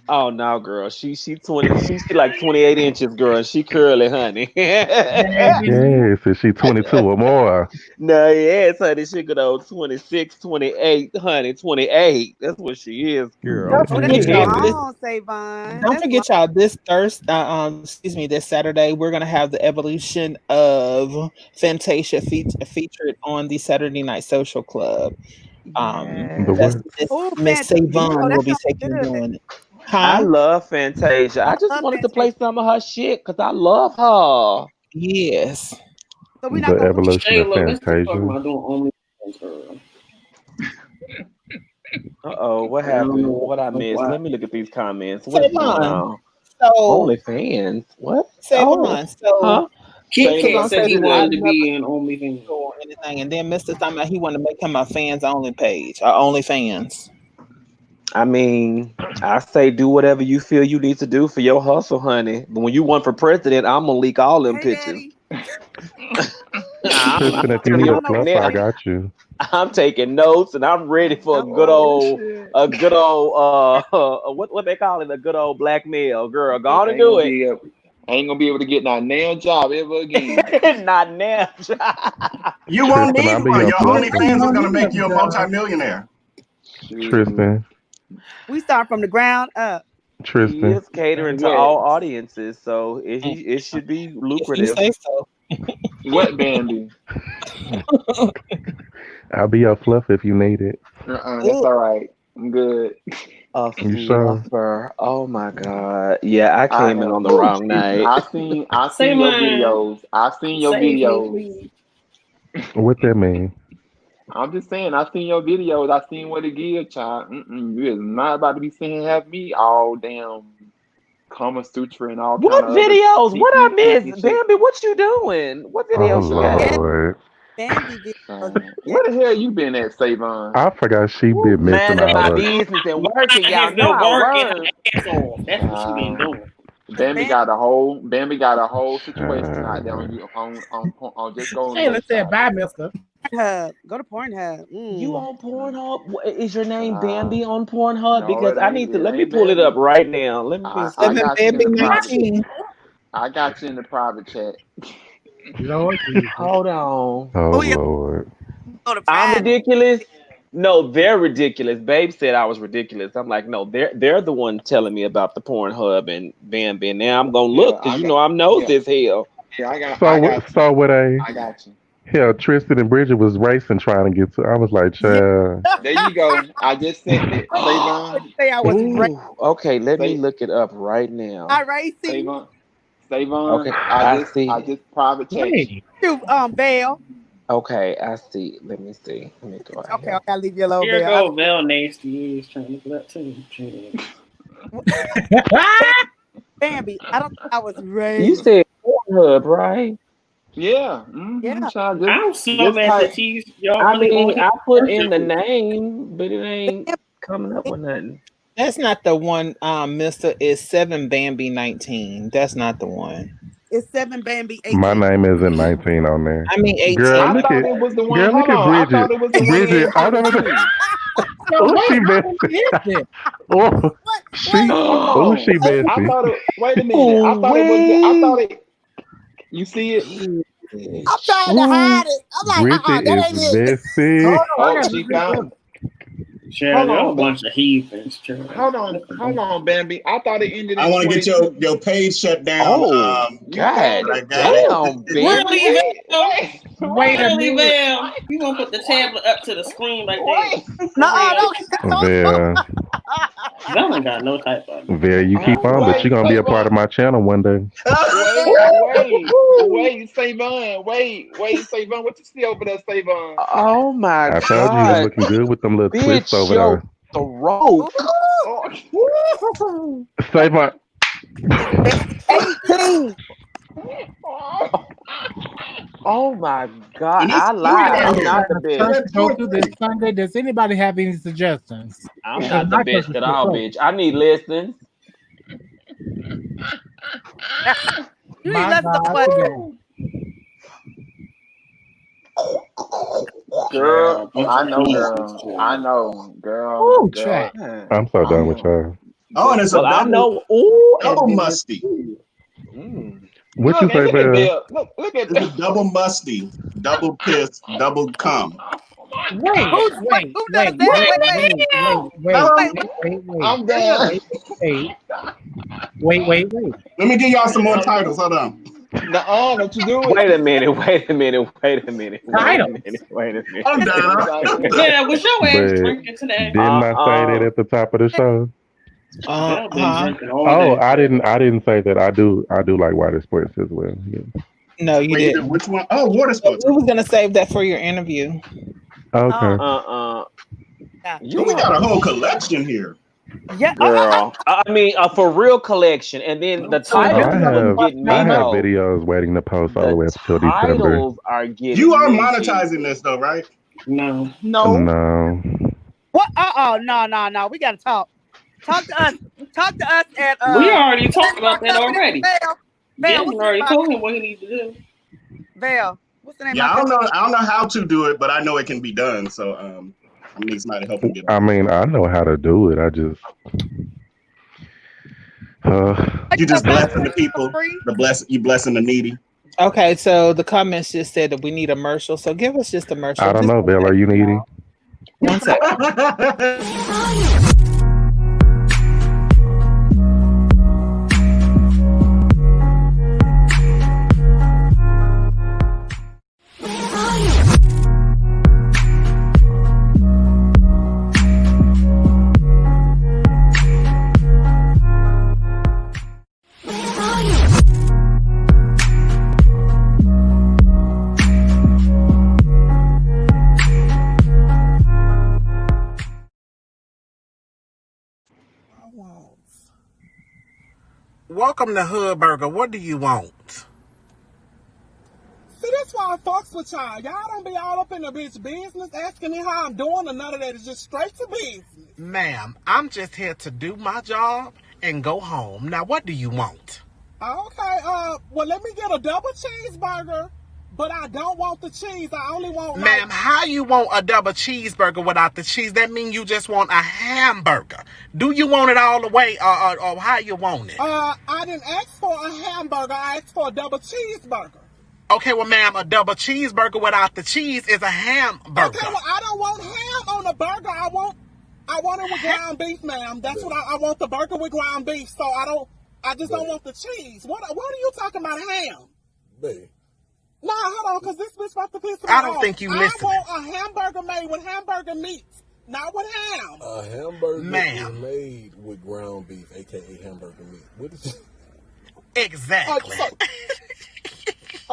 Oh no, girl. She 20. She like 28 inches, girl. She curly, honey. Yes, is she 22 or more? No, yes, honey. She could old 26, 28, honey, 28. That's what she is, girl. Don't forget y'all this. Don't say Vaughn. Don't forget y'all this Thursday. Excuse me, this Saturday we're gonna have the evolution of Fantasia featured on the Saturday Night Social Club. The That's what? Miss Savon will be taking doing it. I Huh? love Fantasia. I just wanted to play some of her shit because I love her. Yes. So we're The not gonna evolution of Shayla, let's talk Fantasia. about doing OnlyFans, girl. Uh-oh, what happened? What I missed? Let me look at these comments. What is going on? So OnlyFans. What? Savon. So Huh? Kit Savon said he said wanted I've to never be in OnlyFans or anything, and then Mr. talking about he wanted to make him a fans only page or OnlyFans. I mean, I say do whatever you feel you need to do for your hustle, honey. But when you run for president, I'm gonna leak all them pictures. Tristan, if you need a fluff, I got you. I'm taking notes and I'm ready for a good old what they call it, a good old blackmail, girl. Go on and do it. I ain't gonna be able to get that nail job ever again. Not now. You won't Tristan, I'll need be one. your Your fluffer. OnlyFans is gonna make you a multimillionaire. Tristan, We start from the ground up. He Tristan. is catering to all audiences, so it should be lucrative. If you say so. What, Bambi? I'll be your fluff if you need it. That's all right. I'm good. A You sure? fluffer. Oh my god. Yeah, I came in on the wrong night. I seen your videos. I seen your videos. What that mean? I'm just saying, I seen your videos. I seen what it gives, child. You is not about to be saying have me all damn Kama Sutra and all What kind of videos? What I missed? shit. Bambi, what you doing? What Oh videos you got? Lord. Where the hell you been at, Savon? I forgot she been missing Minding my out. business and working. Y'all Has know been I working work. her ass off. That's what she been doing. Bambi got a whole situation out there on you on just go on. Shayla said bye, mister. Go to Pornhub. You on Pornhub? Is your name Bambi on Pornhub? No, Because it I ain't. need to It let me ain't pull it Bambi. up right now. Let me I got you in the private. I got you in the private chat. Lord Jesus. Hold on. Oh Lord. I'm ridiculous. No, they're ridiculous. Babe said I was ridiculous. I'm like, no, they're the one telling me about the Pornhub and Bambi. Now I'm gonna look because I'm nosy as hell. Yeah, I got you. Hell, Tristan and Bridget was racing trying to get to. I was like, child. There you go. I just sent it. Say I was Ooh, okay, let me look it up right now. I racing. Savon. Okay, I just private text. You, Val. Okay, I see. Let me see. Let me go. Okay, I'll leave you alone. Here go Val nasty is trying to look that too. Bambi, I don't think I was raised. You said Pornhub, right? Yeah. Yeah. I'm so mad that she's y'all. I mean, I put in the name, but it ain't coming up with nothing. That's not the one, Mister. Is 7 Bambi 19. That's not the one. It's 7 Bambi 18. My name isn't 19 on there. I mean 18. Girl, look at it was the one. girl, look at Bridget. I thought it was the Bridget, I don't know. Oh, she messy. Oh, she messy. I thought it. Wait a minute. I thought it was. I thought it. You see it? I'm trying to hide it. I'm like, Bridget that ain't is it. messy. Oh, she found. Sure, they're a bunch of heathens. Hold on, Bambi. I thought it ended. I want to get your page shut down. Oh, God damn, Really, Wait a minute. Val. You gonna put the tablet up to the screen like that? No. There, Val ain't got no type of. there. You keep on, but you're gonna be a part of my channel one day. Wait, Savon. Wait, Savon. What you see over there, Savon? Oh my God! I told you he was looking good with them little twists over there. Throat. Savon. 18. Oh my God! I lied. I'm not the best. Go through this Sunday. Does anybody have any suggestions? I'm not the best at all, bitch. I need lessons. You need less than what? Girl, I know, girl. Ooh, girl. check. I'm so done with y'all. Oh, and it's a I know. double musty. What you say, Bill? Look at It's a double musty, double piss, double cum. Wait. I'm done. Wait. Let me give y'all some more titles. Hold on. Nuh-uh, don't you do it. Wait a minute. I'm done. Yeah, was your ass But drinking today? didn't I say that at the top of the show? Val been drinking all Oh, day. I didn't say that. I do like water sports as well. Yeah. No, you Wait, didn't. which one? Oh, water sports. We was gonna save that for your interview. Okay. You We got a whole collection here. Yeah, girl. I mean, for real collection, and then the titles are getting me I have though. videos waiting to post all the way up till December. Titles are getting. You are me. monetizing this though, right? No. No. what? No. We gotta talk. Talk to us. At We already talked about that already. Val, Jason already told him what he needs to do. Val, what's the name? Yeah, of I don't know how to do it, but I know it can be done. So I need somebody to help me get it. I mean, I know how to do it. I just You just blessing the people. You blessing the needy. Okay, so the comments just said that we need a commercial. So give us just a commercial. I don't know, Bill. Are you needy? 1 second. Welcome to Hood Burger. What do you want? See, that's why I fucks with y'all. Y'all don't be all up in the bitch business asking me how I'm doing or none of that. It's just straight to business. Ma'am, I'm just here to do my job and go home. Now, what do you want? Okay, well, let me get a double cheeseburger, but I don't want the cheese. I only want... Ma'am, how you want a double cheeseburger without the cheese? That means you just want a hamburger. Do you want it all the way or how you want it? I didn't ask for a hamburger. I asked for a double cheeseburger. Okay, well, ma'am, a double cheeseburger without the cheese is a hamburger. Okay, well, I don't want ham on the burger. I want it with ground beef, ma'am. That's what I want, the burger with ground beef. So I just don't want the cheese. What are you talking about, ham? Babe. Nah, hold on, because this bitch about to piss me off. I don't think you listen. I want a hamburger made with hamburger meats, not with ham. A hamburger Ma'am. is made with ground beef, a.k.a. hamburger meat. What is Exactly.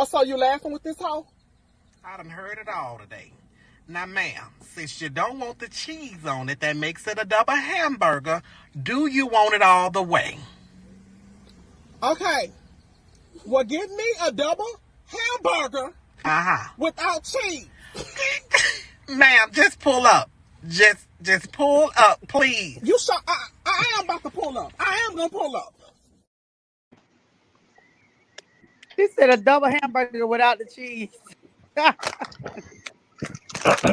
So you laughing with this hoe? I done heard it all today. Now, ma'am, since you don't want the cheese on it, that makes it a double hamburger. Do you want it all the way? Okay. Well, give me a double hamburger without cheese. Ma'am, just pull up. Just pull up, please. You sure? I am about to pull up. I am gonna pull up. He said a double hamburger without the cheese.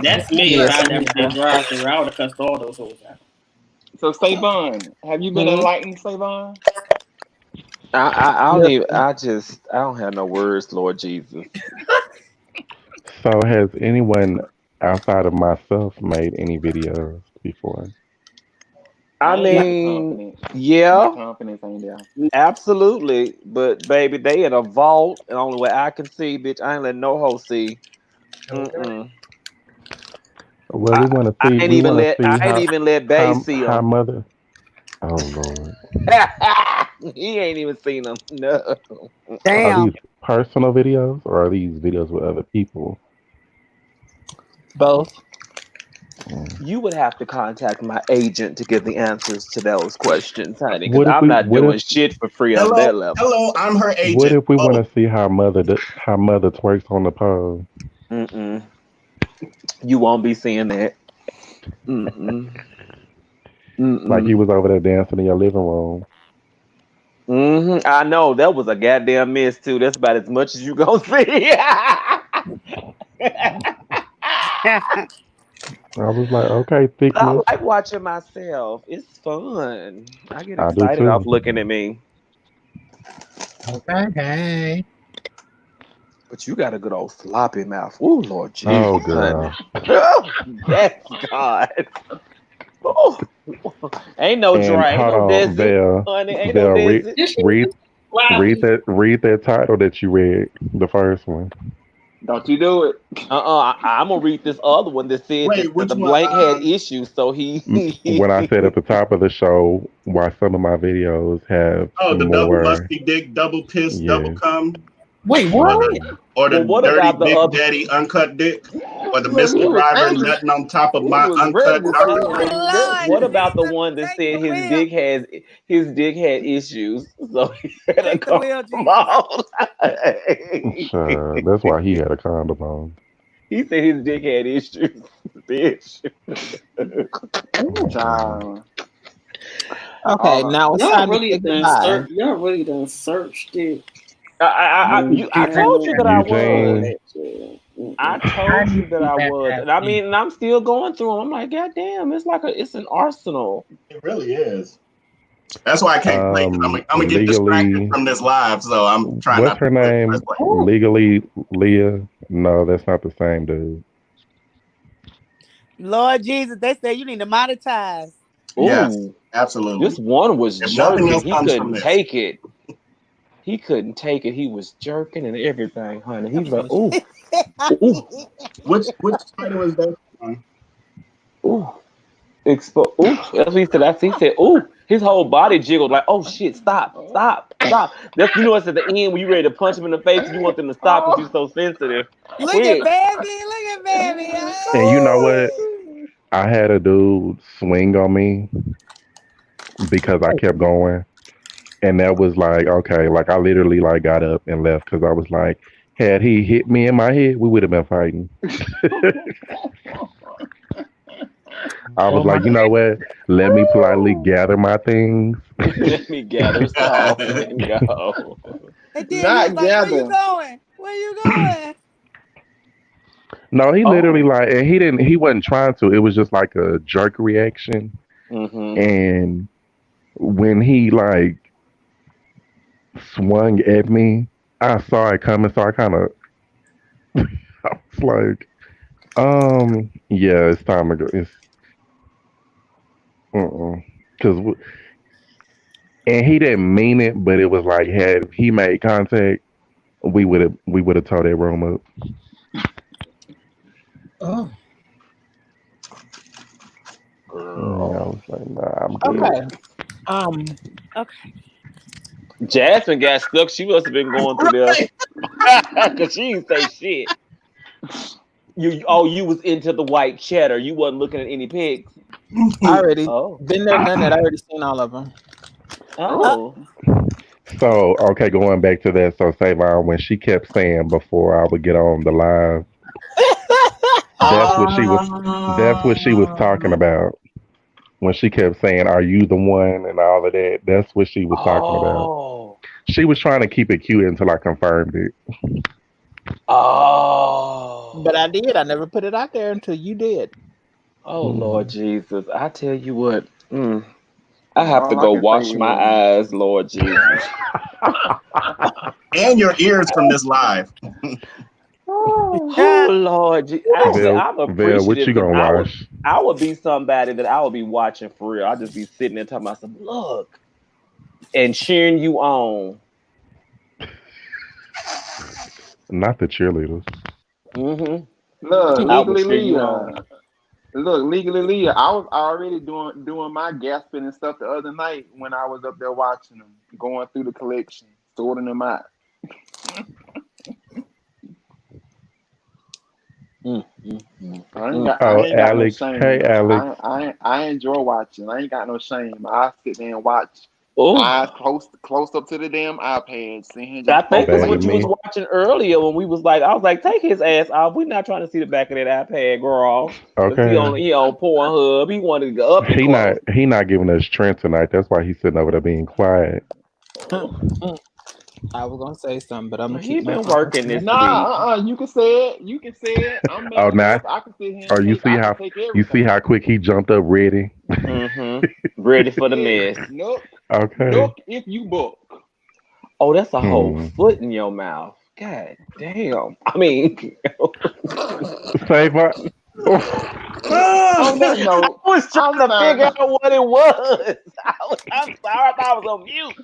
That's me. If I never did drive through, I would have cussed all those hoes out. So, Savon, have you been enlightened, Savon? I don't have no words, Lord Jesus. So has anyone outside of myself made any videos before? I mean, yeah, confidence ain't there. absolutely. But baby, they in a vault, and only way I can see, bitch, I ain't let no hoe see. Mm-mm. Well, we want to see. I ain't even let Bay see How them. mother? Oh Lord. He ain't even seen them. No. Are Damn. these personal videos or are these videos with other people? Both. You would have to contact my agent to get the answers to those questions, honey, What because if I'm we- not what doing if- shit for free on that level. Hello, I'm her agent. What if we Oh, want to see how mother twerks on the pole? Mm-mm. You won't be seeing that. Mm-mm. Mm-mm. Like he was over there dancing in your living room. Mm-hmm. I know that was a goddamn miss too. That's about as much as you gonna see. I was like, okay, I thickness. like watching myself. It's fun. I get I do excited too. off looking at me. Okay. But you got a good old sloppy mouth. Ooh, Lord Jesus. Oh girl. Yes, God. Ooh. Ain't no And dry. Ain't hold no on, desert. Belle. Honey, ain't Belle, no read, desert. read that title that you read, the first one. Don't you do it. I'm gonna read this other one that said Wait, that which the one? blank had issues, so he When I said at the top of the show why some of my videos have the double more. musty dick, double piss, double Yes. cum. Wait, what? Or the Well, what dirty about the Big other- Daddy uncut dick, or the Look, Mr. he was Driver ready. nutting on top of He my was uncut ready to Dr. say Dre. it. What about the one that said his dick had issues, so he had to Take the come wheel, Jesus. out. Sure, that's why he had a condom on. He said his dick had issues, bitch. Child. Okay, now it's time to say goodbye. Y'all really done searched it. I told you that I Eugene. was. I told you that I was, and I mean, and I'm still going through them. I'm like, God damn, it's an arsenal. It really is. That's why I can't play. 'Cause I'm gonna get Legally- distracted from this live, so I'm trying What's not her to play. name? That's why. Legally Leah? No, that's not the same dude. Lord Jesus, they said you need to monetize. Yes, Ooh, absolutely. this one was If nothing jerking. else He comes from couldn't this. take it. He couldn't take it. He was jerking and everything, honey. He was like, ooh, ooh, Which title is that on? ooh. Ooh, that's what he said. He said, ooh, his whole body jiggled like, oh shit, stop. That's, you know, it's at the end when you ready to punch him in the face and you want them to stop because you're so sensitive. Look Quick. at baby. And you know what? I had a dude swing on me because I kept going. And that was like, okay, like I literally like got up and left because I was like, had he hit me in my head, we would have been fighting. I was like, you know what? Let me politely gather my things. Let me gather stuff and go. And then Not he was like, where you gather. going? Where you going? No, he literally like, and he wasn't trying to. It was just like a jerk reaction. Mm-hmm. And when he like swung at me, I saw it coming, so I kind of It's like, yeah, it's time to go. It's because and he didn't mean it, but it was like had he made contact, we would have tore that room up. Oh. I was like, nah, I'm good. Okay. Okay. Jasmine got stuck. She must have been going through there because she didn't say shit. You was into the white cheddar. You wasn't looking at any pigs. I already been there, done that. I already seen all of them. Oh. So okay, going back to that. So Savon, when she kept saying before I would get on the live, that's what she was talking about. When she kept saying, "Are you the one?" and all of that, that's what she was talking about. She was trying to keep it cute until I confirmed it. Oh. But I did. I never put it out there until you did. Oh Lord Jesus! I tell you what, I have to go wash my eyes, Lord Jesus, and your ears from this live. Oh Lord, I'm appreciative. What you gonna wash? I would be somebody that I would be watching for real. I'd just be sitting there talking about some look and cheering you on. Not the cheerleaders. Look, legally Leah. I was already doing my gasping and stuff the other night when I was up there watching them, going through the collection, sorting them out. Alex. Hey, Alex. I enjoy watching. I ain't got no shame. I sit there and watch. Eyes close up to the damn iPad. I think that's what you was watching earlier when we was like, I was like, take his ass off. We're not trying to see the back of that iPad, girl. Okay. He on Pornhub. He wanted to go up. He not giving us strength tonight. That's why he's sitting over there being quiet. I was gonna say something, but I'm gonna keep been working this week. You can say it. You can say it. I'm now. I can sit here. Oh, you see how quick he jumped up, ready. Ready for the mess. Nope. Okay. Nope. If you book. Oh, that's a whole foot in your mouth. God damn. I mean, save up. On that note, I was trying to figure out what it was. I'm sorry, I thought I was on mute.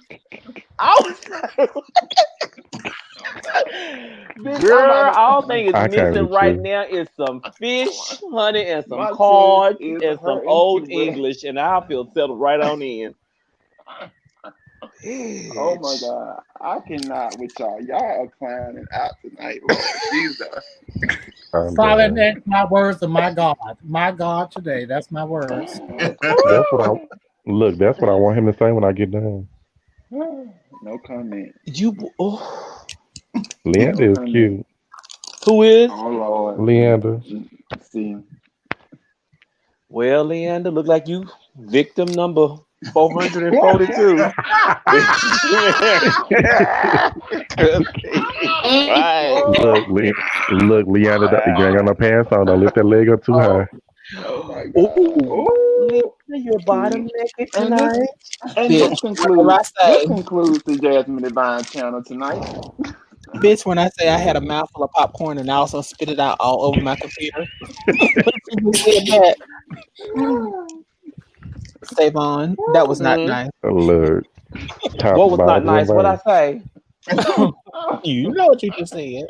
Girl, all thing is missing right now is some fish, honey, and some cards and some old English, and I feel settled right on in. Oh my God, I cannot with y'all. Y'all are clowning out tonight, Lord Jesus. Silent X, my words are my God. My God today. That's my words. That's what I want him to say when I get done. No comment. Leander is cute. Who is? Oh Lord. Leander. See. Well, Leander, look like you victim number 442. Look, Leander, you ain't got no pants on. Don't lift that leg up too high. Oh my God. Your bottom naked tonight. And this concludes the Jasmine Divine channel tonight. Bitch, when I say I had a mouthful of popcorn and I also spit it out all over my computer. Savon, that was not nice. Look. What was not nice? What I say? You know what you just said.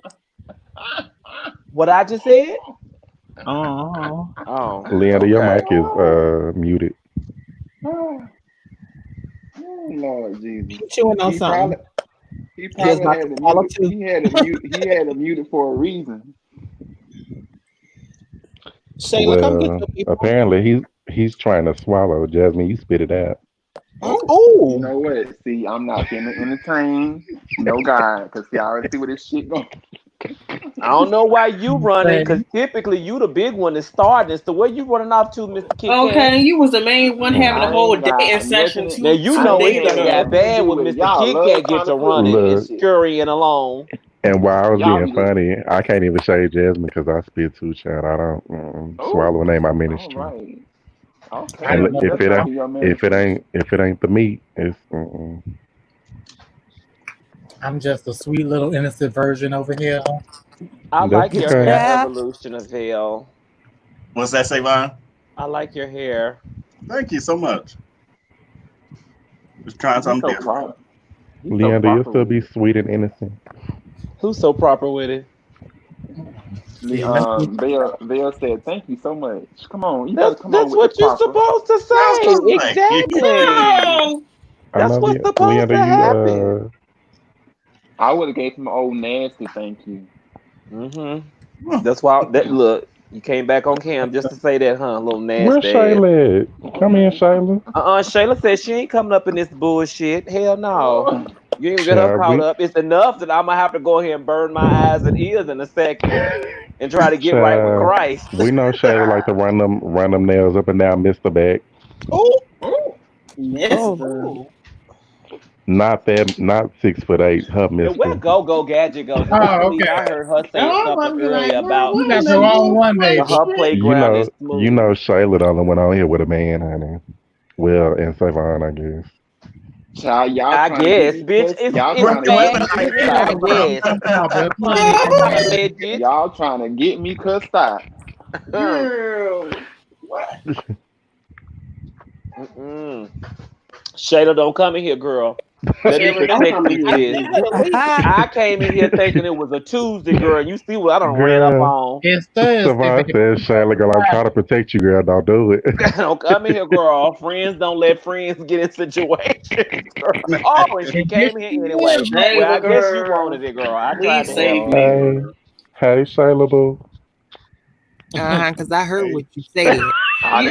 What I just said? Oh. Leander, your mic is muted. Oh, Lord Jesus. Chewing on something. He probably had it muted for a reason. Shayla, come get your people. Apparently he's trying to swallow. Jasmine, you spit it out. Oh, you know what? See, I'm not gonna entertain no guy because I already see where this shit going. I don't know why you running because typically you the big one that's starting. So where you running off to, Mr. Kit? Okay, you was the main one having a whole day in session too. Now you know it got bad when Mr. Kit Kat gets to running and scurrying along. And while I was being funny, I can't even shade Jasmine because I spit too, child. I don't swallow and ain't my ministry. Right. Okay. And if it ain't the meat, it's. I'm just a sweet little innocent version over here. I That's like your okay. hair evolution of hell. What's that, Savon? I like your hair. Thank you so much. Just trying something different. Leander, you'll still be sweet and innocent. Who's so proper with it? Vail said, "Thank you so much." Come on, you That's, gotta come that's on with what the you're proper. supposed to say. Exactly. No. That's what's supposed to happen. I would have gave him an old nasty thank you. Mm-hmm. That's why that look. You came back on cam just to say that, huh? A little nasty. Where's Shayla at? Come in, Shayla. Shayla said she ain't coming up in this bullshit. Hell no. You ain't get her Child, caught up. It's enough that I'm gonna have to go ahead and burn my eyes and ears in a second and try to get right with Christ. We know Shayla like to run them nails up and down Mr. Back. Mister. Not 6'8", her Mr. Where Go Gadget goes? Okay. I heard her say something earlier about You got the wrong one, baby. her playground is smooth. You know Shayla the only one on here with a man, honey. Well, and Savon, I guess. Child, y'all I guess, bitch. Y'all trying to get me cussed out. Girl. What? Shayla, don't come in here, girl. Let me protect you this. I came in here thinking it was a Tuesday, girl. And you see what I done ran up on. It's Savon said, Shayla, girl, I'm trying to protect you, girl. Don't do it. Don't come in here, girl. Friends don't let friends get in situations. Oh, and she came here anyway. Well, I guess you wanted it, girl. I tried to help you. Hey, Shayla, boo. Because I heard what you said. I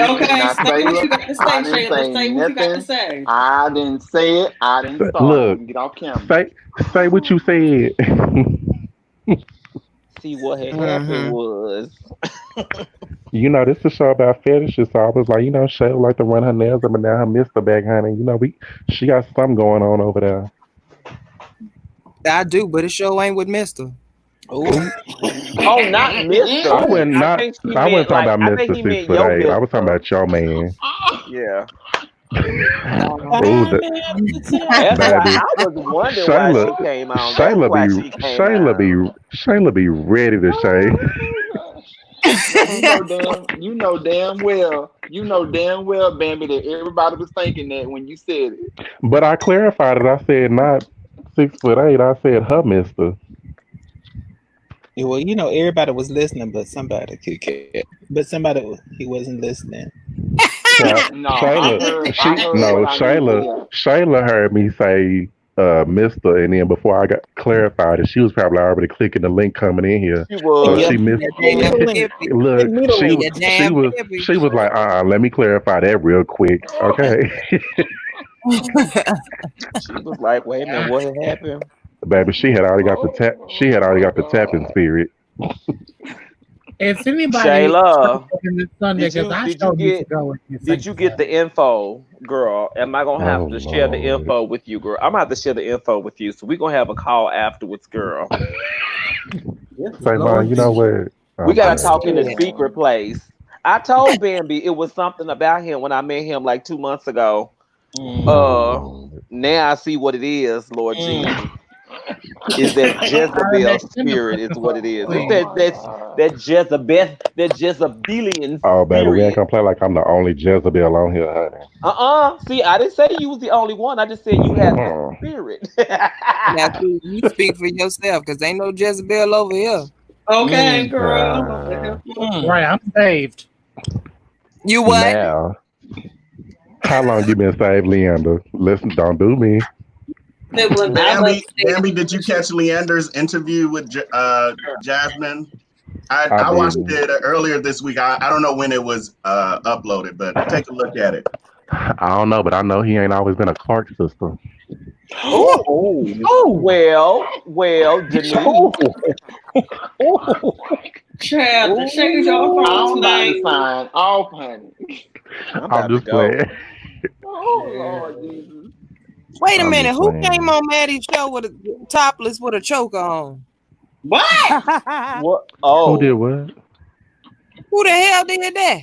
didn't say it. I didn't start. Look, Get off camera. Say what you said. See what had happened was. You know, this is a show about fetishes, so I was like, you know, Shayla like to run her nails up and down her Mr. Bag, honey. You know, she got something going on over there. I do, but it sure ain't with Mister. Oh, not Mister. I wasn't talking about Mr. 6'8". I was talking about your man. Yeah. Baby. I was wondering why she came on. Shayla be ready to shave. You know damn well, Bambi, that everybody was thinking that when you said it. But I clarified it. I said not 6'8". I said her Mister. Yeah, well, you know, everybody was listening, but somebody he wasn't listening. Shayla heard me say Mister, and then before I got clarified it, she was probably already clicking the link coming in here. She was. So she missed. Look, she was like, let me clarify that real quick, okay? She was like, wait a minute, what had happened? Baby, she had already got the tap. She had already got the tapping spirit. If anybody Shayla, Sunday, did you get the info, girl? Am I gonna have to share the info with you, girl? I'm gonna have to share the info with you, so we're gonna have a call afterwards, girl. Say, Mom, you know what? We gotta talk in a secret place. I told Bambi it was something about him when I met him like 2 months ago. Now I see what it is, Lord Jesus. Is that Jezebel spirit is what it is. It's that Jezebelian spirit. Oh, baby, we ain't gonna play like I'm the only Jezebel on here, honey. See, I didn't say you was the only one. I just said you had the spirit. Now, you speak for yourself, because ain't no Jezebel over here. Okay, girl. Right, I'm saved. You what? Now, how long you been saved, Leander? Listen, don't do me. Bambi, did you catch Leander's interview with Jasmine? I watched it earlier this week. I don't know when it was uploaded, but take a look at it. I don't know, but I know he ain't always been a Clark sister. Well, Denise. Chad, the shade y'all I'm about to sign off, honey. I'm just playing. Oh, Lord Jesus. Wait a minute, who came on Maddie's show with a topless with a choker on? What? What? Oh, who did what? Who the hell did that?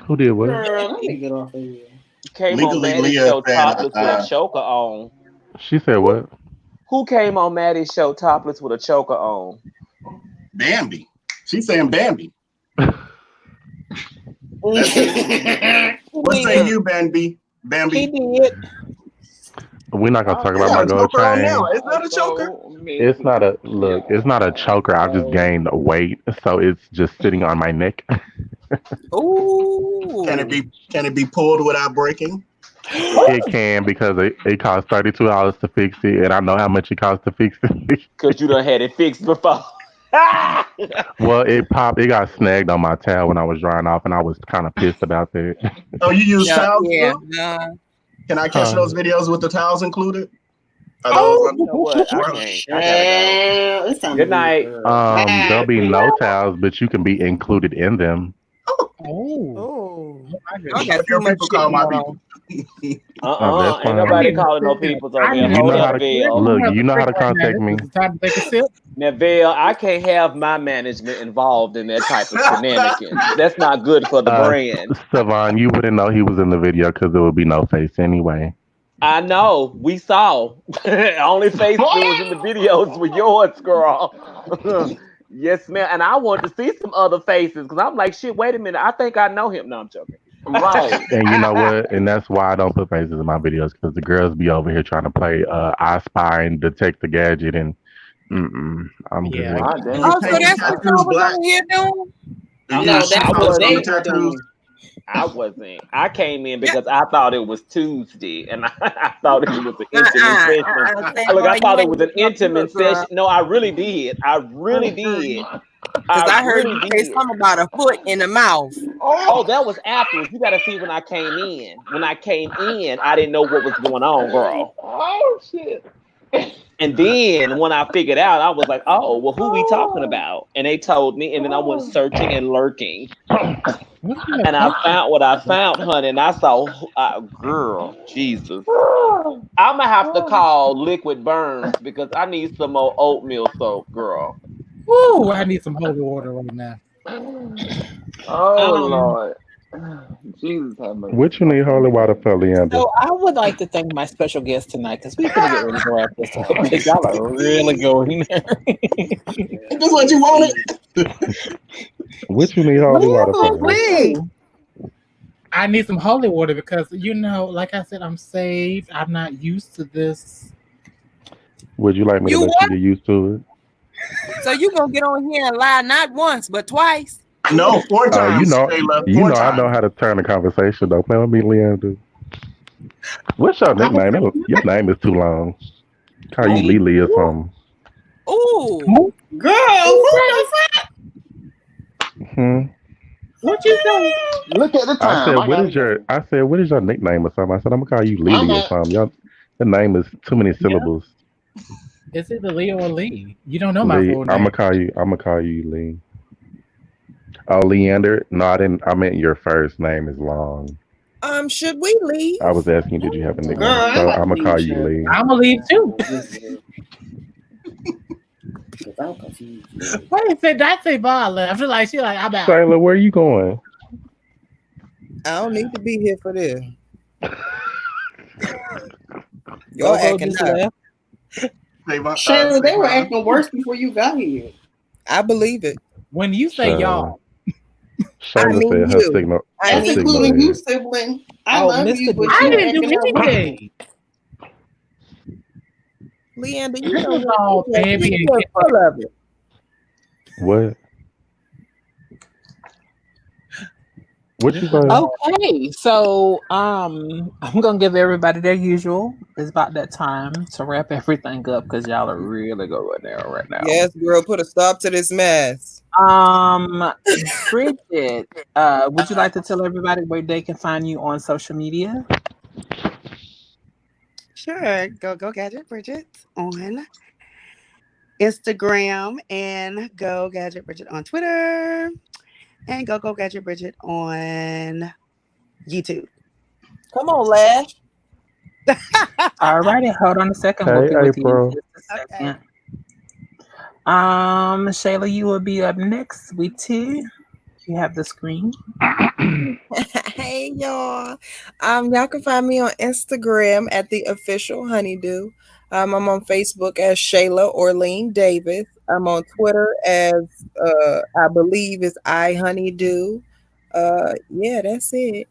Who did what? Girl, let me get off of here. Came on Maddie's show topless with a choker on. She said what? Who came on Maddie's show topless with a choker on? Bambi. She's saying Bambi. What say you, Bambi? Bambi. He did. We're not gonna talk about my gold chain. It's not a choker. It's not a look. It's not a choker. I've just gained weight, so it's just sitting on my neck. Ooh. Can it be pulled without breaking? It can because it costs $32 to fix it, and I know how much it costs to fix it. Because you done had it fixed before. Well, it popped. It got snagged on my tail when I was drying off, and I was kind of pissed about that. Oh, you use towels? Yeah. Too? Can I catch those videos with the towels included? You know what? I can't. Good night. There'll be no towels, but you can be included in them. Oh. Your people call my people. That's Ain't fine. nobody calling no people over here. You Hold know how up, to Vel. look. You know how to contact me. Now, Vel, I can't have my management involved in that type of shenanigans. That's not good for the brand. Savon, you wouldn't know he was in the video because there would be no face anyway. I know. We saw. Only face that was in the videos were yours, girl. Yes, ma'am. And I wanted to see some other faces because I'm like, shit, wait a minute. I think I know him. No, I'm joking. Right. And you know what? And that's why I don't put faces in my videos because the girls be over here trying to play I Spy and Detect the Gadget and I'm good. Oh, so that's what you was on here doing? No, that's what they were doing. I wasn't. I came in because I thought it was Tuesday, and I thought it was an intimate session. Look, I thought it was an intimate session. No, I really did. I really did. Because I heard you say something about a foot in the mouth. Oh, that was afterwards. You got to see when I came in. When I came in, I didn't know what was going on, girl. Oh shit. And then when I figured out, I was like, oh, well, who we talking about? And they told me, and then I went searching and lurking. And I found what I found, honey, and I saw, girl, Jesus. I'm going to have to call Liquid Burns because I need some more oatmeal soap, girl. Ooh, I need some holy water right now. Oh, Lord. Jesus have mercy. What you need holy water for, Leander? So I would like to thank my special guest tonight because we're gonna get ready to wrap this up. Because y'all are really going there. That's what you wanted. What you need holy water for? I need some holy water because like I said, I'm saved. I'm not used to this. Would you like me to let you get used to it? So you gonna get on here and lie not once but twice? No, 4 times. You know I know how to turn the conversation though. Play with me, Leander. What's your nickname? Your name is too long. Call you Lily or something. Ooh, girl, who the fuck? What you say? Look at the time. I said, what is your nickname or something? I said, I'm gonna call you Lily or something. Your name is too many syllables. It's either Leo or Lee. You don't know my full name. I'm gonna call you Lee. Oh, Leander? No, I didn't. I meant your first name is long. Should we leave? I was asking, did you have a nickname? So I'm gonna call you Lee. I'm gonna leave too. I'm confused. Wait, say that say Bob left. I feel like I'm out. Shayla, where are you going? I don't need to be here for this. Y'all acting up. Shayla, they were acting worse before you got here. I believe it. When you say y'all, Shayla said her signal. That's including you, sibling. I love you, but I didn't do anything. Leander, you know baby, full of it. What? What you say? Okay, so I'm gonna give everybody their usual. It's about that time to wrap everything up because y'all are really going there right now. Yes, girl, put a stop to this mess. Bridget, would you like to tell everybody where they can find you on social media? Sure. Go Gadget Bridget on Instagram and Go Gadget Bridget on Twitter and Go Gadget Bridget on YouTube. Come on, Lash. All righty, hold on a second. We'll be with you in just a second. Shayla, you will be up next. We too. You have the screen. Hey y'all. Y'all can find me on Instagram at the official honeydew. I'm on Facebook as Shayla Orlean Davis. I'm on Twitter as I believe is iHoneydew. Yeah, that's it.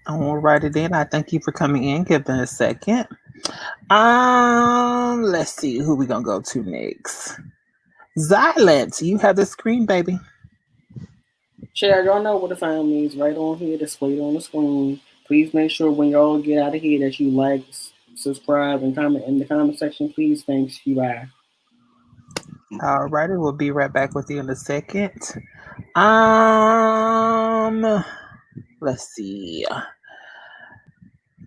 I won't write it in. I thank you for coming in. Give me a second. Let's see who we gonna go to next. Xylent, you have the screen, baby. Share, y'all know what to find me. It's right on here, displayed on the screen. Please make sure when y'all get out of here that you like, subscribe, and comment in the comment section. Please, thanks. You bye. All righty, we'll be right back with you in a second. Let's see.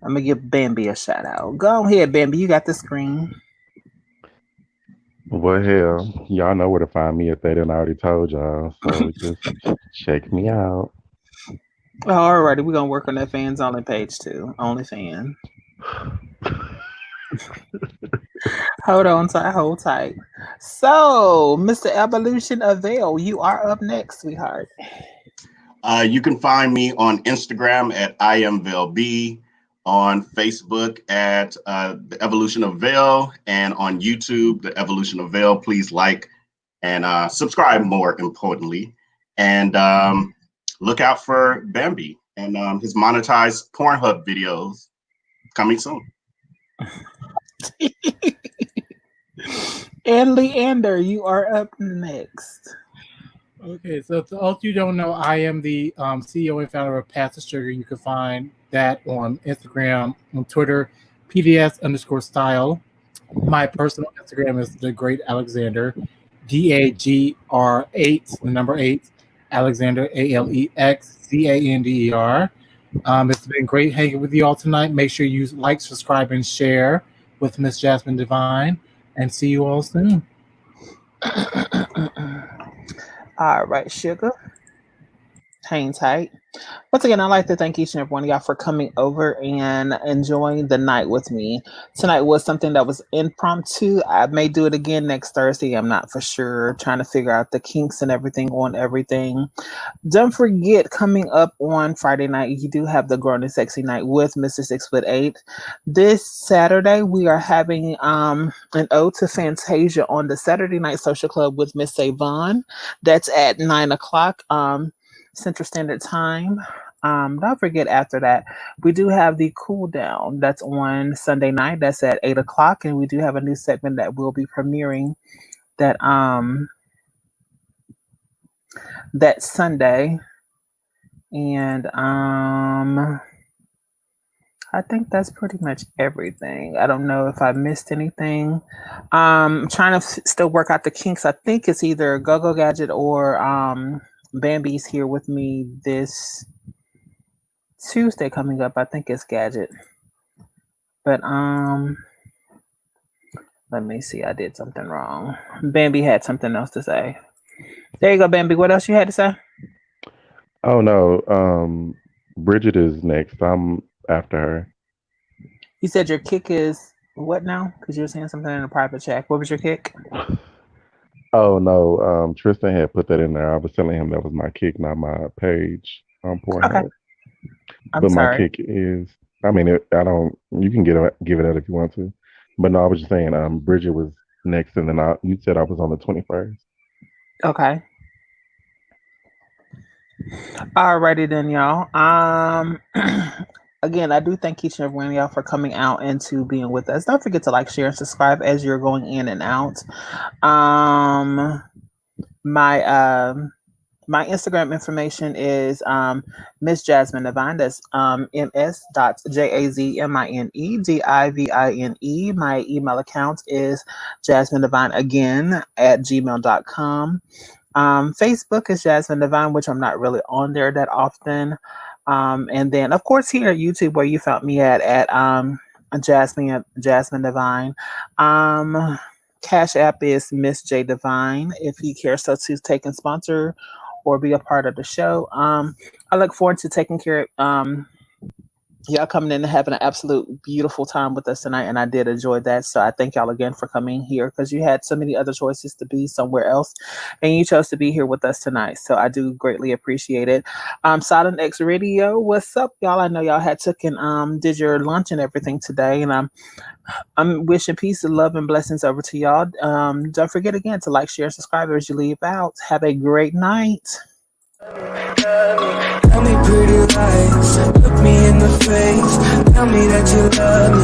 I'm gonna give Bambi a shout out. Go ahead, Bambi. You got the screen. Well, hell, y'all know where to find me if they didn't already told y'all. So just check me out. All righty, we're gonna work on that fans only page too. Only fan. Hold tight. So, Mr. Evolution of Veil, you are up next, sweetheart. You can find me on Instagram at IamVeilB, on Facebook at The Evolution of Veil, and on YouTube, The Evolution of Veil. Please like and subscribe, more importantly. And look out for Bambi and his monetized Pornhub videos coming soon. And Leander, you are up next. Okay, so to all you don't know, I am the CEO and founder of Path to Sugar. You can find that on Instagram, on Twitter, PDS_style. My personal Instagram is The Great Alexander, DAGR8, the number 8, Alexander, ALEXZANDER. It's been great hanging with you all tonight. Make sure you like, subscribe, and share with Miss Jasmine Divine, and see you all soon. All right, sugar. Hang tight. Once again, I'd like to thank each and every one of y'all for coming over and enjoying the night with me. Tonight was something that was impromptu. I may do it again next Thursday. I'm not for sure. Trying to figure out the kinks and everything on everything. Don't forget, coming up on Friday night, you do have the Grown and Sexy Night with Mr. 6'8". This Saturday, we are having an ode to Fantasia on the Saturday Night Social Club with Miss Savon. That's at 9 o'clock. Central Standard Time. Don't forget, after that, we do have the Cool Down. That's on Sunday night. That's at 8 o'clock. And we do have a new segment that will be premiering that that Sunday. And I think that's pretty much everything. I don't know if I missed anything. I'm trying to still work out the kinks. I think it's either Go-Go Gadget or Bambi's here with me this Tuesday coming up. I think it's Gadget. But let me see. I did something wrong. Bambi had something else to say. There you go, Bambi. What else you had to say? Oh no. Bridget is next. I'm after her. You said your kick is what now? Because you were saying something in a private chat. What was your kick? Oh no, Tristan had put that in there. I was telling him that was my kick, not my page on Pornhub. Okay. But sorry. My kick is, I mean, you can give it out if you want to. But no, I was just saying, Bridget was next, and then you said I was on the 21st. Okay. Alrighty then, y'all. Again, I do thank each and every one of y'all for coming out and to being with us. Don't forget to like, share, and subscribe as you're going in and out. My Instagram information is Miss Jasmine Divine. That's ms.JAZMINEDIVINE. My email account is jasminedivine@gmail.com. Facebook is Jasmine Divine, which I'm not really on there that often. And then, of course, here at YouTube, where you found me at Jasmine Divine. Cash App is Miss J Divine. If you care so to take and sponsor or be a part of the show, I look forward to taking care of y'all coming in and having an absolute beautiful time with us tonight, and I did enjoy that. So I thank y'all again for coming here, because you had so many other choices to be somewhere else, and you chose to be here with us tonight. So I do greatly appreciate it. Silent X Radio, what's up, y'all? I know y'all had took and did your lunch and everything today, and I'm wishing peace and love and blessings over to y'all. Don't forget again to like, share, and subscribe as you leave out. Have a great night. Tell me pretty lies, look me in the face, tell me that you love me.